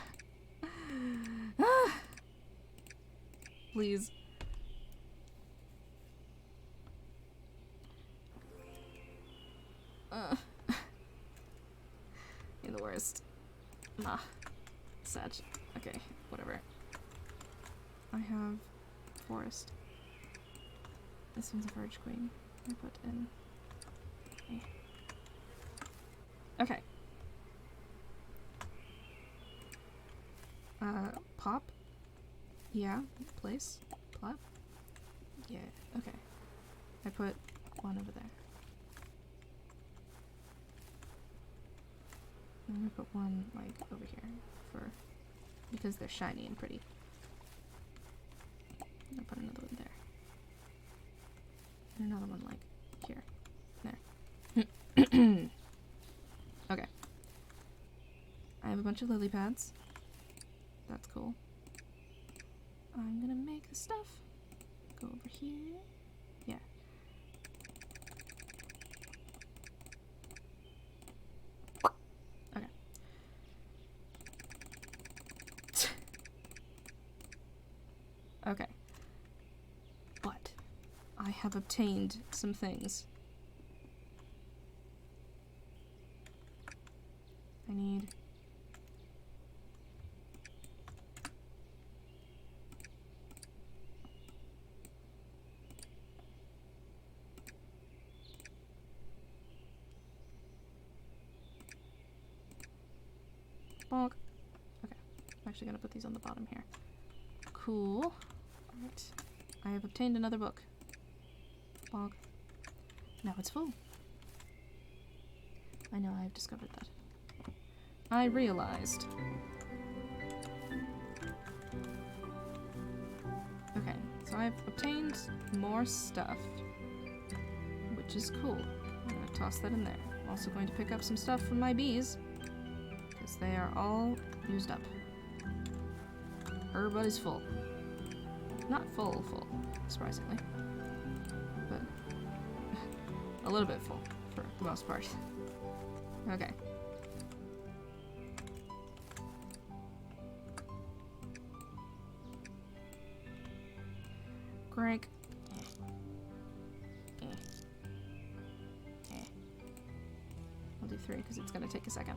Please. You're the worst. Nah. Sad. Okay, whatever. I have forest. This one's a verge queen. I put in. Okay. Pop? Yeah. Place? Plop? Yeah, okay. I put one over there. I'm gonna put one, like, over here because they're shiny and pretty. I'm gonna put another one there. And another one, like, here. There. Okay. I have a bunch of lily pads. That's cool. I'm gonna make the stuff go over here. Yeah. Okay. Okay. But I have obtained some things. I need bonk. Okay. I'm actually gonna put these on the bottom here. Cool. Alright. I have obtained another book. Bonk. Now it's full. I know, I've discovered that. I realized. Okay, so I've obtained more stuff, which is cool. I'm gonna toss that in there. I'm also going to pick up some stuff from my bees, because they are all used up. Her butt is full. Not full, surprisingly. But a little bit full, for the most part. Okay. Crank. I'll do 3 because it's gonna take a second.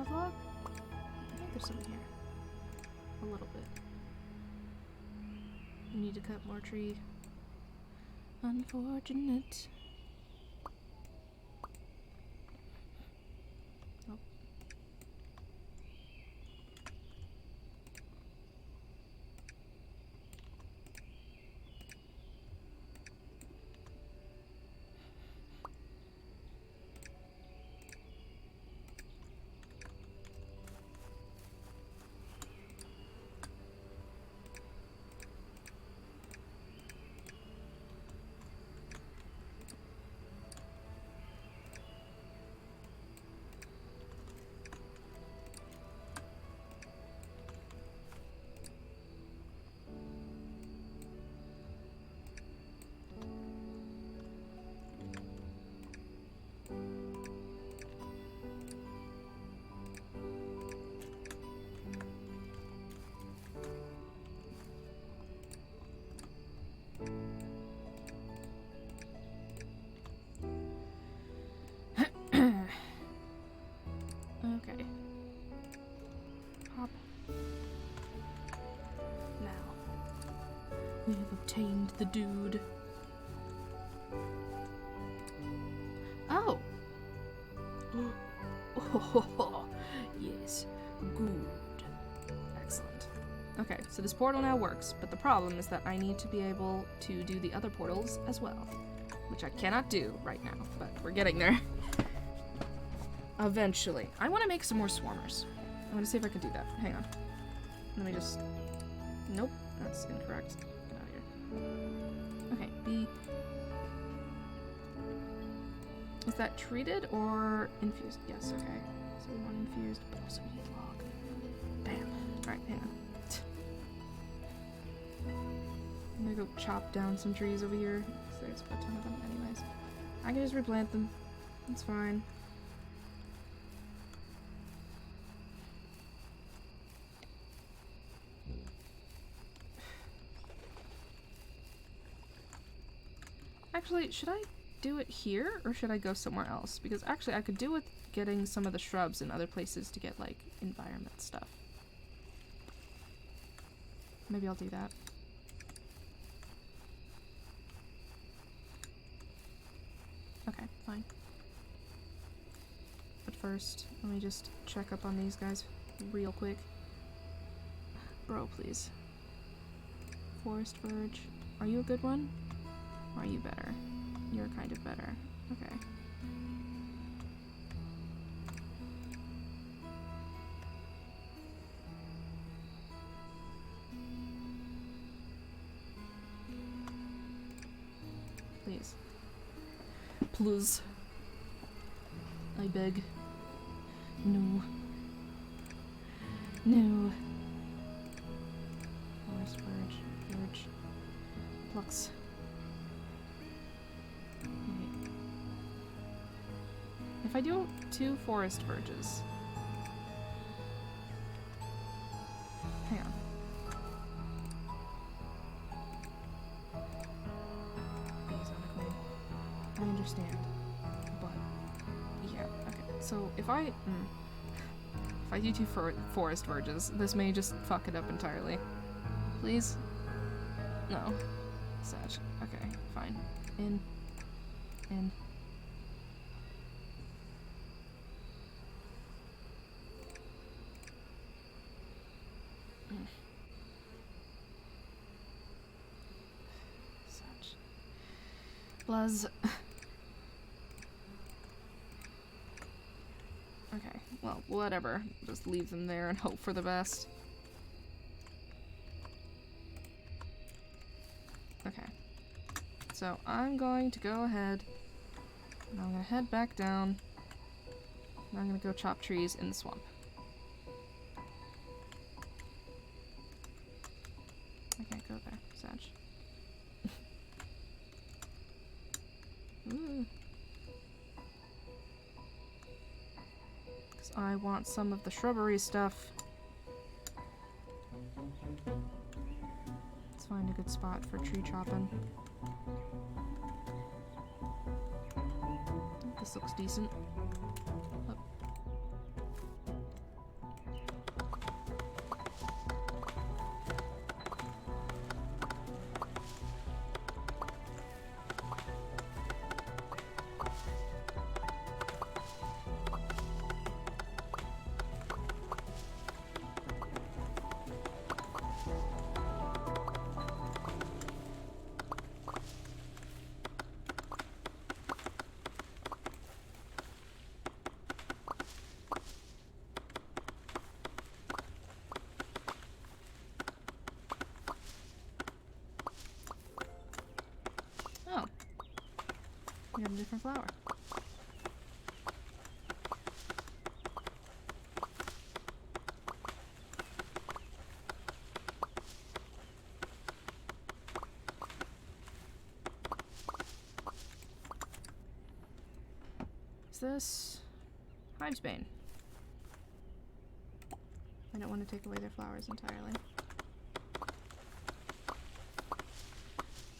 death log? I think there's some in here. A little bit. You need to cut more tree. Unfortunate. Nope. Okay. Hop. Now. We have obtained the dude. Oh! Oh, yes. Good. Excellent. Okay, so this portal now works, but the problem is that I need to be able to do the other portals as well, which I cannot do right now, but we're getting there. Eventually. I want to make some more swarmers. I'm going to see if I can do that. Hang on. Let me just... Nope, that's incorrect. Get out of here. Okay, B. Is that treated or infused? Yes, okay. So we want infused, but also we need log. Bam. Alright, hang on. I'm gonna go chop down some trees over here, because there's a ton of them anyways. I can just replant them. It's fine. Actually, should I do it here, or should I go somewhere else? Because actually, I could do with getting some of the shrubs in other places to get, like, environment stuff. Maybe I'll do that. Okay, fine. But first, let me just check up on these guys real quick. Bro, please. Forest Verge. Are you a good one? Or are you better? You're kind of better. Okay. Please. Please. I beg. No. No. Forest Verge. Verge. Flux. Wait. If I do 2 forest verges. Hang on. I understand, but yeah, okay. So if I do 2 forest verges, this may just fuck it up entirely. Please? No. Satch. Okay, fine. In. Satch. Blaz. Okay, well, whatever. Just leave them there and hope for the best. Okay. So I'm going to go ahead and I'm gonna head back down and I'm gonna go chop trees in the swamp. Okay, go there, Sag. Ooh. Because I want some of the shrubbery stuff. Let's find a good spot for tree chopping. This looks decent. Oh. We got a different flower. Is this Hivesbane? I don't want to take away their flowers entirely.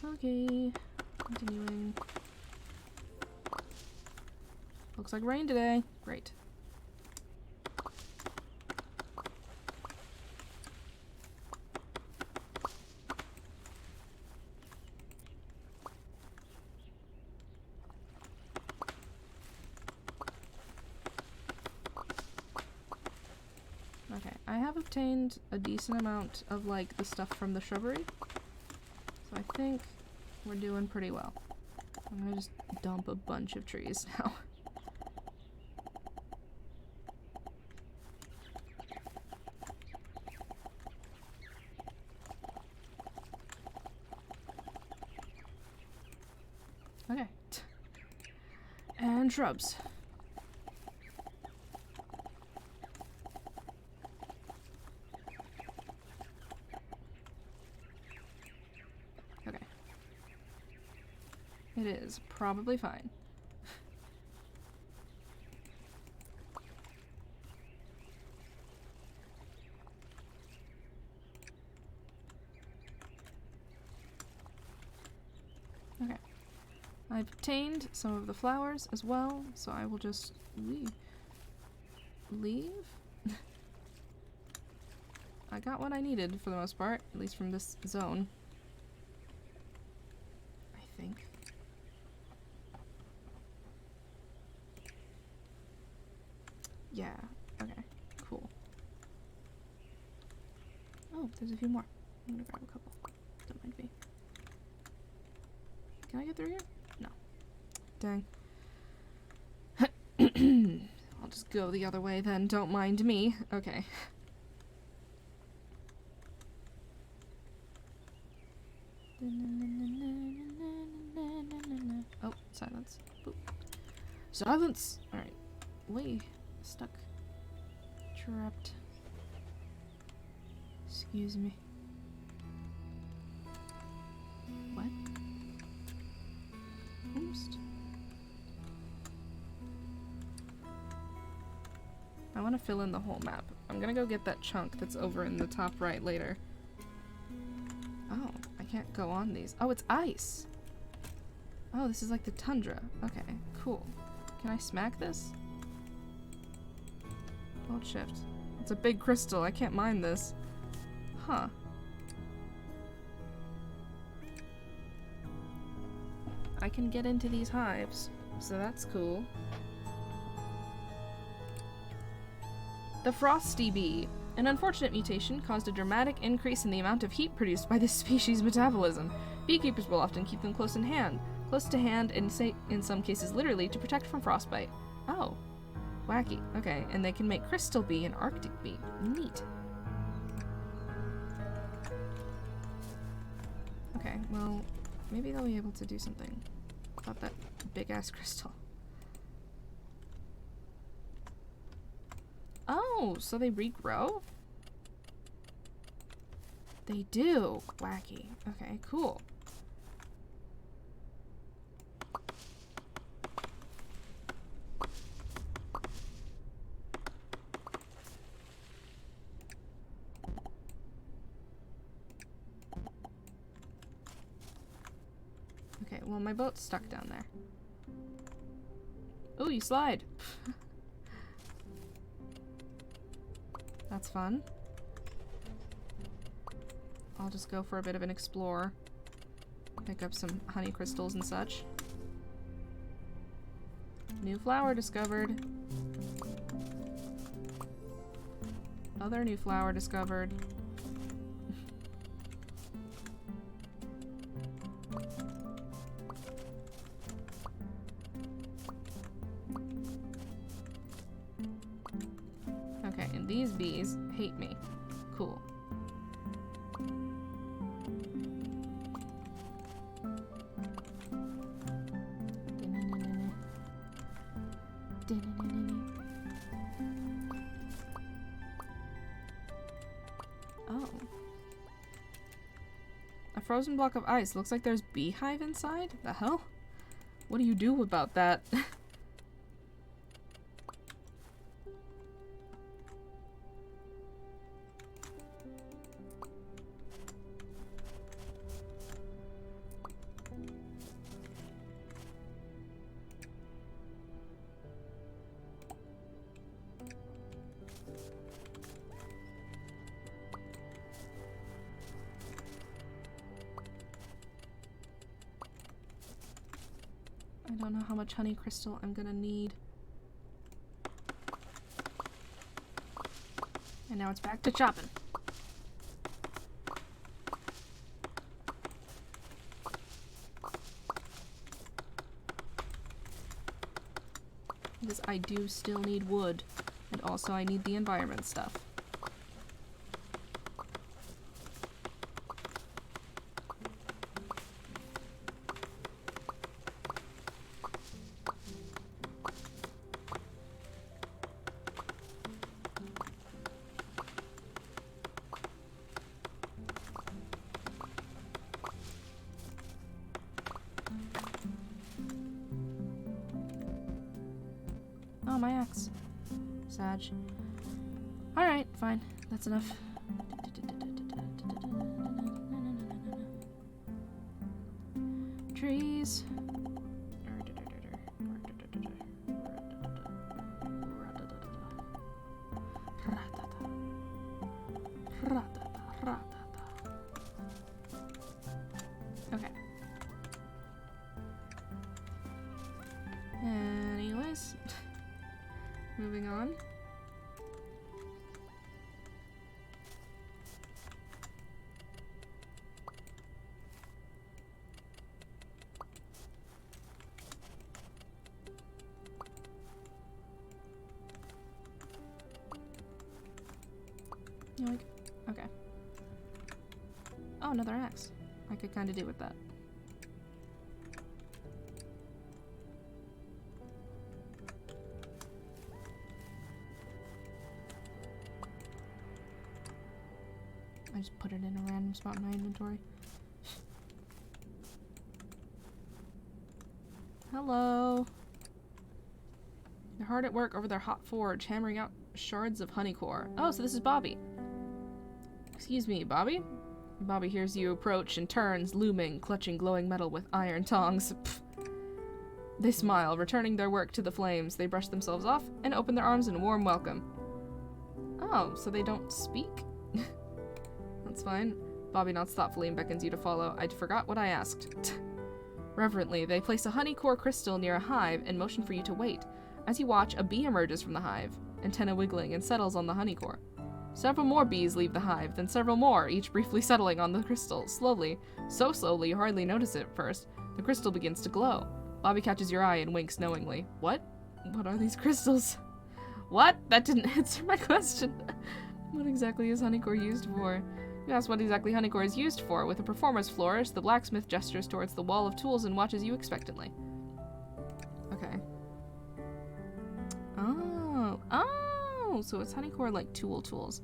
Okay, continuing. Looks like rain today. Great. Okay, I have obtained a decent amount of, like, the stuff from the shrubbery. So I think we're doing pretty well. I'm gonna just dump a bunch of trees now. Okay. And shrubs. Okay. It is probably fine. Okay. I've obtained some of the flowers as well, so I will just leave. Leave? I got what I needed for the most part, at least from this zone. I think. Yeah, okay, cool. Oh, there's a few more. I'm gonna grab a couple. Don't mind me. Can I get through here? No. Dang. I'll just go the other way then, don't mind me. Okay. Oh, silence. Boop. Silence! Alright. Way stuck. Trapped. Excuse me. What? Almost. I want to fill in the whole map. I'm gonna go get that chunk that's over in the top right later. Oh, I can't go on these. Oh, it's ice! Oh, this is like the tundra. Okay, cool. Can I smack this? Hold shift. It's a big crystal. I can't mine this. Huh. I can get into these hives, so that's cool. The frosty bee. An unfortunate mutation caused a dramatic increase in the amount of heat produced by this species' metabolism. Beekeepers will often keep them close to hand, and in some cases literally, to protect from frostbite. Oh. Wacky. Okay, and they can make crystal bee and arctic bee. Neat. Okay, well, maybe they'll be able to do something about that big-ass crystal. Oh, so they regrow? They do. Wacky. Okay, cool. Okay, well, my boat's stuck down there. Ooh, you slide. That's fun. I'll just go for a bit of an explore. Pick up some honey crystals and such. New flower discovered. Other new flower discovered. Okay, and these bees hate me. Cool. A frozen block of ice. Looks like there's beehive inside? The hell? What do you do about that? I don't know how much honey crystal I'm gonna need. And now it's back to chopping. Because I do still need wood. And also I need the environment stuff. Oh, my axe. Sag. Alright, fine. That's enough. Trees. Okay. Anyways. Moving on. You like? Okay. Oh, another axe. I could kind of do with that. I just put it in a random spot in my inventory. Hello. They're hard at work over their hot forge, hammering out shards of honey core. Oh, so this is Bobby. Excuse me, Bobby? Bobby hears you approach and turns, looming, clutching glowing metal with iron tongs. Pfft. They smile, returning their work to the flames. They brush themselves off and open their arms in a warm welcome. Oh, so they don't speak? That's fine. Bobby nods thoughtfully and beckons you to follow. I forgot what I asked. Reverently, they place a honey core crystal near a hive and motion for you to wait. As you watch, a bee emerges from the hive, antenna wiggling, and settles on the honey core. Several more bees leave the hive, then several more, each briefly settling on the crystal. Slowly, so slowly you hardly notice it at first, the crystal begins to glow. Bobby catches your eye and winks knowingly. What? What are these crystals? What? That didn't answer my question. What exactly is honeycore used for? You ask what exactly honeycore is used for. With a performer's flourish, the blacksmith gestures towards the wall of tools and watches you expectantly. Okay. Oh, so it's honeycore like tools.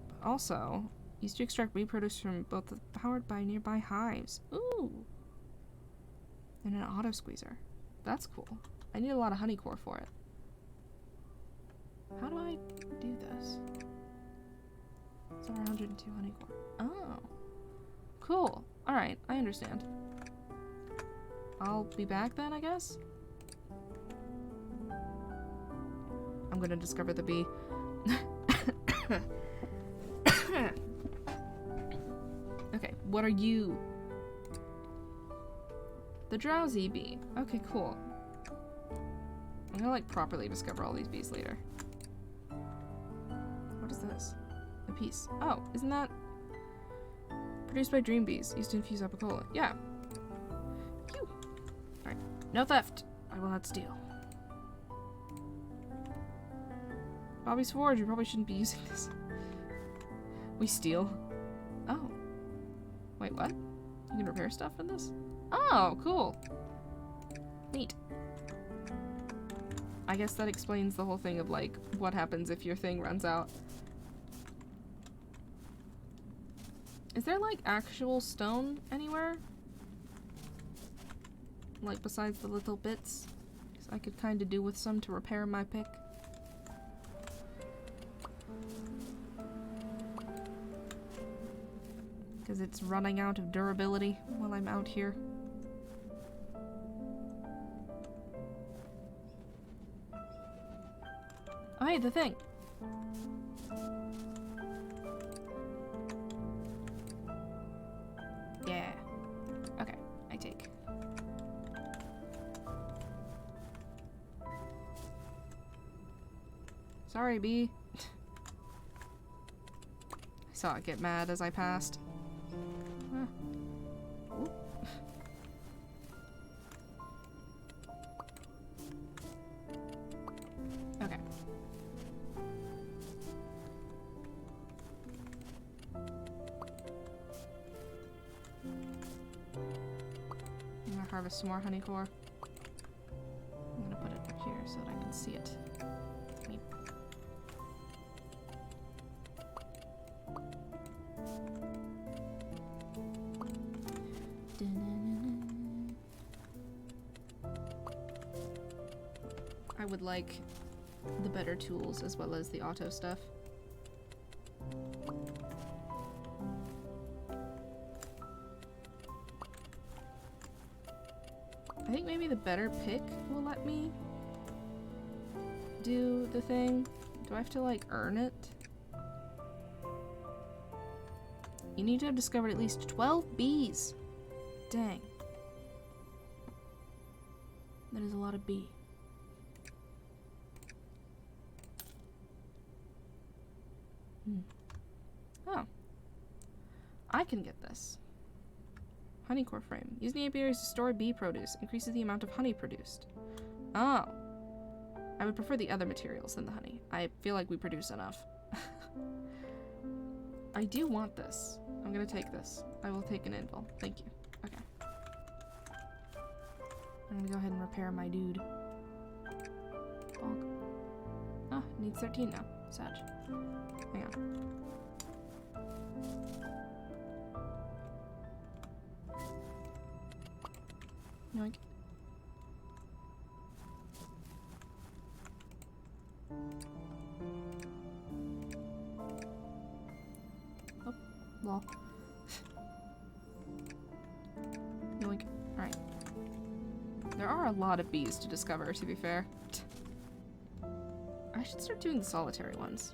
But also, used to extract bee produce from both the powered by nearby hives. Ooh. And an auto squeezer. That's cool. I need a lot of honeycore for it. How do I do this? It's over 102 honeycore. Oh. Cool. Alright, I understand. I'll be back then, I guess? I'm gonna discover the bee. Okay, what are you? The drowsy bee. Okay, cool. I'm gonna like properly discover all these bees later. What is this? A piece. Oh, isn't that produced by dream bees? Used to infuse Apico. Yeah. Phew. Alright. No theft. I will not steal. Bobby's forge. We probably shouldn't be using this. We steal. Oh. Wait, what? You can repair stuff in this? Oh, cool. Neat. I guess that explains the whole thing of, like, what happens if your thing runs out. Is there, like, actual stone anywhere? Like, besides the little bits? 'Cause I could kind of do with some to repair my pick. Because it's running out of durability while I'm out here. Oh, hey, the thing! Yeah. Okay, I take. Sorry, bee. I saw it get mad as I passed. Huh. Oop. Okay. I'm gonna harvest some more honey core. I'm gonna put it up here so that I can see it. Meep. I would like the better tools as well as the auto stuff. I think maybe the better pick will let me do the thing. Do I have to, like, earn it? You need to have discovered at least 12 bees. Dang. That is a lot of bee. Oh. I can get this. Honey core frame. Use the apiaries to store bee produce. Increases the amount of honey produced. Oh. I would prefer the other materials than the honey. I feel like we produce enough. I do want this. I'm gonna take this. I will take an anvil. Thank you. Okay. I'm gonna go ahead and repair my dude. Bonk. Oh, it needs 13 now. Sag. Hang on. Yoink. Oh, lol. Yoink. Alright. There are a lot of bees to discover, to be fair. I should start doing the solitary ones.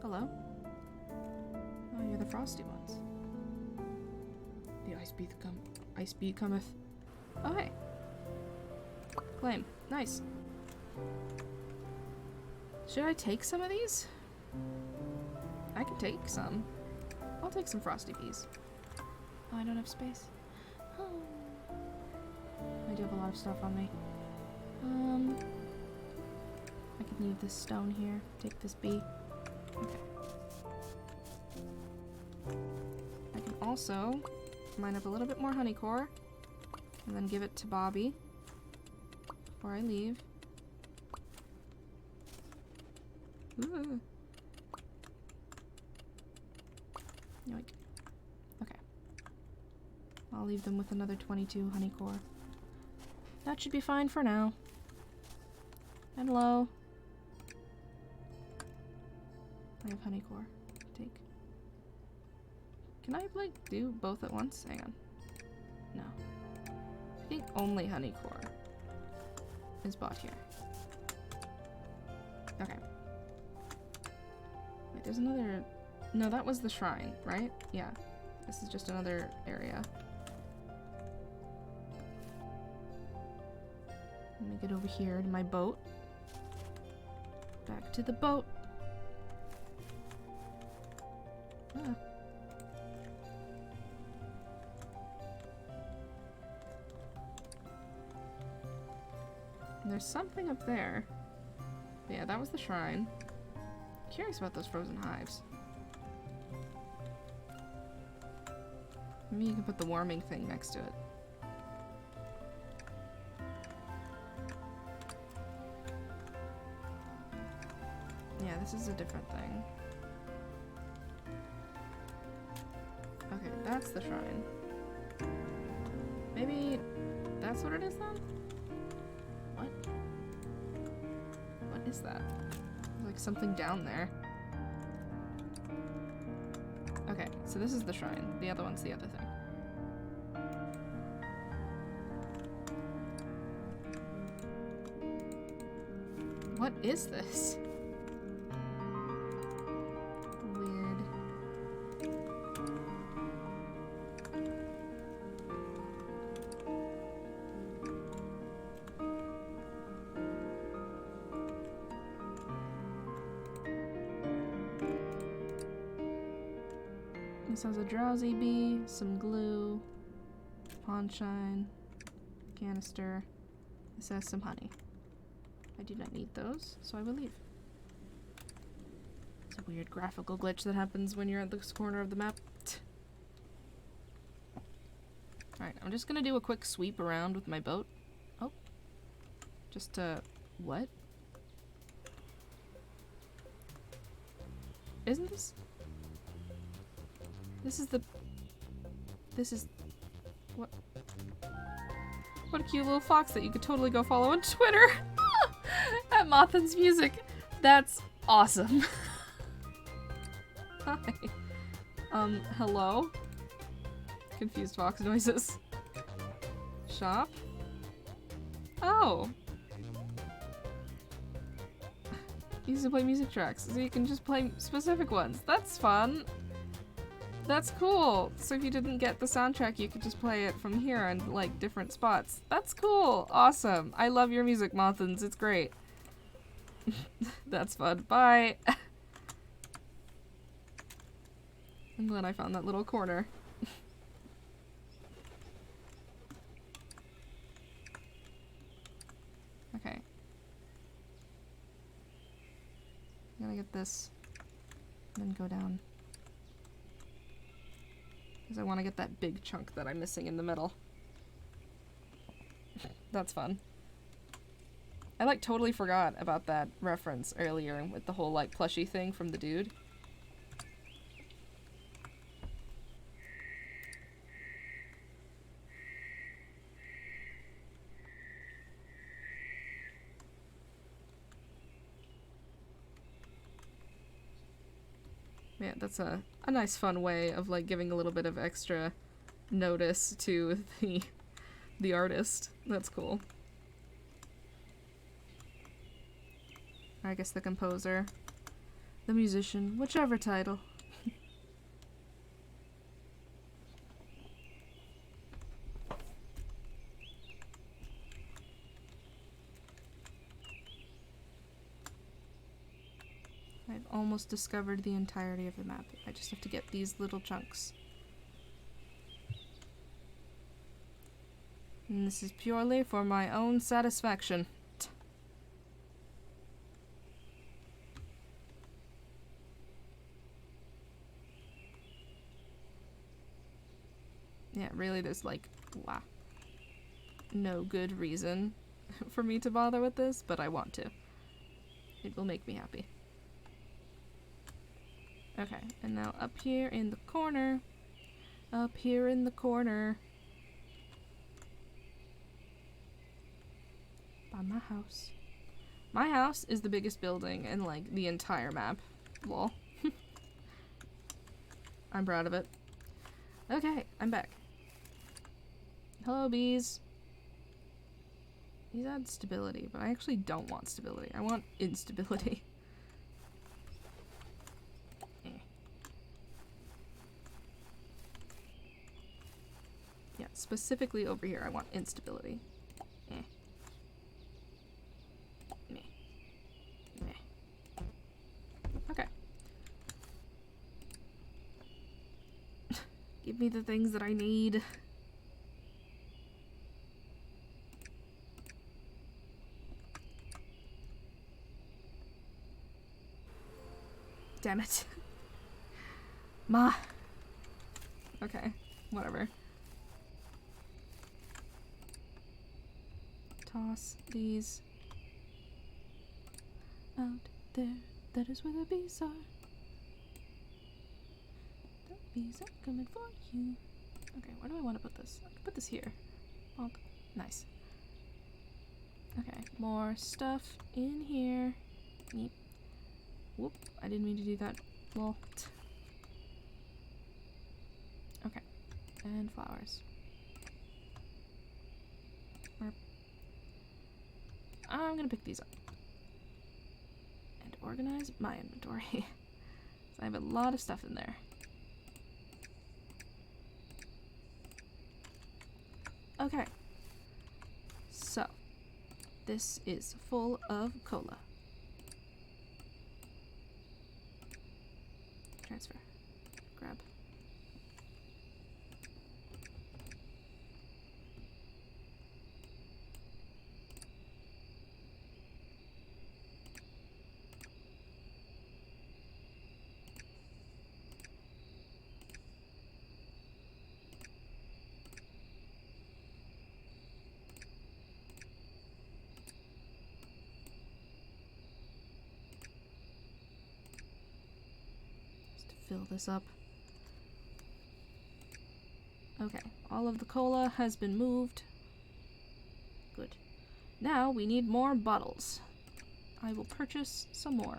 Hello? Oh, you're the frosty ones. The ice bee cometh. Oh, hey. Claim. Nice. Should I take some of these? I can take some. I'll take some frosty bees. Oh, I don't have space. Oh. I do have a lot of stuff on me. I can leave this stone here. Take this bee. Okay. I can also mine up a little bit more honey core and then give it to Bobby before I leave. Ooh. Yoink. Okay. I'll leave them with another 22 honey core. That should be fine for now. Hello. I have honey core. Take. Can I, like, do both at once? Hang on. No. I think only honey core is bought here. Okay. Wait, there's another... No, that was the shrine, right? Yeah. This is just another area. Let me get over here to my boat. Back to the boat. Ah. There's something up there. Yeah, that was the shrine. Curious about those frozen hives. Maybe you can put the warming thing next to it. this is a different thing. Okay, that's the shrine. Maybe that's what it is then? What? What is that? There's like something down there. Okay, so this is the shrine. The other one's the other thing. What is this? Weird. This has a drowsy bee, some glue, pond shine, canister. This has some honey. I do not need those, so I will leave. It's a weird graphical glitch that happens when you're at this corner of the map. Alright, I'm just gonna do a quick sweep around with my boat. Oh. Just to... what? Isn't this... This is the... This is... What? What a cute little fox that you could totally go follow on Twitter! At Mothin's Music. That's awesome. Hi. Hello? Confused fox noises. Shop? Oh. You used to play music tracks, so you can just play specific ones. That's fun. That's cool. So if you didn't get the soundtrack, you could just play it from here and like different spots. That's cool. Awesome. I love your music, Mothins. It's great. That's fun. Bye. I'm glad I found that little corner. Okay. I'm gonna get this and then go down. Because I want to get that big chunk that I'm missing in the middle. That's fun. I like totally forgot about that reference earlier with the whole like plushy thing from the dude. Yeah, that's a nice fun way of like giving a little bit of extra notice to the artist. That's cool. I guess the composer, the musician, whichever title. I've almost discovered the entirety of the map. I just have to get these little chunks. And this is purely for my own satisfaction. Yeah, really, there's like, wow, no good reason for me to bother with this, but I want to. It will make me happy. Okay, and now up here in the corner, by my house. My house is the biggest building in like the entire map. Lol. I'm proud of it. Okay, I'm back. Hello, bees. These add stability, but I actually don't want stability. I want instability. Yeah, specifically over here, I want instability. Okay. Give me the things that I need. Damn it. Ma. Okay, whatever. Toss these out there. that is where the bees are. The bees are coming for you. Okay, where do I want to put this? I can put this here. Bonk. Nice. Okay, more stuff in here. Neat. Whoop, I didn't mean to do that. Well. Okay, and flowers. I'm gonna pick these up and organize my inventory. I have a lot of stuff in there. Okay, so this is full of cola. Transfer. Grab. Fill this up. Okay, all of the cola has been moved. Good. Now we need more bottles. I will purchase some more.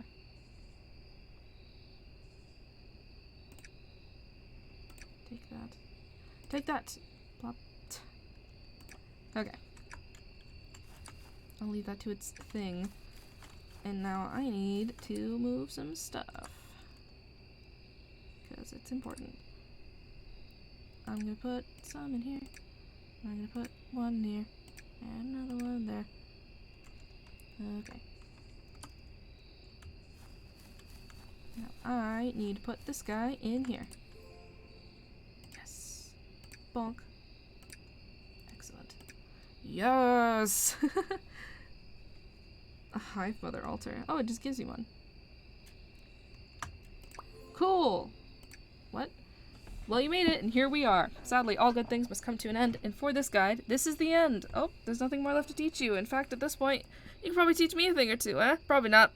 Take that. Take that! Plop. Okay. I'll leave that to its thing. And now I need to move some stuff. Because it's important. I'm gonna put some in here. I'm gonna put one here. And another one there. Okay. Now I need to put this guy in here. Yes. Bonk. Excellent. Yes! A Hive Mother altar. Oh, it just gives you one. Cool! What? Well, you made it, and here we are. Sadly, all good things must come to an end, and for this guide, this is the end. Oh, there's nothing more left to teach you. In fact, at this point, you can probably teach me a thing or two, eh? Probably not.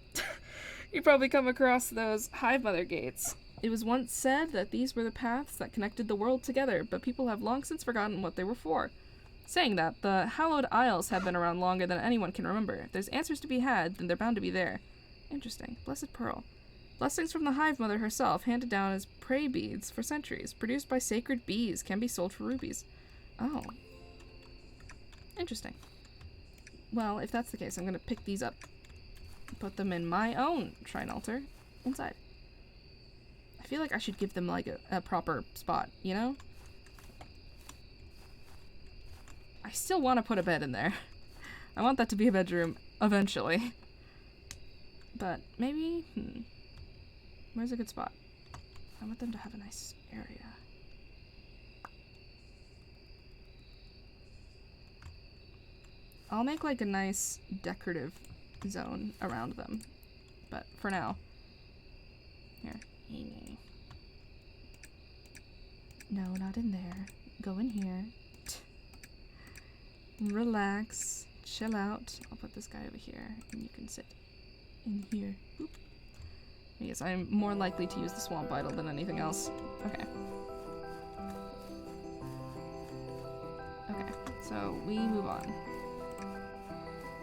You probably come across those Hive Mother gates. It was once said that these were the paths that connected the world together, but people have long since forgotten what they were for. Saying that, the Hallowed Isles have been around longer than anyone can remember. If there's answers to be had, then they're bound to be there. Interesting. Blessed Pearl. Blessings from the Hive Mother herself, handed down as prey beads for centuries, produced by sacred bees, can be sold for rubies. Oh. Interesting. Well, if that's the case, I'm gonna pick these up. Put them in my own shrine altar inside. I feel like I should give them, like, a proper spot, you know? I still want to put a bed in there. I want that to be a bedroom eventually. But maybe, where's a good spot? I want them to have a nice area. I'll make like a nice decorative zone around them. But for now. Here. No, not in there. Go in here. Relax. Chill out. I'll put this guy over here and you can sit in here. Boop. I guess I'm more likely to use the swamp idol than anything else. Okay. Okay, so we move on.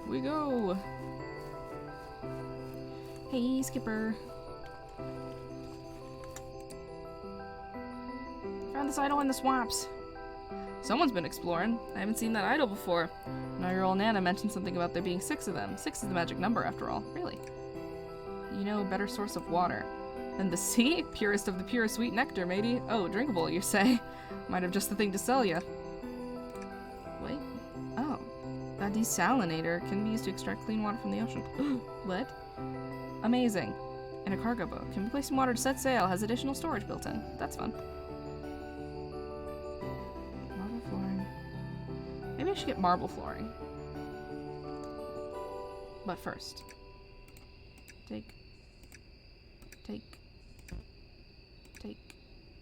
We go! Hey, Skipper. Found this idol in the swamps. Someone's been exploring. I haven't seen that idol before. 9-year-old Nana mentioned something about there being 6 of them. 6 is the magic number, after all. Really? You know, a better source of water than the sea? Purest of the pure sweet nectar, matey. Oh, drinkable, you say? Might have just the thing to sell ya. Wait. Oh. That desalinator can be used to extract clean water from the ocean. What? Amazing. In a cargo boat. Can be placed in water to set sail. Has additional storage built in. That's fun. Marble flooring. Maybe I should get marble flooring. But first. Take.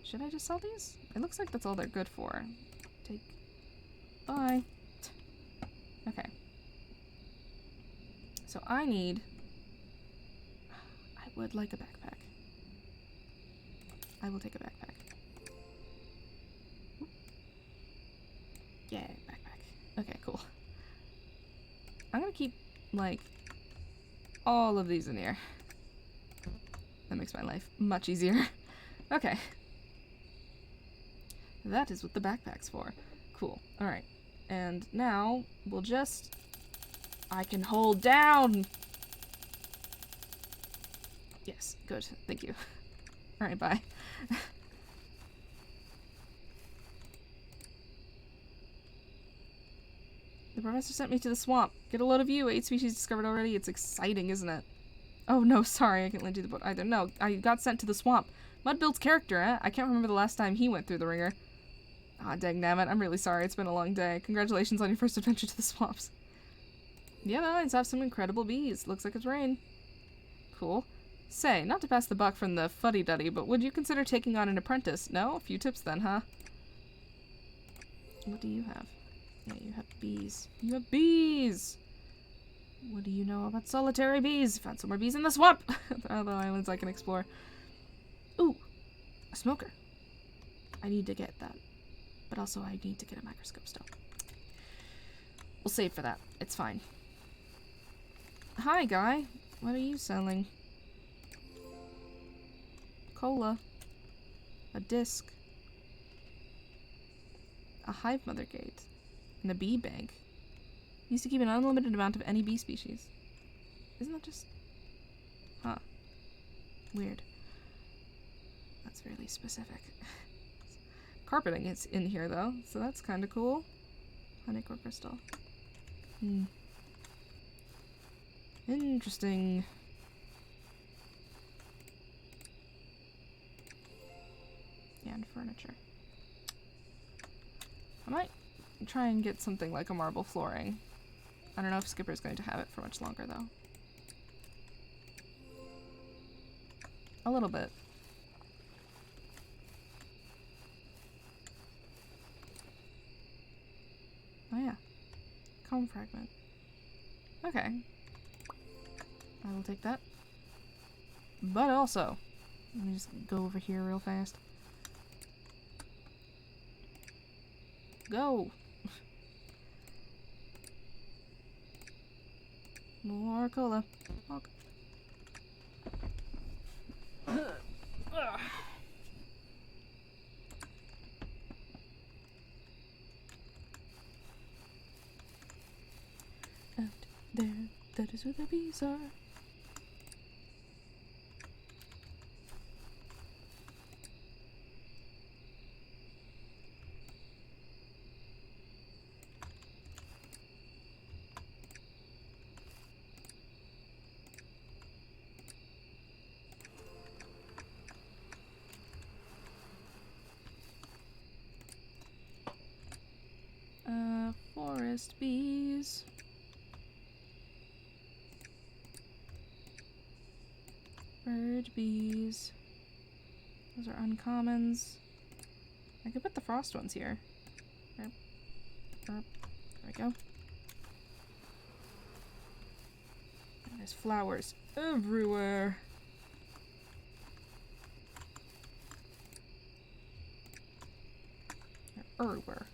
Should I just sell these? It looks like that's all they're good for. Take. Bye. Okay. So I need... I would like a backpack. I will take a backpack. Yeah, backpack. Okay, cool. I'm gonna keep, like, all of these in here. That makes my life much easier. Okay. That is what the backpack's for. Cool. Alright. And now, we'll just... I can hold down! Yes, good. Thank you. Alright, bye. The professor sent me to the swamp. Get a load of you. 8 species discovered already. It's exciting, isn't it? Oh, no, sorry. I can't let you do the boat either. No, I got sent to the swamp. Mudbuild's character, eh? I can't remember the last time he went through the ringer. Ah, dangnammit. I'm really sorry. It's been a long day. Congratulations on your first adventure to the swamps. Yeah, the islands have some incredible bees. Looks like it's rain. Cool. Say, not to pass the buck from the fuddy-duddy, but would you consider taking on an apprentice? No? A few tips then, huh? What do you have? Yeah, you have bees. You have bees! What do you know about solitary bees? Found some more bees in the swamp! Other islands I can explore. Ooh! A smoker. I need to get that. But also I need to get a microscope still. We'll save for that. It's fine. Hi, guy. What are you selling? Cola. A disc. A hive mother gate. And a bee bank. Used to keep an unlimited amount of any bee species. Isn't that just... Huh. Weird. That's really specific. Carpeting is in here, though, so that's kind of cool. Honeycore crystal. Interesting. Yeah, and furniture. I might try and get something like a marble flooring. I don't know if Skipper's going to have it for much longer, though. A little bit. Oh yeah. Comb fragment. Okay. I will take that. But also, let me just go over here real fast. Go! More cola. Okay. Out there, that is where the bees are. Forest bees. Bird bees. Those are uncommons. I could put the frost ones here. There we go. And there's flowers everywhere. They're everywhere.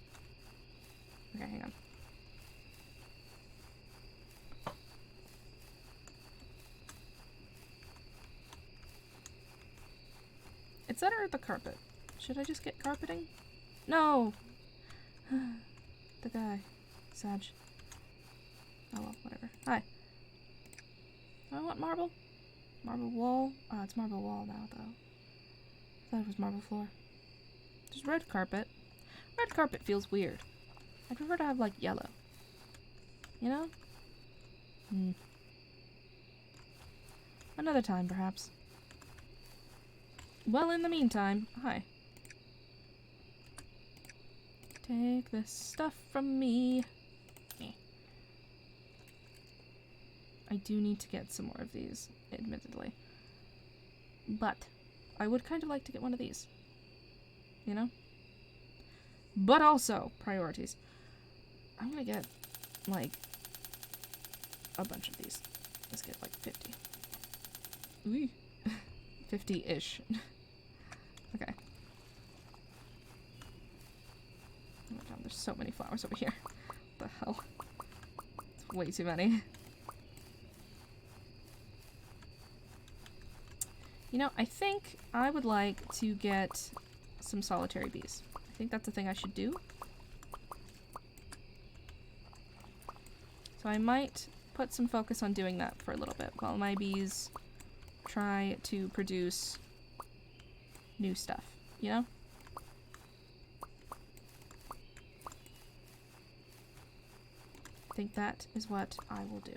Okay, hang on. It's that or the carpet. Should I just get carpeting? No! The guy. Sag. Oh well, whatever. Hi. Do I want marble? Marble wall? Oh, it's marble wall now, though. I thought it was marble floor. There's red carpet. Red carpet feels weird. I prefer to have, like, yellow. You know? Another time, perhaps. Well, in the meantime, hi. Take this stuff from me. I do need to get some more of these, admittedly. But I would kind of like to get one of these. You know? But also, priorities. I'm gonna get, like, a bunch of these. Let's get, like, 50. Ooh. 50-ish. Okay. Oh my god, there's so many flowers over here. What the hell? It's way too many. You know, I think I would like to get some solitary bees. I think that's the thing I should do. So I might put some focus on doing that for a little bit while my bees try to produce new stuff, you know? I think that is what I will do.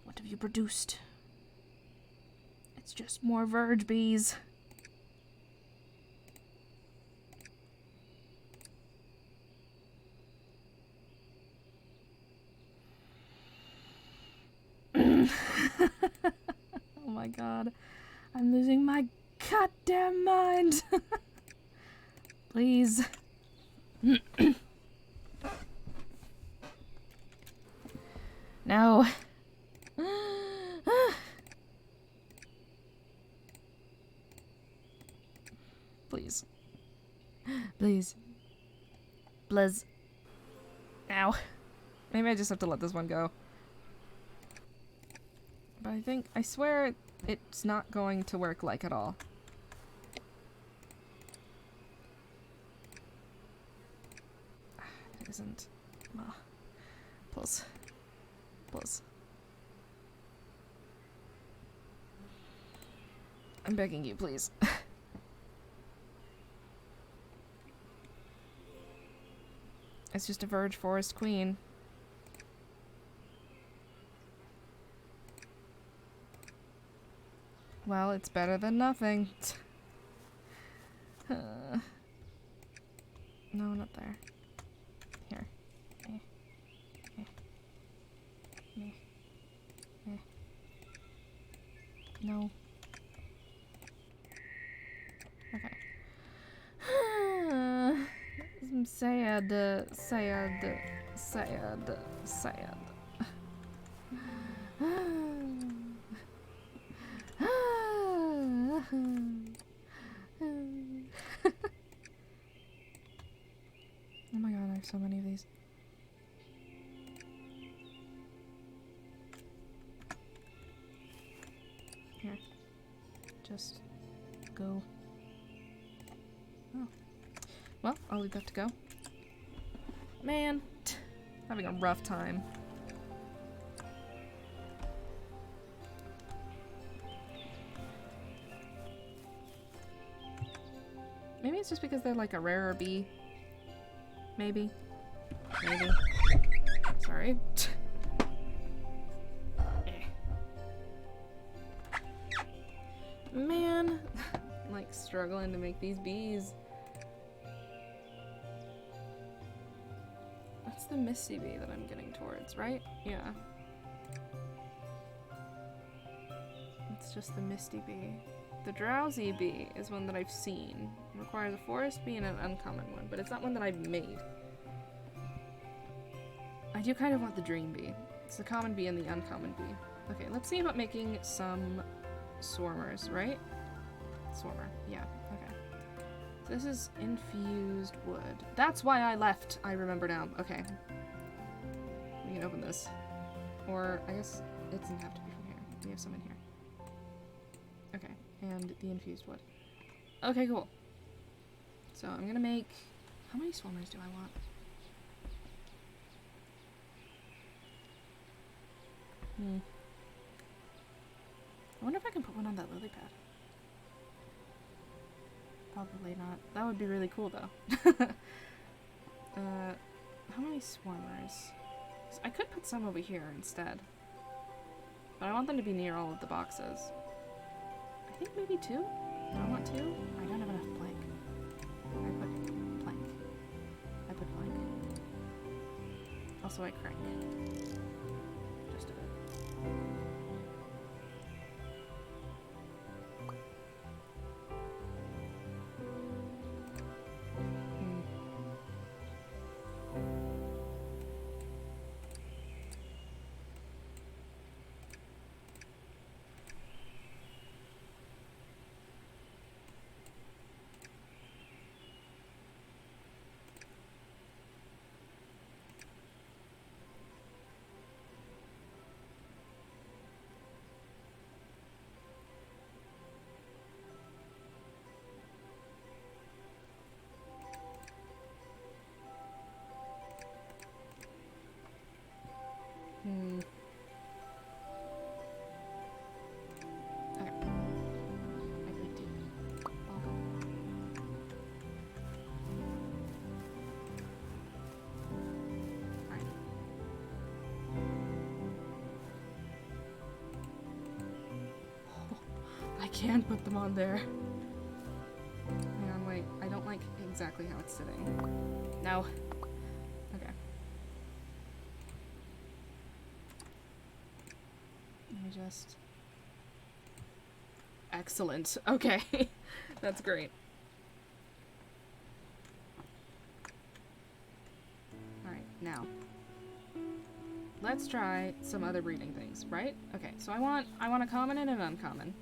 What have you produced? It's just more verge bees. Oh my god. I'm losing my goddamn mind. Please. No. Please. Please. Blizz. Ow. Maybe I just have to let this one go. But I swear it's not going to work like at all. It isn't. Please. Please. I'm begging you, please. It's just a verge forest queen. Well, it's better than nothing. No, not there. Here. No. Okay. I'm sad. Oh my god, I have so many of these. Here. Just go. Oh. Well, I'll leave that to go. Man, having a rough time. Maybe it's just because they're like a rarer bee. Maybe. Maybe. Sorry. Man, I'm like struggling to make these bees. That's the misty bee that I'm getting towards, right? Yeah. It's just the misty bee. The drowsy bee is one that I've seen. It requires a forest bee and an uncommon one, but it's not one that I've made. I do kind of want the dream bee. It's the common bee and the uncommon bee. Okay, let's see about making some swarmers, right? Swarmer, yeah, okay. So this is infused wood. That's why I left, I remember now. Okay. We can open this. Or, I guess it doesn't have to be from here. We have some in here. Okay, and the infused wood. Okay, cool. So I'm gonna make... How many swarmers do I want? I wonder if I can put one on that lily pad. Probably not. That would be really cool, though. How many swarmers? I could put some over here instead. But I want them to be near all of the boxes. I think maybe 2? Do I want 2? I don't have enough plank. I put plank. I put plank. Also I crank. Just a bit. Okay. I could do all go. Alright. Oh, I can put them on there. Hang on, wait. I don't like exactly how it's sitting. No. Okay. Just excellent. Okay. That's great. Alright, now. Let's try some other breeding things, right? Okay, so I want a common and an uncommon.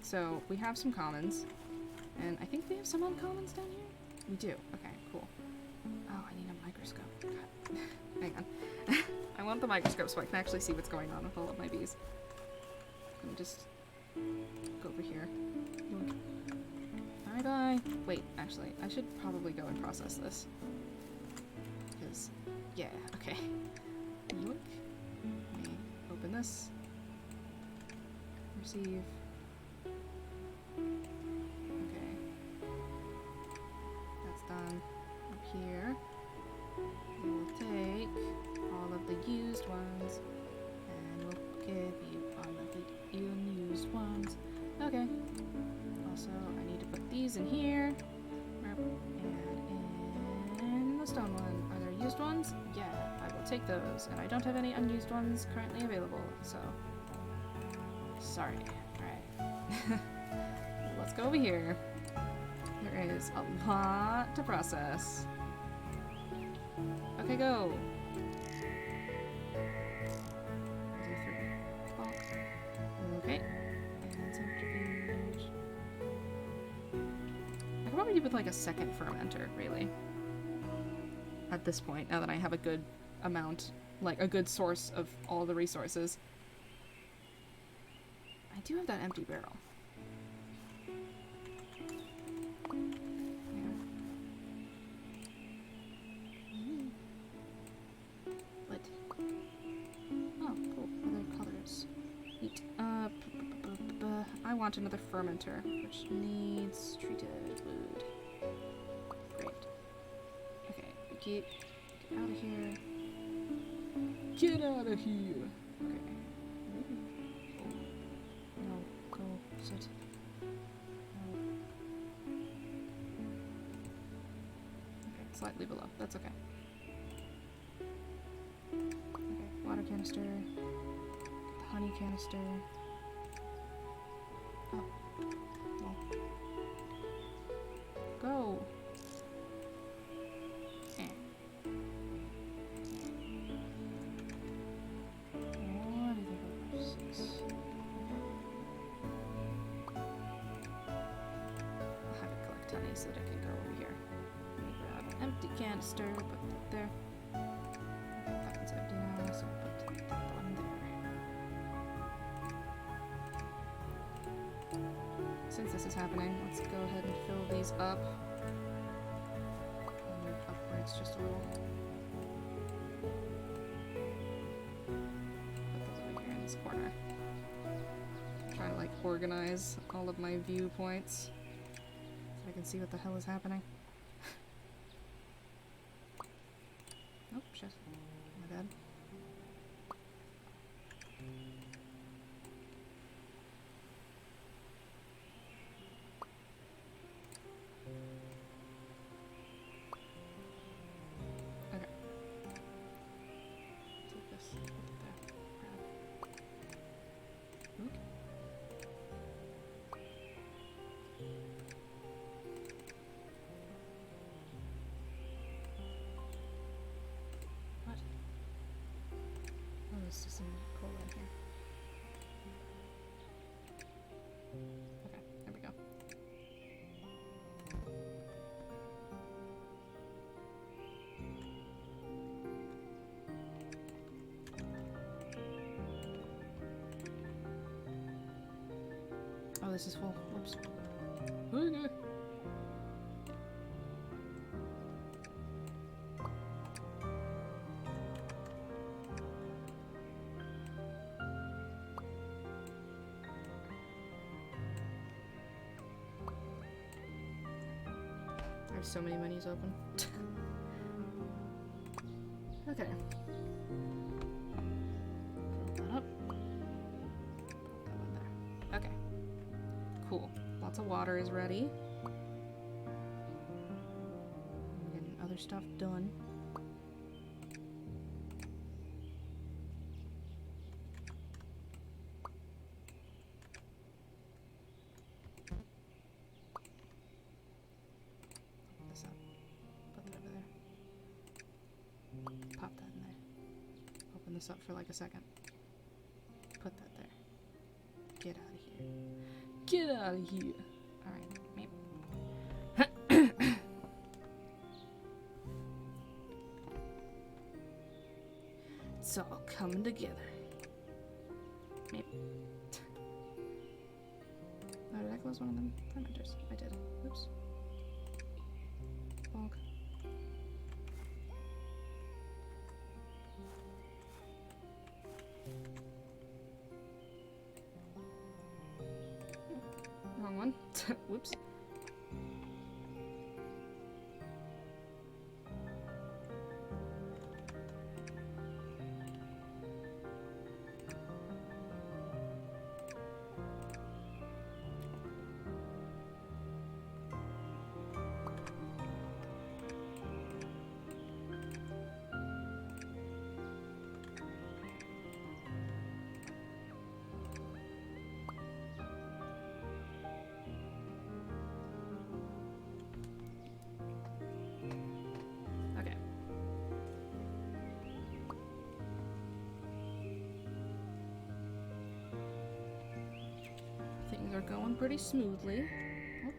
So we have some commons. And I think we have some uncommons down here? We do. Okay, cool. Oh, I need a microscope. God. Hang on. I want the microscope so I can actually see what's going on with all of my bees. Let me just go over here. Yoink. Bye-bye. Wait, actually, I should probably go and process this. Because, yeah, okay. Yoink. Let me open this. Receive. Okay. That's done. Up here. We will take all of the used ones and we'll give you all of the unused ones. Okay. Also, I need to put these in here. And in the stone one. Are there used ones? Yeah, I will take those. And I don't have any unused ones currently available, so... Sorry. Alright. Let's go over here. There is a lot to process. Okay, go! Okay. And centrifuge. I could probably do with like a second fermenter, really. At this point, now that I have a good amount, like a good source of all the resources. I do have that empty barrel. What? Oh, cool. Other colors. Neat. I want another fermenter, which needs treated wood. Great. Okay, get out of here. Get out of here! Okay. No, go, sit. No. Okay, slightly below. That's okay. Okay, water canister. Get the honey canister. Oh. Well. Go! Eh. What do you think of 6? I'll have it collect honey so that it can go over here. Let me grab an empty canister, put that there. Okay, that one's empty now, so put that one there. Since this is happening, let's go ahead and fill these up. And move upwards just a little. Put those over here in this corner. I'm trying to like organize all of my viewpoints so I can see what the hell is happening. Oh, shit. My bad. Okay. Take this. Put it there. Grab. Okay. What? Oh, there's just some coal in here. Okay, there we go. Oh, this is full. Whoops. Okay. I have so many menus open. Okay. Fill that up. Put that in there. Okay. Cool. Lots of water is ready. I'm getting other stuff done. Put this up. Put that over there. Pop that in there. Open this up for like a second. Put that there. Get out of here. Get out of here. Alright, maybe. It's all coming together. Maybe. Oh, did I close one of them fermenters? I did. Oops. Bonk. Wrong one. Whoops. Okay. Things are going pretty smoothly. Oh.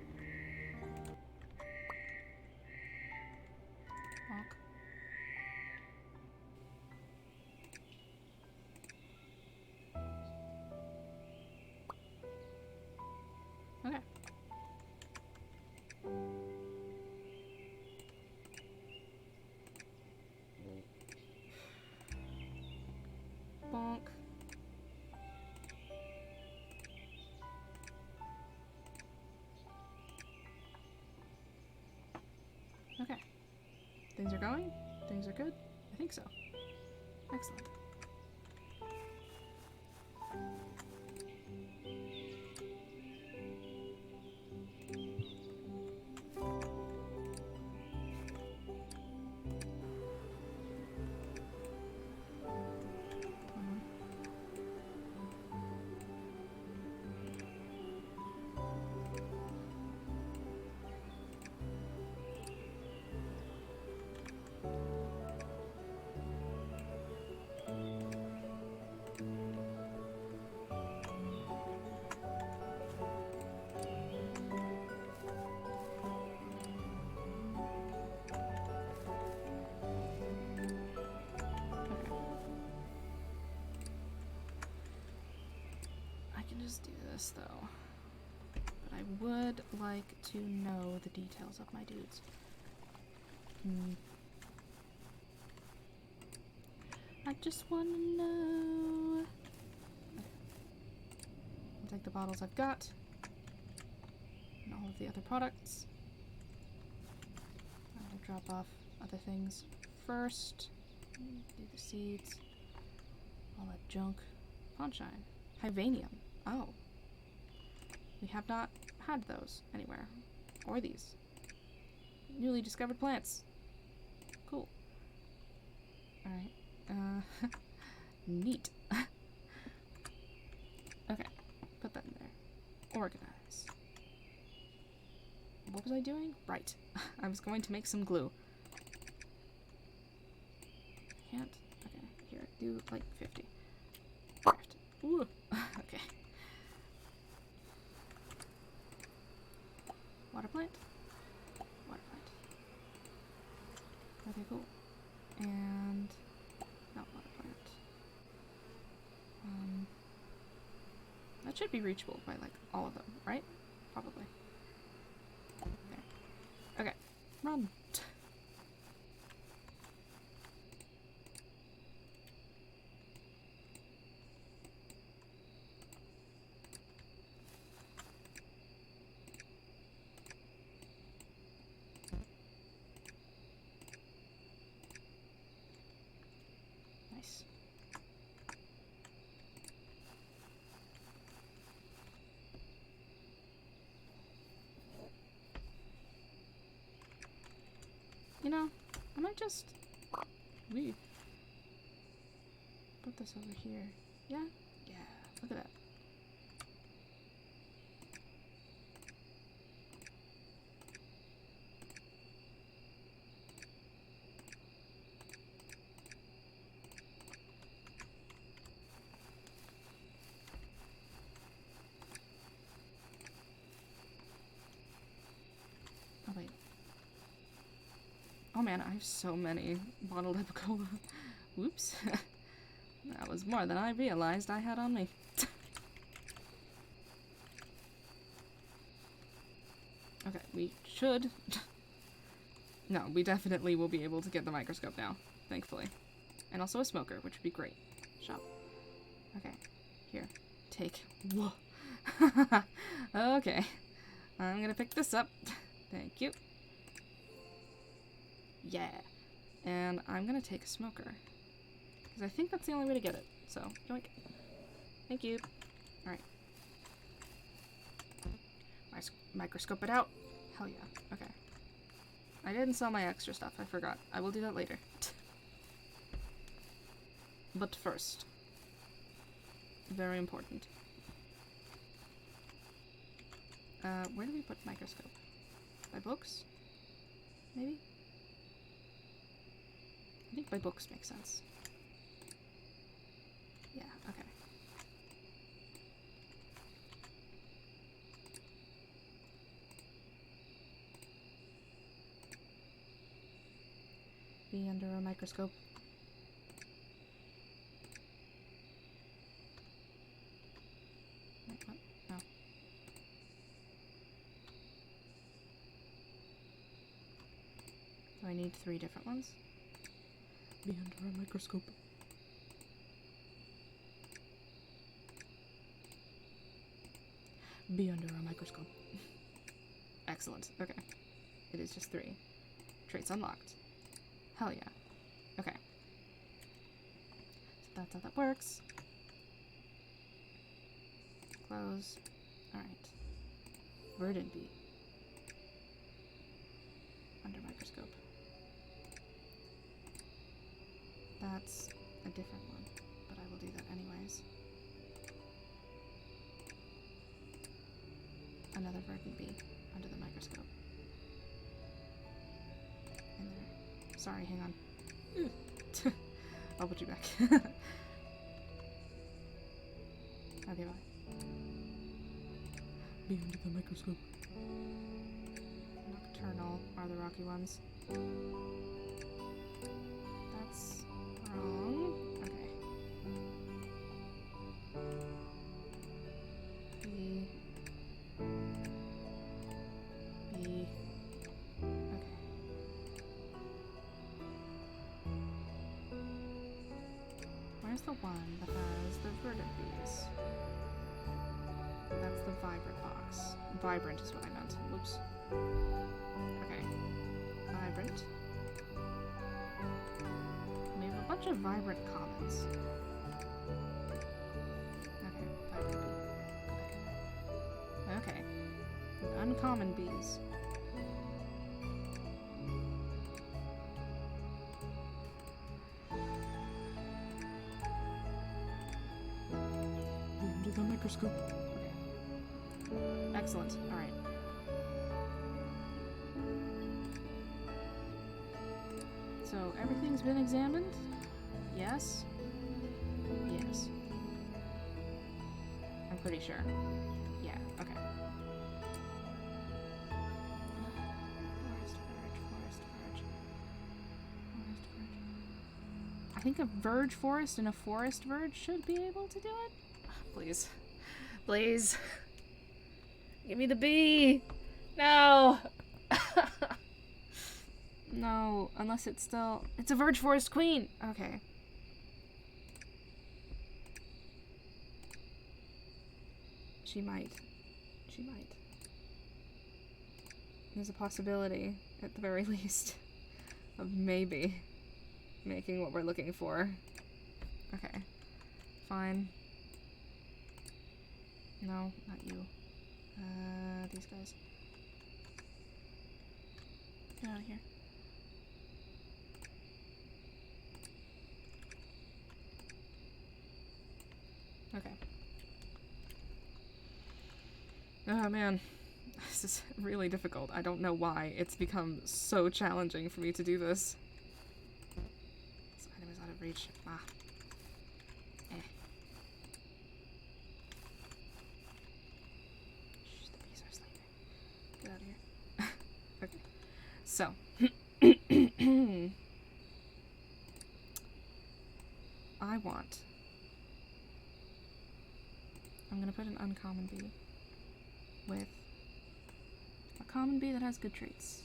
Bonk. Okay. Bonk. Okay. Things are going. Things are good. I think so. Excellent. Just do this though. But I would like to know the details of my dudes. I just want to know. I'll take the bottles I've got and all of the other products. I'll drop off other things first. Do the seeds. All that junk. Pawnshine. Hivanium. Oh. We have not had those anywhere. Or these. Newly discovered plants. Cool. Alright. Neat. Okay. Put that in there. Organize. What was I doing? Right. I was going to make some glue. Can't. Okay. Here. Do like 50. Craft. Ooh. Okay. Water plant? Water plant. Okay, cool. And not water plant. That should be reachable by like all of them, right? Probably. There. Okay. Run. Nice. You know, I might just put this over here. Yeah? Yeah. Look at that. Oh, wait. Oh man, I have so many bottled Apico. Whoops. That was more than I realized I had on me. Okay, we should... No, we definitely will be able to get the microscope now, thankfully. And also a smoker, which would be great. Shop. Okay, here. Take. Whoa. Okay. I'm gonna pick this up. Thank you. Yeah. And I'm gonna take a smoker. Because I think that's the only way to get it. So, yoink. Thank you. Alright. Microscope it out. Hell yeah. Okay. I didn't sell my extra stuff. I forgot. I will do that later. But first. Very important. Where do we put microscope? By books? Maybe? I think by books makes sense. Yeah, okay. Be under a microscope. Wait, what? Oh. Do I need 3 different ones? Be under a microscope. Be under a microscope. Excellent. Okay. It is just 3. Traits unlocked. Hell yeah. Okay. So that's how that works. Close. Alright. Verdant bee. Under microscope. That's a different one, but I will do that anyways. Another verdant bee under the microscope. In there. Sorry, hang on. I'll put you back. Okay, bye. Be under the microscope. Nocturnal are the rocky ones. That's wrong. Okay. B. Okay. Where's the one that has the verdant bees? That's the vibrant box. Vibrant is what I meant. Whoops. Okay. Vibrant. We have a bunch of vibrant commons. Okay, vibrant bee. Okay. Uncommon bees. Under the microscope. Okay. Excellent. Alright. So, everything's been examined? Yes? Yes. I'm pretty sure. Yeah, okay. Forest verge. I think a verge forest and a forest verge should be able to do it. Please. Please. Give me the bee! No! No, unless it's still... It's a verge forest queen! Okay. She might. She might. There's a possibility, at the very least, of maybe making what we're looking for. Okay. Fine. No, not you. These guys. Get out of here. Okay. Oh man, this is really difficult. I don't know why it's become so challenging for me to do this. This item is out of reach. Ah. Shh, the bees are sleeping. Get out of here. Okay. So. I'm gonna put an uncommon bee with a common bee that has good traits.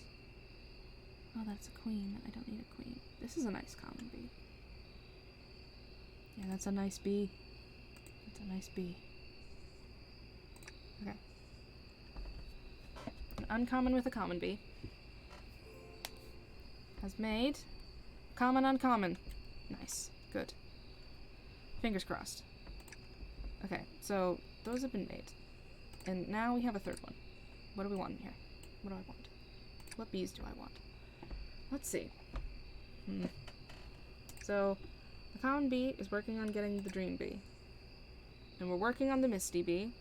Oh, that's a queen. I don't need a queen. This is a nice common bee. Yeah, that's a nice bee. That's a nice bee. Okay. An uncommon with a common bee. Has made common uncommon. Nice. Good. Fingers crossed. Okay, so those have been made. And now we have a third one. What do we want in here? What do I want? What bees do I want? Let's see. So, the common bee is working on getting the dream bee. And we're working on the misty bee.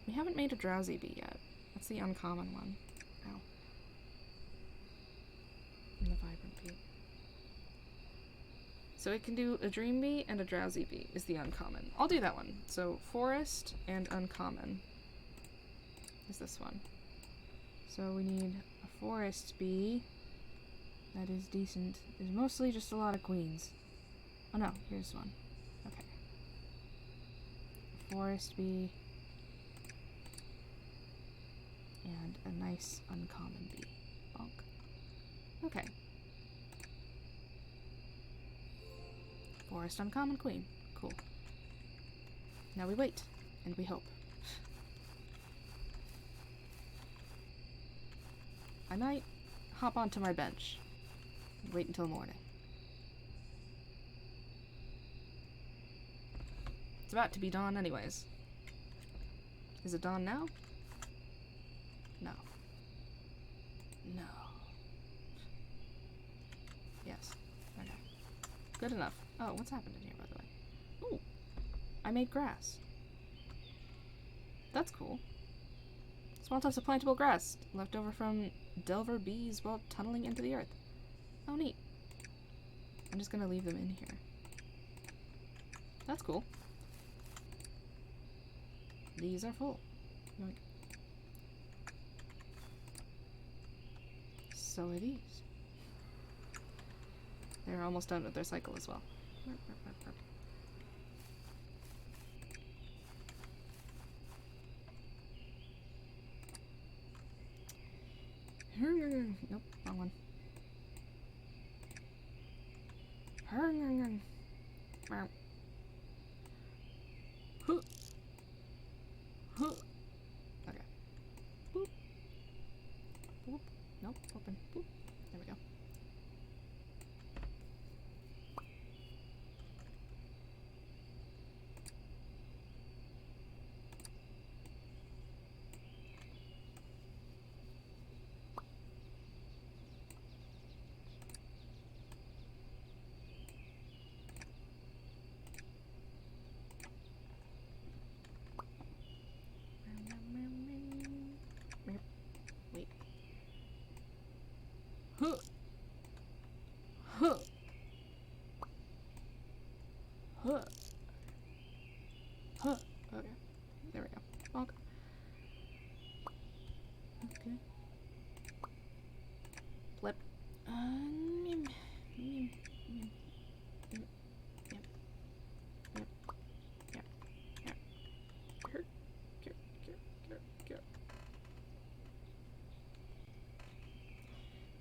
We haven't made a drowsy bee yet. That's the uncommon one. Ow. And the vibrant bee. So it can do a dream bee and a drowsy bee is the uncommon. I'll do that one. So forest and uncommon is this one. So we need a forest bee that is decent. There's mostly just a lot of queens. Oh no, here's one. Okay. A forest bee and a nice uncommon bee. Bonk. Okay. Forest uncommon queen. Cool. Now we wait, and we hope. I might hop onto my bench and wait until morning. It's about to be dawn anyways. Is it dawn now? No. No. Yes. Okay. Good enough. Oh, what's happened in here, by the way? Ooh. I made grass. That's cool. Small tufts of plantable grass left over from Delver bees while tunneling into the earth. Oh, neat. I'm just gonna leave them in here. That's cool. These are full. Yoink. So are these. They're almost done with their cycle as well. Nope, wrong one. Okay. Boop. Boop. Nope, open. Boop. There we go.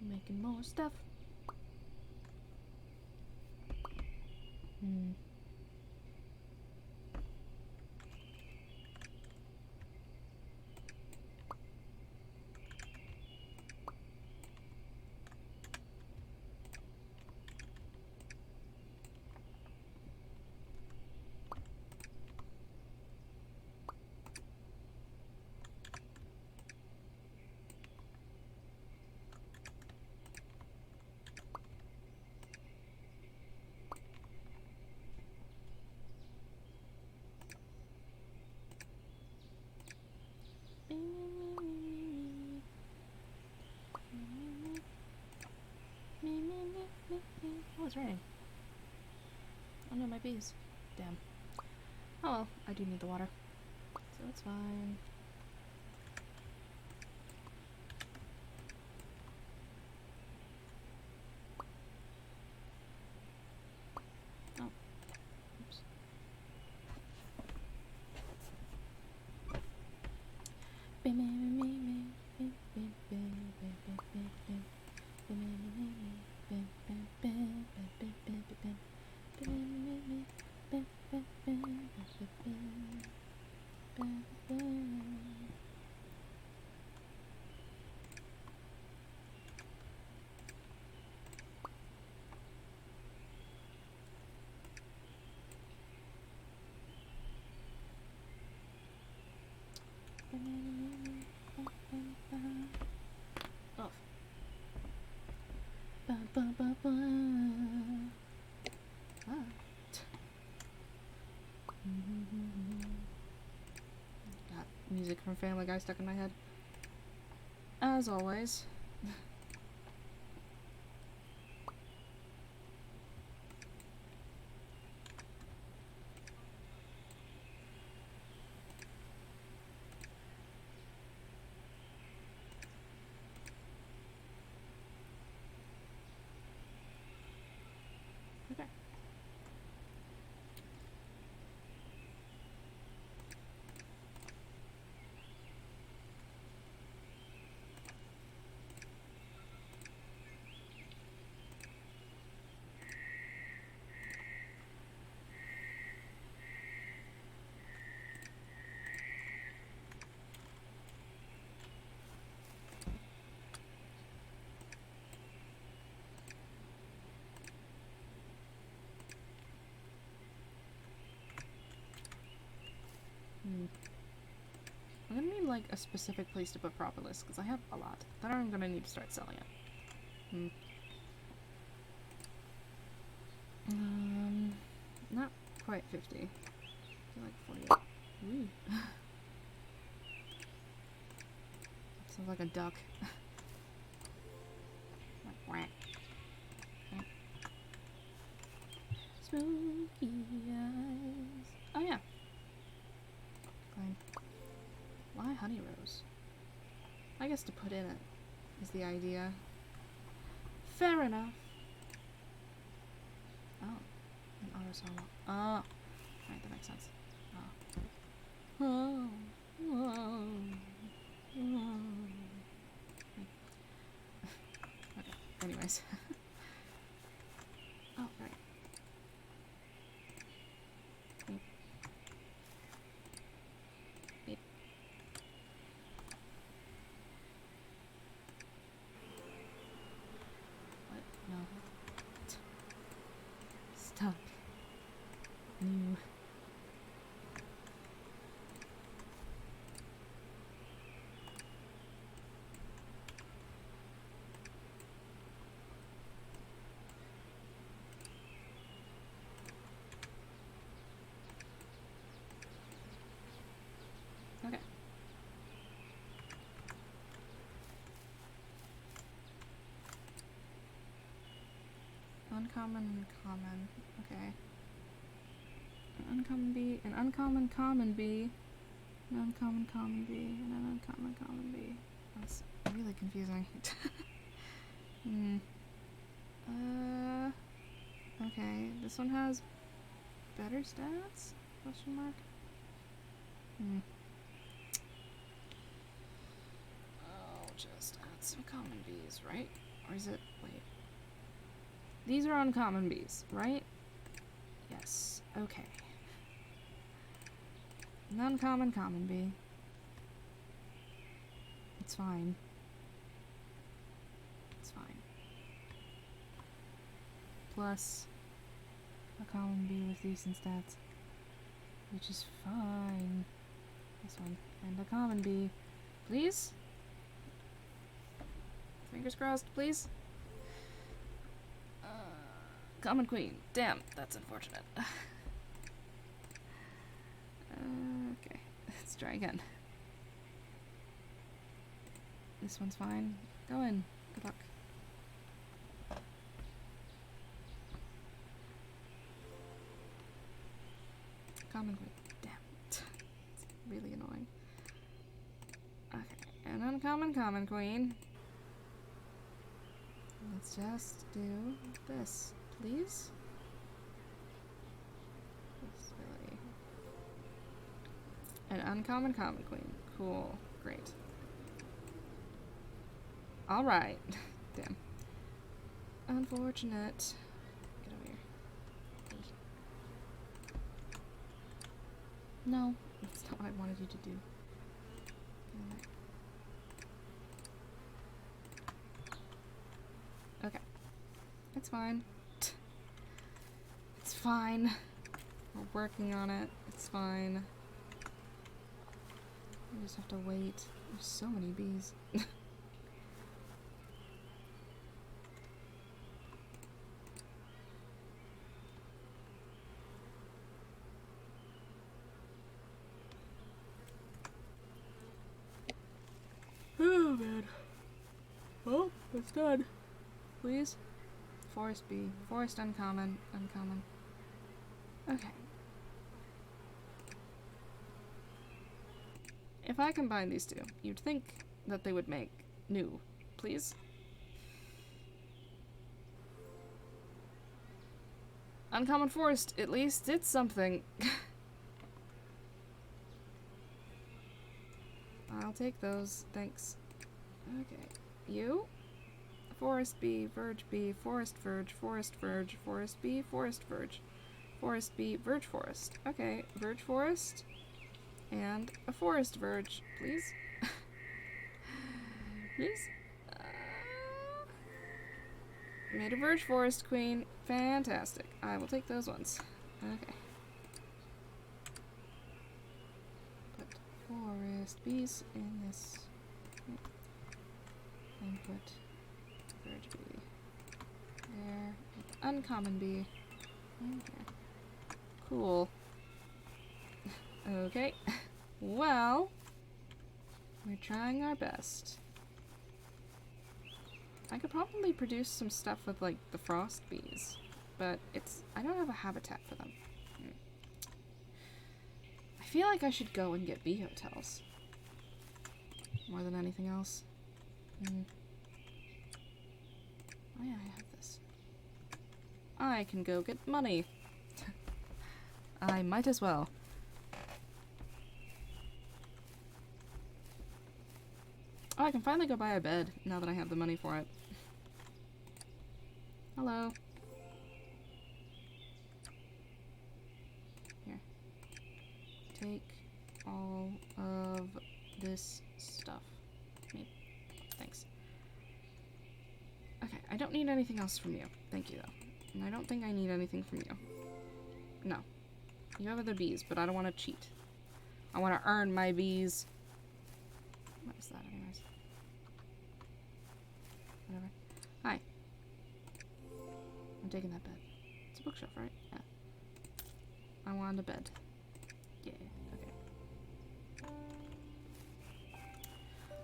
Making more stuff. Oh, it's raining. Oh no, my bees. Damn. Oh well, I do need the water. So it's fine. Oh. Oops. Off. Ba, ba, ba, ba. Ah. Got music from Family Guy stuck in my head. As always. Okay. I'm gonna need like a specific place to put Propolis because I have a lot. Then I'm gonna need to start selling it. Not quite 50. I feel like 48. Ooh. Sounds like a duck. Smoky eyes. Oh yeah. Fine. Why honey rose? I guess to put in it is the idea. Fair enough. Oh, an auto solo. Oh, right, that makes sense. Oh. Oh. Oh. Oh. Okay, anyways. Oh, right. Wait. What? No. Stop. New. Okay. Uncommon, common. Okay. An uncommon bee, an uncommon common bee, an uncommon common bee, and an uncommon common bee. That's really confusing. Okay, this one has better stats? Question mark? I'll just add some common bees, right? Or is it, wait. These are uncommon bees, right? Yes, okay. An uncommon common bee. It's fine. It's fine. Plus a common bee with decent stats, which is fine. This one. And a common bee. Please? Fingers crossed, please? Common queen. Damn, that's unfortunate. Okay, let's try again. This one's fine. Go in. Good luck. Common queen. Damn. It's really annoying. Okay, an uncommon common queen. Let's just do this, please. This really. An uncommon common queen. Cool. Great. Alright. Damn. Unfortunate. Get over here. No, that's not what I wanted you to do. Okay. It's fine. It's fine. We're working on it. It's fine. We just have to wait. There's so many bees. Oh man. Oh, it's done. Please? Forest bee. Forest uncommon. Uncommon. Okay. If I combine these two, you'd think that they would make new. Please? Uncommon forest, at least it's something. I'll take those, thanks. Okay. You? Forest bee, verge bee, forest verge, forest bee, forest verge. Forest bee, verge forest. Okay, verge forest. And a forest verge, please. Please? Made a verge forest queen. Fantastic. I will take those ones. Okay. Put forest bees in this. And put verge bee there. And uncommon bee in here. Cool. Okay. Well, we're trying our best. I could probably produce some stuff with, like, the frost bees, but I don't have a habitat for them. I feel like I should go and get bee hotels. More than anything else. Oh yeah, I have this. I can go get money. I might as well. Oh, I can finally go buy a bed now that I have the money for it. Hello. Here. Take all of this stuff. Thanks. Okay, I don't need anything else from you. Thank you, though. And I don't think I need anything from you. No. You have other bees, but I don't want to cheat. I want to earn my bees. What is that, anyways? Whatever. Hi. I'm taking that bed. It's a bookshelf, right? Yeah. I want a bed. Yeah, okay.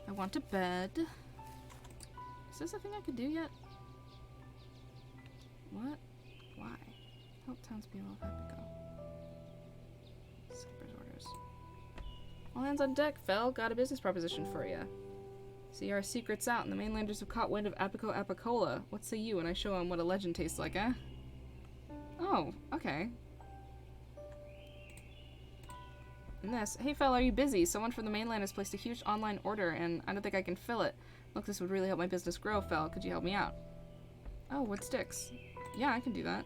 I want a bed. Is this a thing I could do yet? What? Why? Help townspeople of Apico. Skipper's orders. All hands on deck, Fel. Got a business proposition for you. See, our secret's out, and the mainlanders have caught wind of Apico Apicola. What say you when I show them what a legend tastes like, eh? Oh, okay. And this. Hey, fella, are you busy? Someone from the mainland has placed a huge online order, and I don't think I can fill it. Look, this would really help my business grow, fella. Could you help me out? Oh, wood sticks. Yeah, I can do that.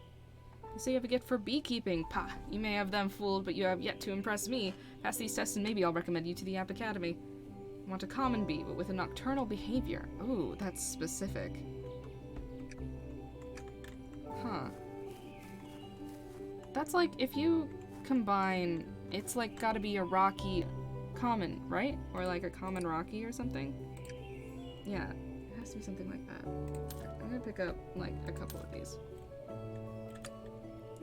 You say you have a gift for beekeeping. Pah, you may have them fooled, but you have yet to impress me. Pass these tests and maybe I'll recommend you to the App Academy. I want a common bee, but with a nocturnal behavior. Ooh, that's specific. Huh. That's like, if you combine, it's like gotta be a rocky common, right? Or like a common rocky or something? Yeah, it has to be something like that. I'm gonna pick up like a couple of these.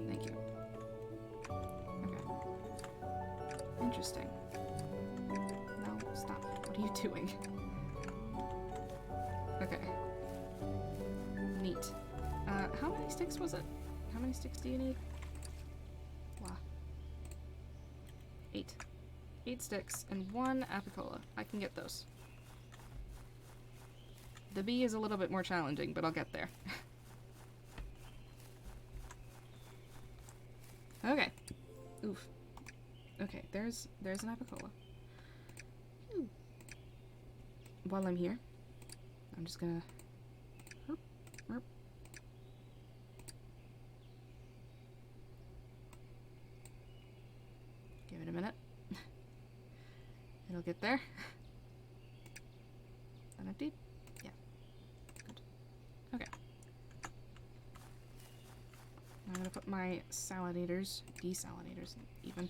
Thank you. Okay. Interesting. No, stop. What are you doing? Okay. Neat. How many sticks was it? How many sticks do you need? Wow. 8. 8 sticks and 1 apicola. I can get those. The bee is a little bit more challenging, but I'll get there. Okay. Oof. Okay, there's an apicola. Ooh. While I'm here, I'm just gonna herp, herp. Give it a minute. It'll get there. Is that empty? Yeah. Good. Okay. I'm gonna put my desalinators even.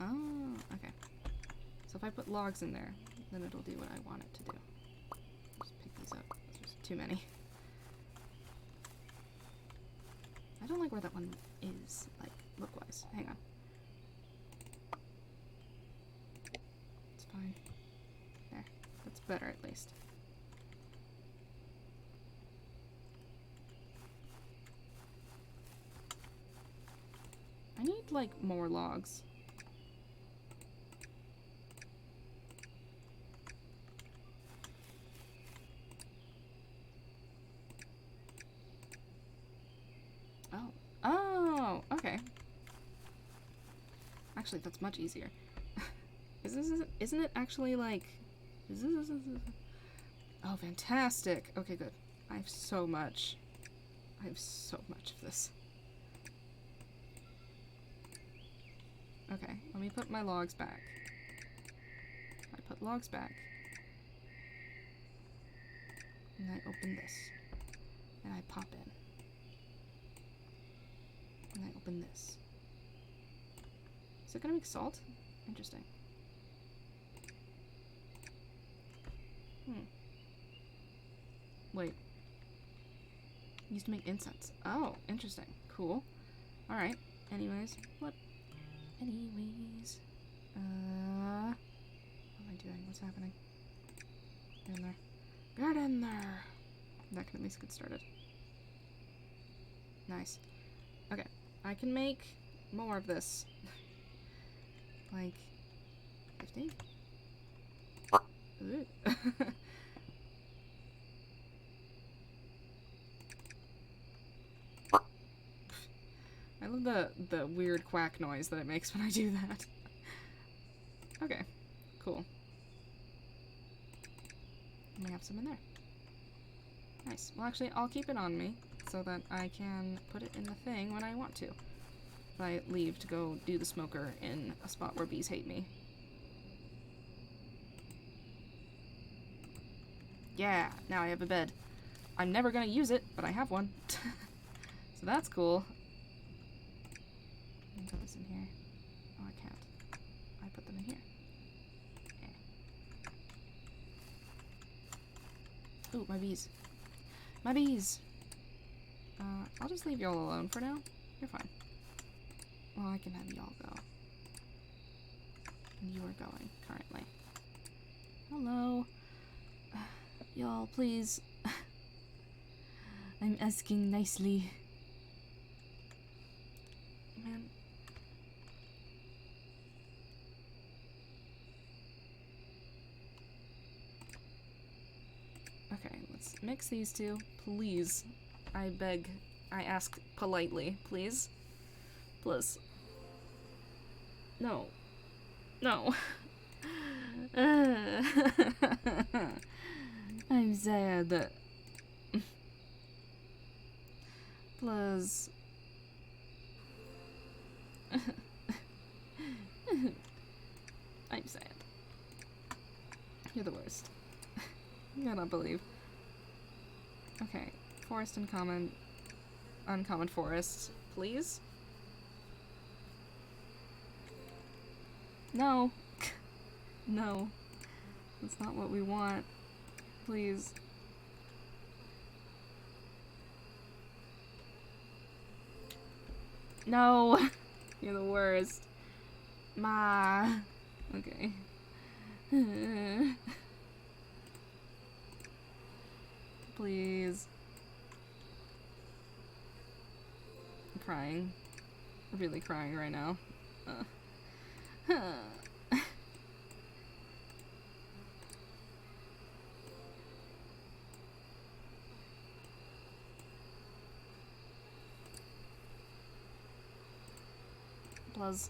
Oh, okay. So if I put logs in there, then it'll do what I want it to do. Just pick these up. There's too many. I don't like where that one is, like, look-wise. Hang on. It's fine. There. That's better, at least. I need, like, more logs. Oh. Oh, okay. Actually, that's much easier. Isn't it actually, like... Oh, fantastic. Okay, good. I have so much. I have so much of this. Okay, let me put my logs back. I put logs back. And I open this. And I pop in. And I open this. Is it gonna make salt? Interesting. Wait. Used to make incense. Oh, interesting. Cool. Alright. Anyways. What? Anyways. What am I doing? What's happening? Get in there. Get in there! That can at least get started. Nice. Okay. I can make more of this. Like 50? Ooh. I love the weird quack noise that it makes when I do that. Okay, cool. And we have some in there. Nice. Well, actually, I'll keep it on me so that I can put it in the thing when I want to. If I leave to go do the smoker in a spot where bees hate me. Yeah, now I have a bed. I'm never gonna use it, but I have one. So that's cool. I can put this in here. Oh, I can't. I put them in here. Yeah. Ooh, my bees. My bees! I'll just leave y'all alone for now. You're fine. Well, I can have y'all go. And you are going, currently. Hello. Y'all, please. I'm asking nicely. Man. Okay, let's mix these two. Please. I beg. I ask politely. Please. Please. No. No. I'm sad. Please. I'm sad. You're the worst. I cannot believe. Okay. Forest uncommon. Uncommon forest. Please? No. No. That's not what we want. Please. No! You're the worst. Ma. Okay. Please. I'm crying. I'm really crying right now. Plus.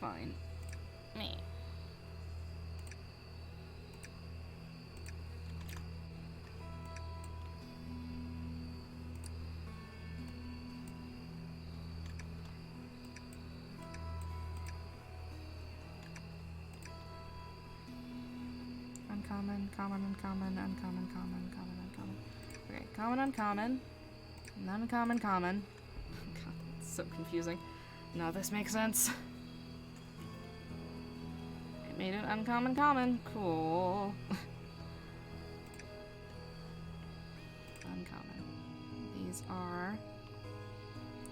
Fine. Me. Uncommon, common, uncommon, uncommon, common, common, uncommon. Okay, common, uncommon. Uncommon, common. God, it's so confusing. No, this makes sense. I made it uncommon, common. Cool. Uncommon. These are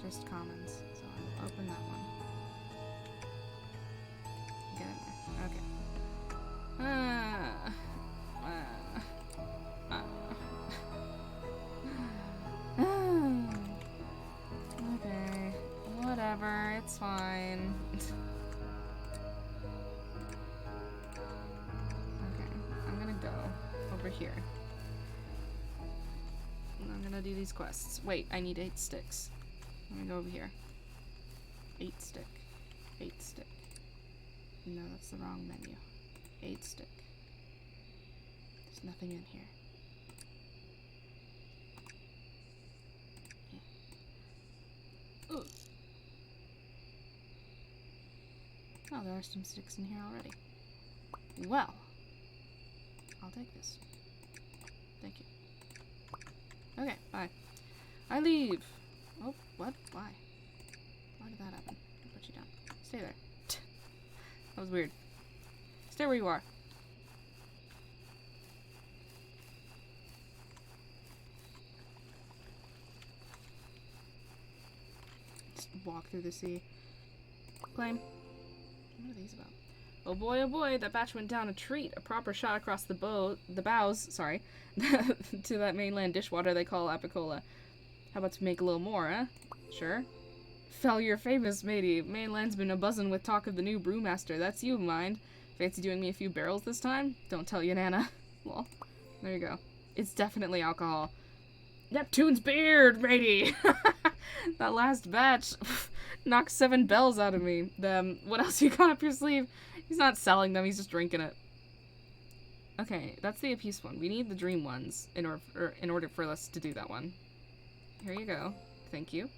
just commons, so I'll open that one. Get in there. Okay. Okay, whatever, it's fine. Okay, I'm gonna go over here. And I'm gonna do these quests. Wait, I need 8 sticks. Let me go over here. 8 stick. 8 stick. No, that's the wrong menu. 8 stick. There's nothing in here. Yeah. Ooh. Oh, there are some sticks in here already. Well, I'll take this. Thank you. Okay, bye. I leave. Oh, what? Why? Why did that happen? I'll put you down. Stay there. That was weird. Stay where you are. Just walk through the sea. Claim. What are these about? Oh boy, that batch went down a treat. A proper shot across the bows, sorry, to that mainland dishwater they call Apicola. How about to make a little more, eh? Sure. Fell, you're famous, matey. Mainland's been a-buzzin' with talk of the new brewmaster. That's you, mind. Fancy doing me a few barrels this time? Don't tell you, Nana. Well, there you go. It's definitely alcohol. Neptune's beard, matey! That last batch knocked 7 bells out of me. What else you got up your sleeve? He's not selling them, he's just drinking it. Okay, that's the Apice one. We need the dream ones in order for us to do that one. Here you go. Thank you.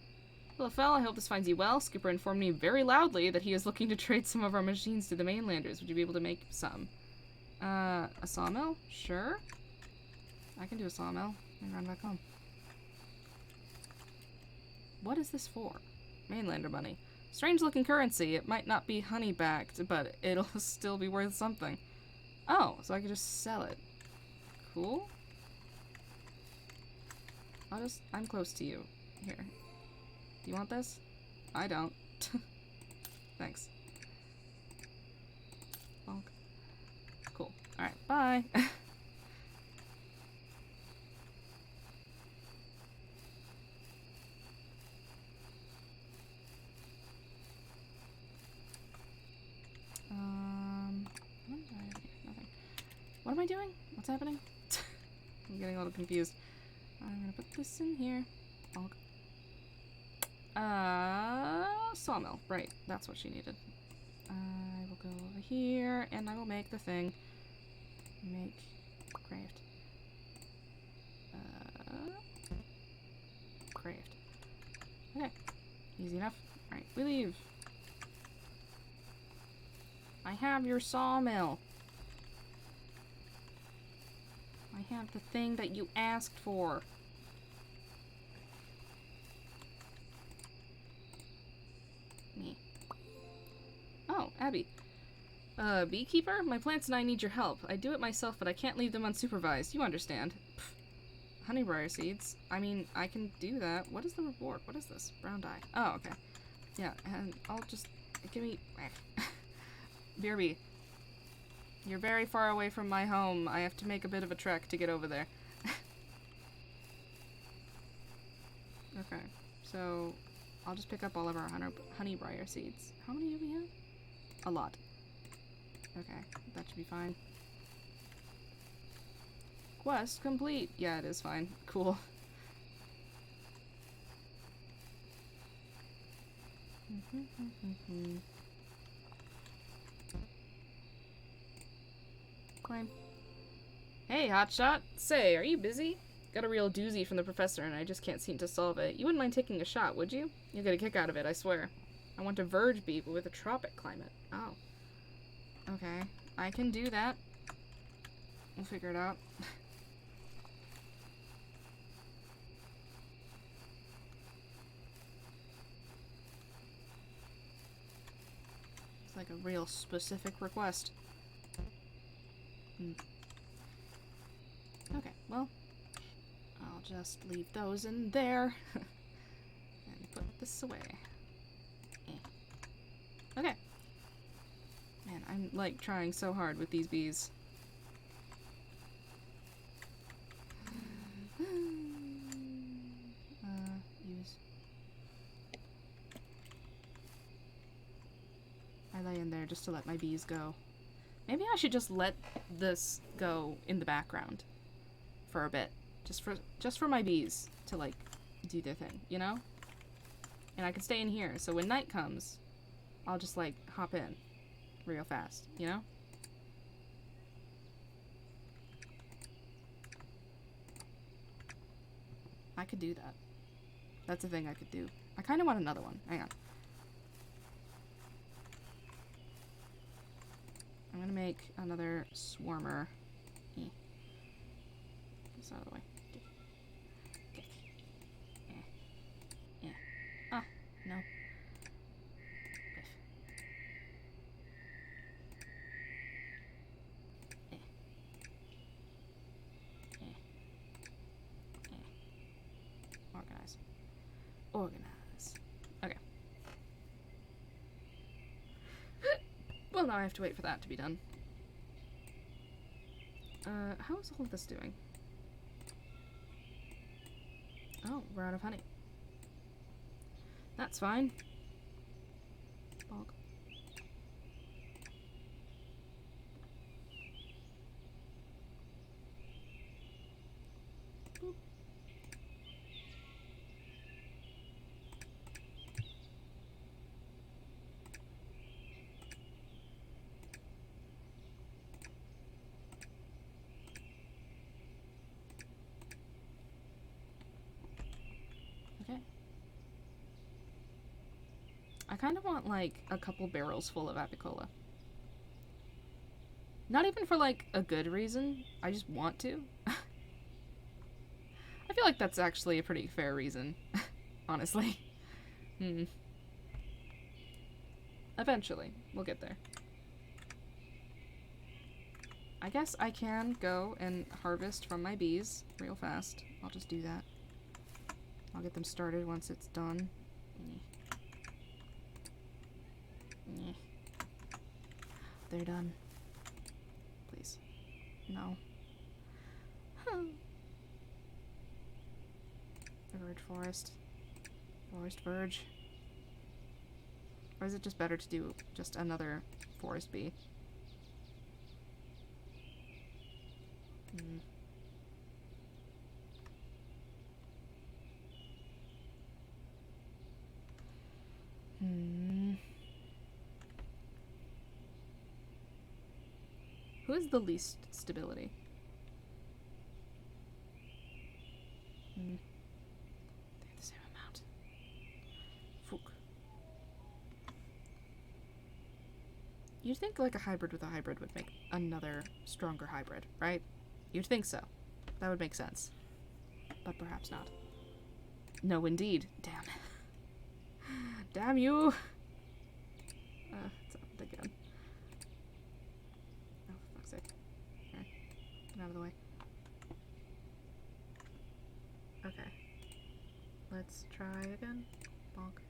Hello, fella. I hope this finds you well. Skipper informed me very loudly that he is looking to trade some of our machines to the mainlanders. Would you be able to make some? A sawmill? Sure. I can do a sawmill and run back home. What is this for? Mainlander money. Strange looking currency. It might not be honey backed, but it'll still be worth something. Oh, so I can just sell it. Cool. I'm close to you. Here. Do you want this? I don't. Thanks. Bonk. Cool. Alright, bye. am I doing? What's happening? I'm getting a little confused. I'm gonna put this in here. Sawmill. Right, that's what she needed. I will go over here, and I will make the thing. Make craft. Craft. Okay, easy enough. Alright, we leave. I have your sawmill. I have the thing that you asked for. Me. Oh, Abby. Beekeeper? My plants and I need your help. I do it myself, but I can't leave them unsupervised. You understand. Pfft. Honeybriar seeds. I mean, I can do that. What is the reward? What is this? Brown dye. Oh, okay. Yeah, and I'll just... Give me... BRB. You're very far away from my home. I have to make a bit of a trek to get over there. Okay, so I'll just pick up all of our honeybriar seeds. How many do we have? A lot. Okay, that should be fine. Quest complete. Yeah, it is fine. Cool. Claim. Hey, hotshot. Say, are you busy? Got a real doozy from the professor and I just can't seem to solve it. You wouldn't mind taking a shot, would you? You'll get a kick out of it, I swear. I want a verge bee, but with a tropic climate. Oh. Okay. I can do that. We'll figure it out. It's like a real specific request. Okay, well, I'll just leave those in there and put this away. Okay. Man, I'm like trying so hard with these bees. Use. I lay in there just to let my bees go. Maybe I should just let this go in the background for a bit. Just for my bees to, like, do their thing, you know? And I can stay in here, so when night comes, I'll just, like, hop in real fast, you know? I could do that. That's a thing I could do. I kind of want another one. Hang on. I'm gonna make another swarmer. This out of the way. Ah, no. Organize. Organize. Okay. Well, now I have to wait for that to be done. How is all of this doing? Oh, we're out of honey. That's fine. Bog. Boop. Okay. I kind of want, like, a couple barrels full of Apicola. Not even for, like, a good reason. I just want to. I feel like that's actually a pretty fair reason. Honestly. Eventually. We'll get there. I guess I can go and harvest from my bees real fast. I'll just do that. I'll get them started once it's done. They're done. Please. No. The verge forest. Forest verge. Or is it just better to do just another forest bee? Who has the least stability? They have the same amount. Fuck. You'd think like a hybrid with a hybrid would make another stronger hybrid, right? You'd think so. That would make sense. But perhaps not. No, indeed. Damn. Damn you! It's up again. Oh, for fuck's sake. Here. Get out of the way. Okay. Let's try again. Bonk.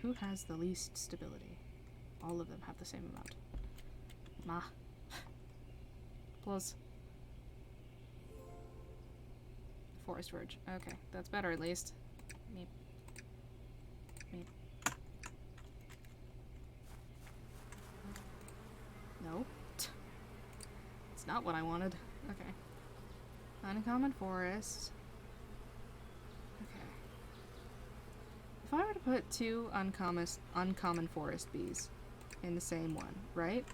Who has the least stability? All of them have the same amount. Ma. Plus. Forest Verge. Okay, that's better at least. Meep. Meep. No. It's not what I wanted. Okay. Uncommon forest. Okay. If I were to put two uncommon forest bees in the same one, right?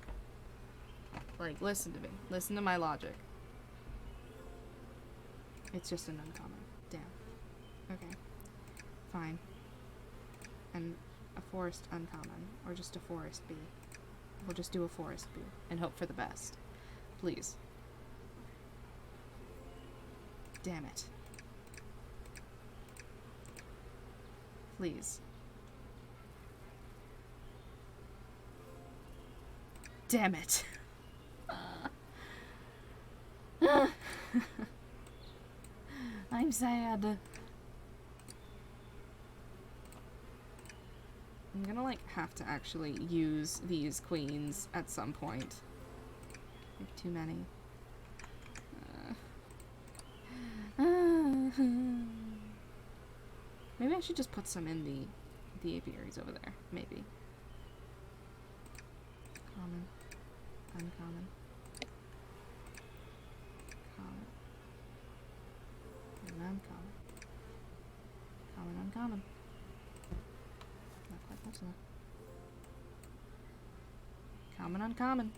Like, listen to me. Listen to my logic. It's just an uncommon. Damn. Okay. Fine. And a forest uncommon. Or just a forest bee. We'll just do a forest bee and hope for the best. Please. Damn it. Please. Damn it. I'm sad. I'm gonna, like, have to actually use these queens at some point. I have too many. Maybe I should just put some in the apiaries over there. Maybe. Common. Uncommon. Common. And uncommon. Common, uncommon. Not quite close enough. Common, uncommon.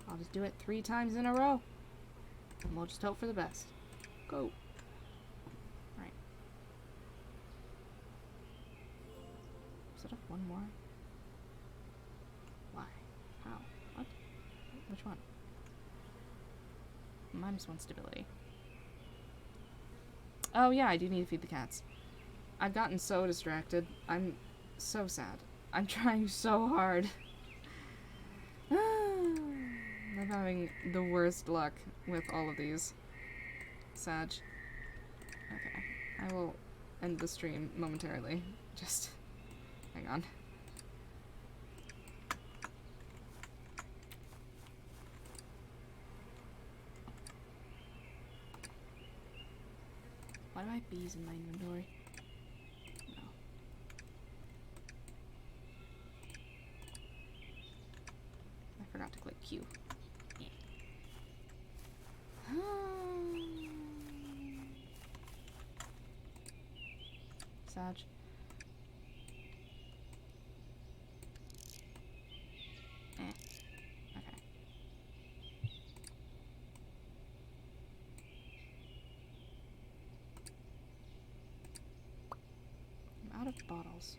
I'll just do it 3 times in a row. And we'll just hope for the best. Go. Right. Set up one more. Why? How? What? Which one? -1 stability. Oh yeah, I do need to feed the cats. I've gotten so distracted. I'm so sad. I'm trying so hard. I'm having the worst luck with all of these. Sag. Okay. I will end the stream momentarily. Just hang on. Why do I have bees in my inventory? No. I forgot to click Q. Sag. Okay. I'm out of bottles.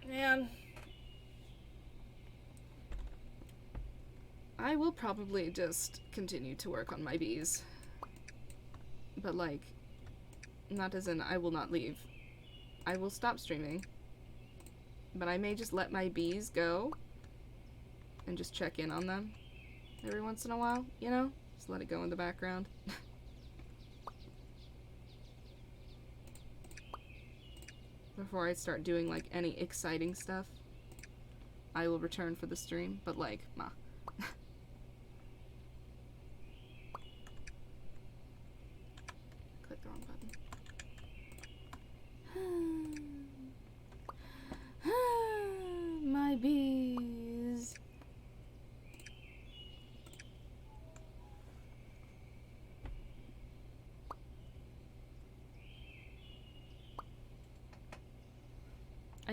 Man. I will probably just continue to work on my bees. But, like, not as in I will not leave. I will stop streaming. But I may just let my bees go and just check in on them every once in a while, you know? Just let it go in the background. Before I start doing, like, any exciting stuff, I will return for the stream, but, like, ma.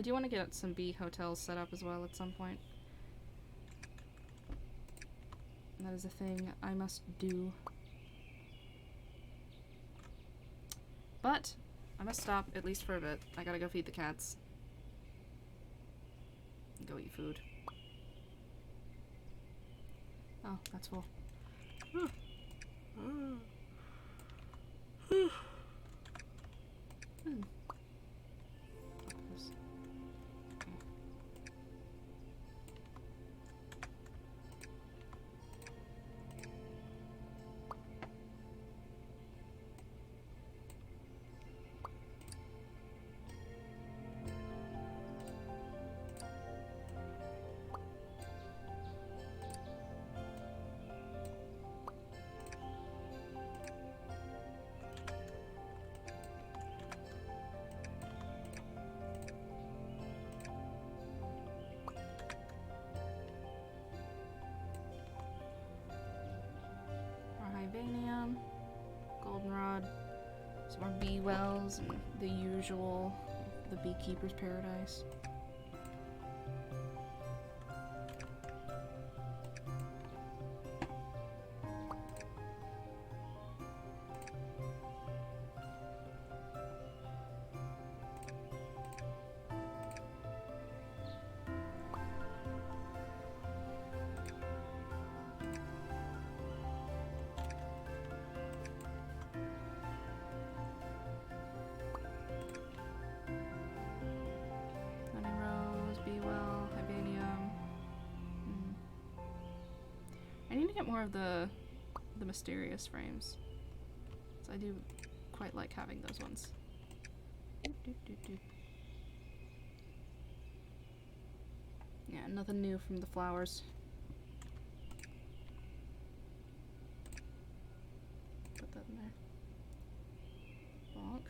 I do want to get some bee hotels set up as well at some point. That is a thing I must do. But I must stop, at least for a bit. I gotta go feed the cats. Go eat food. Oh, that's full. Vanium, goldenrod, some more bee wells, and the usual, the beekeeper's paradise. More of the mysterious frames. So I do quite like having those ones. Yeah, nothing new from the flowers. Put that in there. Bonk.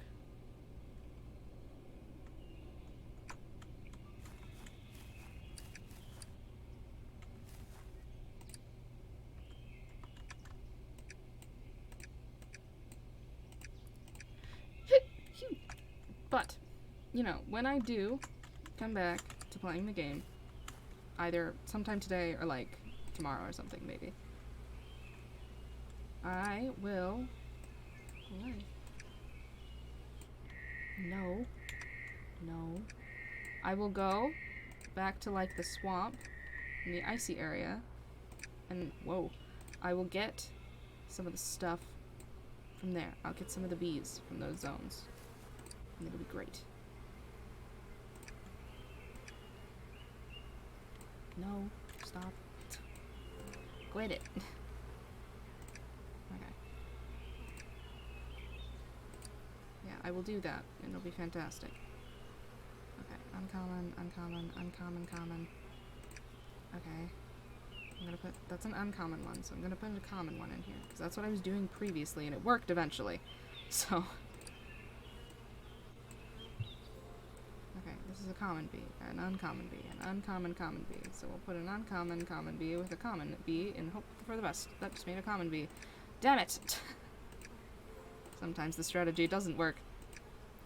But, you know, when I do come back to playing the game, either sometime today or like tomorrow or something maybe, I will... No. I will go back to like the swamp in the icy area and, whoa, I will get some of the stuff from there. I'll get some of the bees from those zones. And it'll be great. No, stop. Quit it. Okay. Yeah, I will do that, and it'll be fantastic. Okay, uncommon. Okay. I'm gonna put, that's an uncommon one, so I'm gonna put a common one in here, because that's what I was doing previously, and it worked eventually. So... This is a common bee, an uncommon bee, an uncommon common bee. So we'll put an uncommon common bee with a common bee and hope for the best. That just made a common bee. Damn it! Sometimes the strategy doesn't work,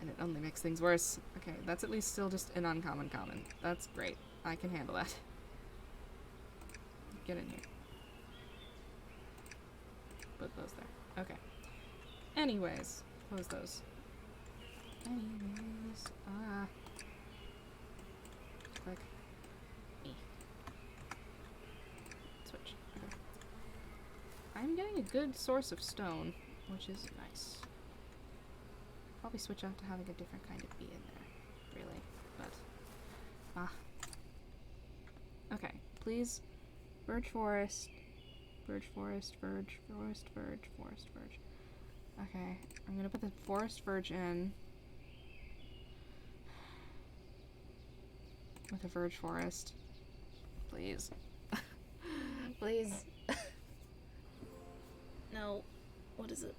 and it only makes things worse. Okay, that's at least still just an uncommon common. That's great. I can handle that. Get in here. Put those there. Okay. Anyways, close those. Click. E. Switch. Okay. I'm getting a good source of stone, which is nice. Probably switch out to having a different kind of bee in there, really. But, okay, please. Verge forest. Verge forest, verge, forest, verge, forest, verge. Okay, I'm gonna put the forest verge in. With a verge forest. Please. Please. No. What is it?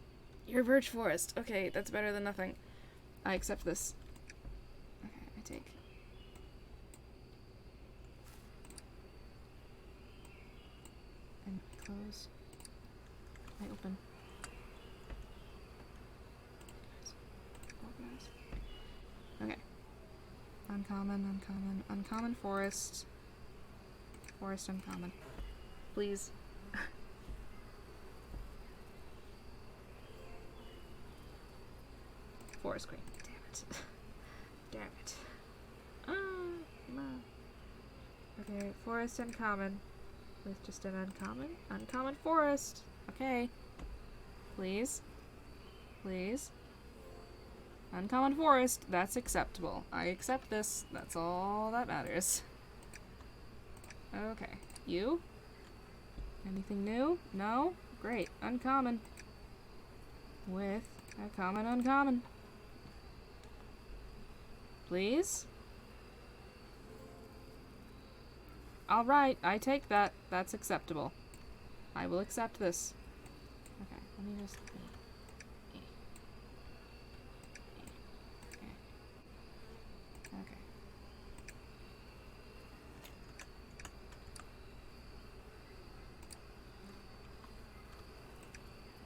Your verge forest. Okay, that's better than nothing. I accept this. Okay, I take. And close. I open. Organize. Okay. uncommon forest. Forest uncommon. Please. Forest queen. Damn it. Damn it. Okay, forest uncommon. With just an uncommon? Uncommon forest. Okay. Please. Please. Uncommon forest. That's acceptable. I accept this. That's all that matters. Okay. You? Anything new? No? Great. Uncommon. With a common uncommon. Please? Alright, I take that. That's acceptable. I will accept this. Okay, let me just... Okay.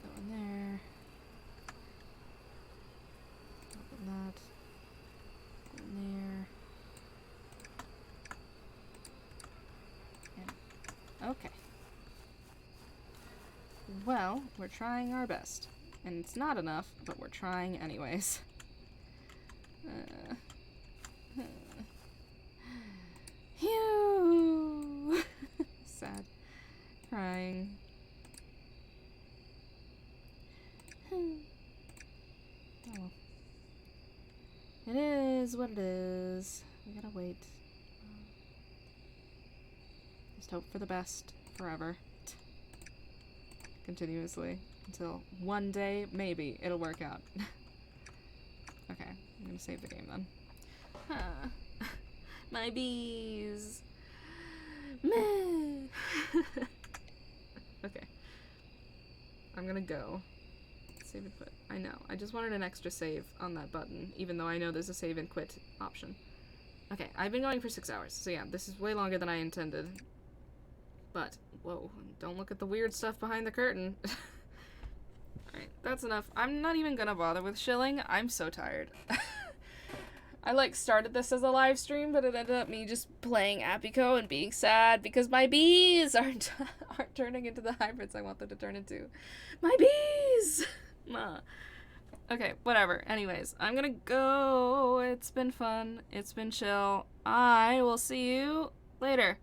Go in there. Open that. Go in there. Okay. Well, we're trying our best. And it's not enough, but we're trying anyways. Phew! Sad. Crying. Oh. It is what it is. We gotta wait. Just hope for the best forever. Continuously. Until one day, maybe, it'll work out. Okay, I'm gonna save the game then. Huh. My bees! Meh! Okay. I'm gonna go. Save and quit. I know. I just wanted an extra save on that button, even though I know there's a save and quit option. Okay, I've been going for 6 hours, so yeah, this is way longer than I intended. But, whoa, don't look at the weird stuff behind the curtain. Alright, that's enough. I'm not even gonna bother with shilling. I'm so tired. I, like, started this as a live stream, but it ended up me just playing Apico and being sad because my bees aren't turning into the hybrids I want them to turn into. My bees! Okay, whatever. Anyways, I'm gonna go. It's been fun. It's been chill. I will see you later.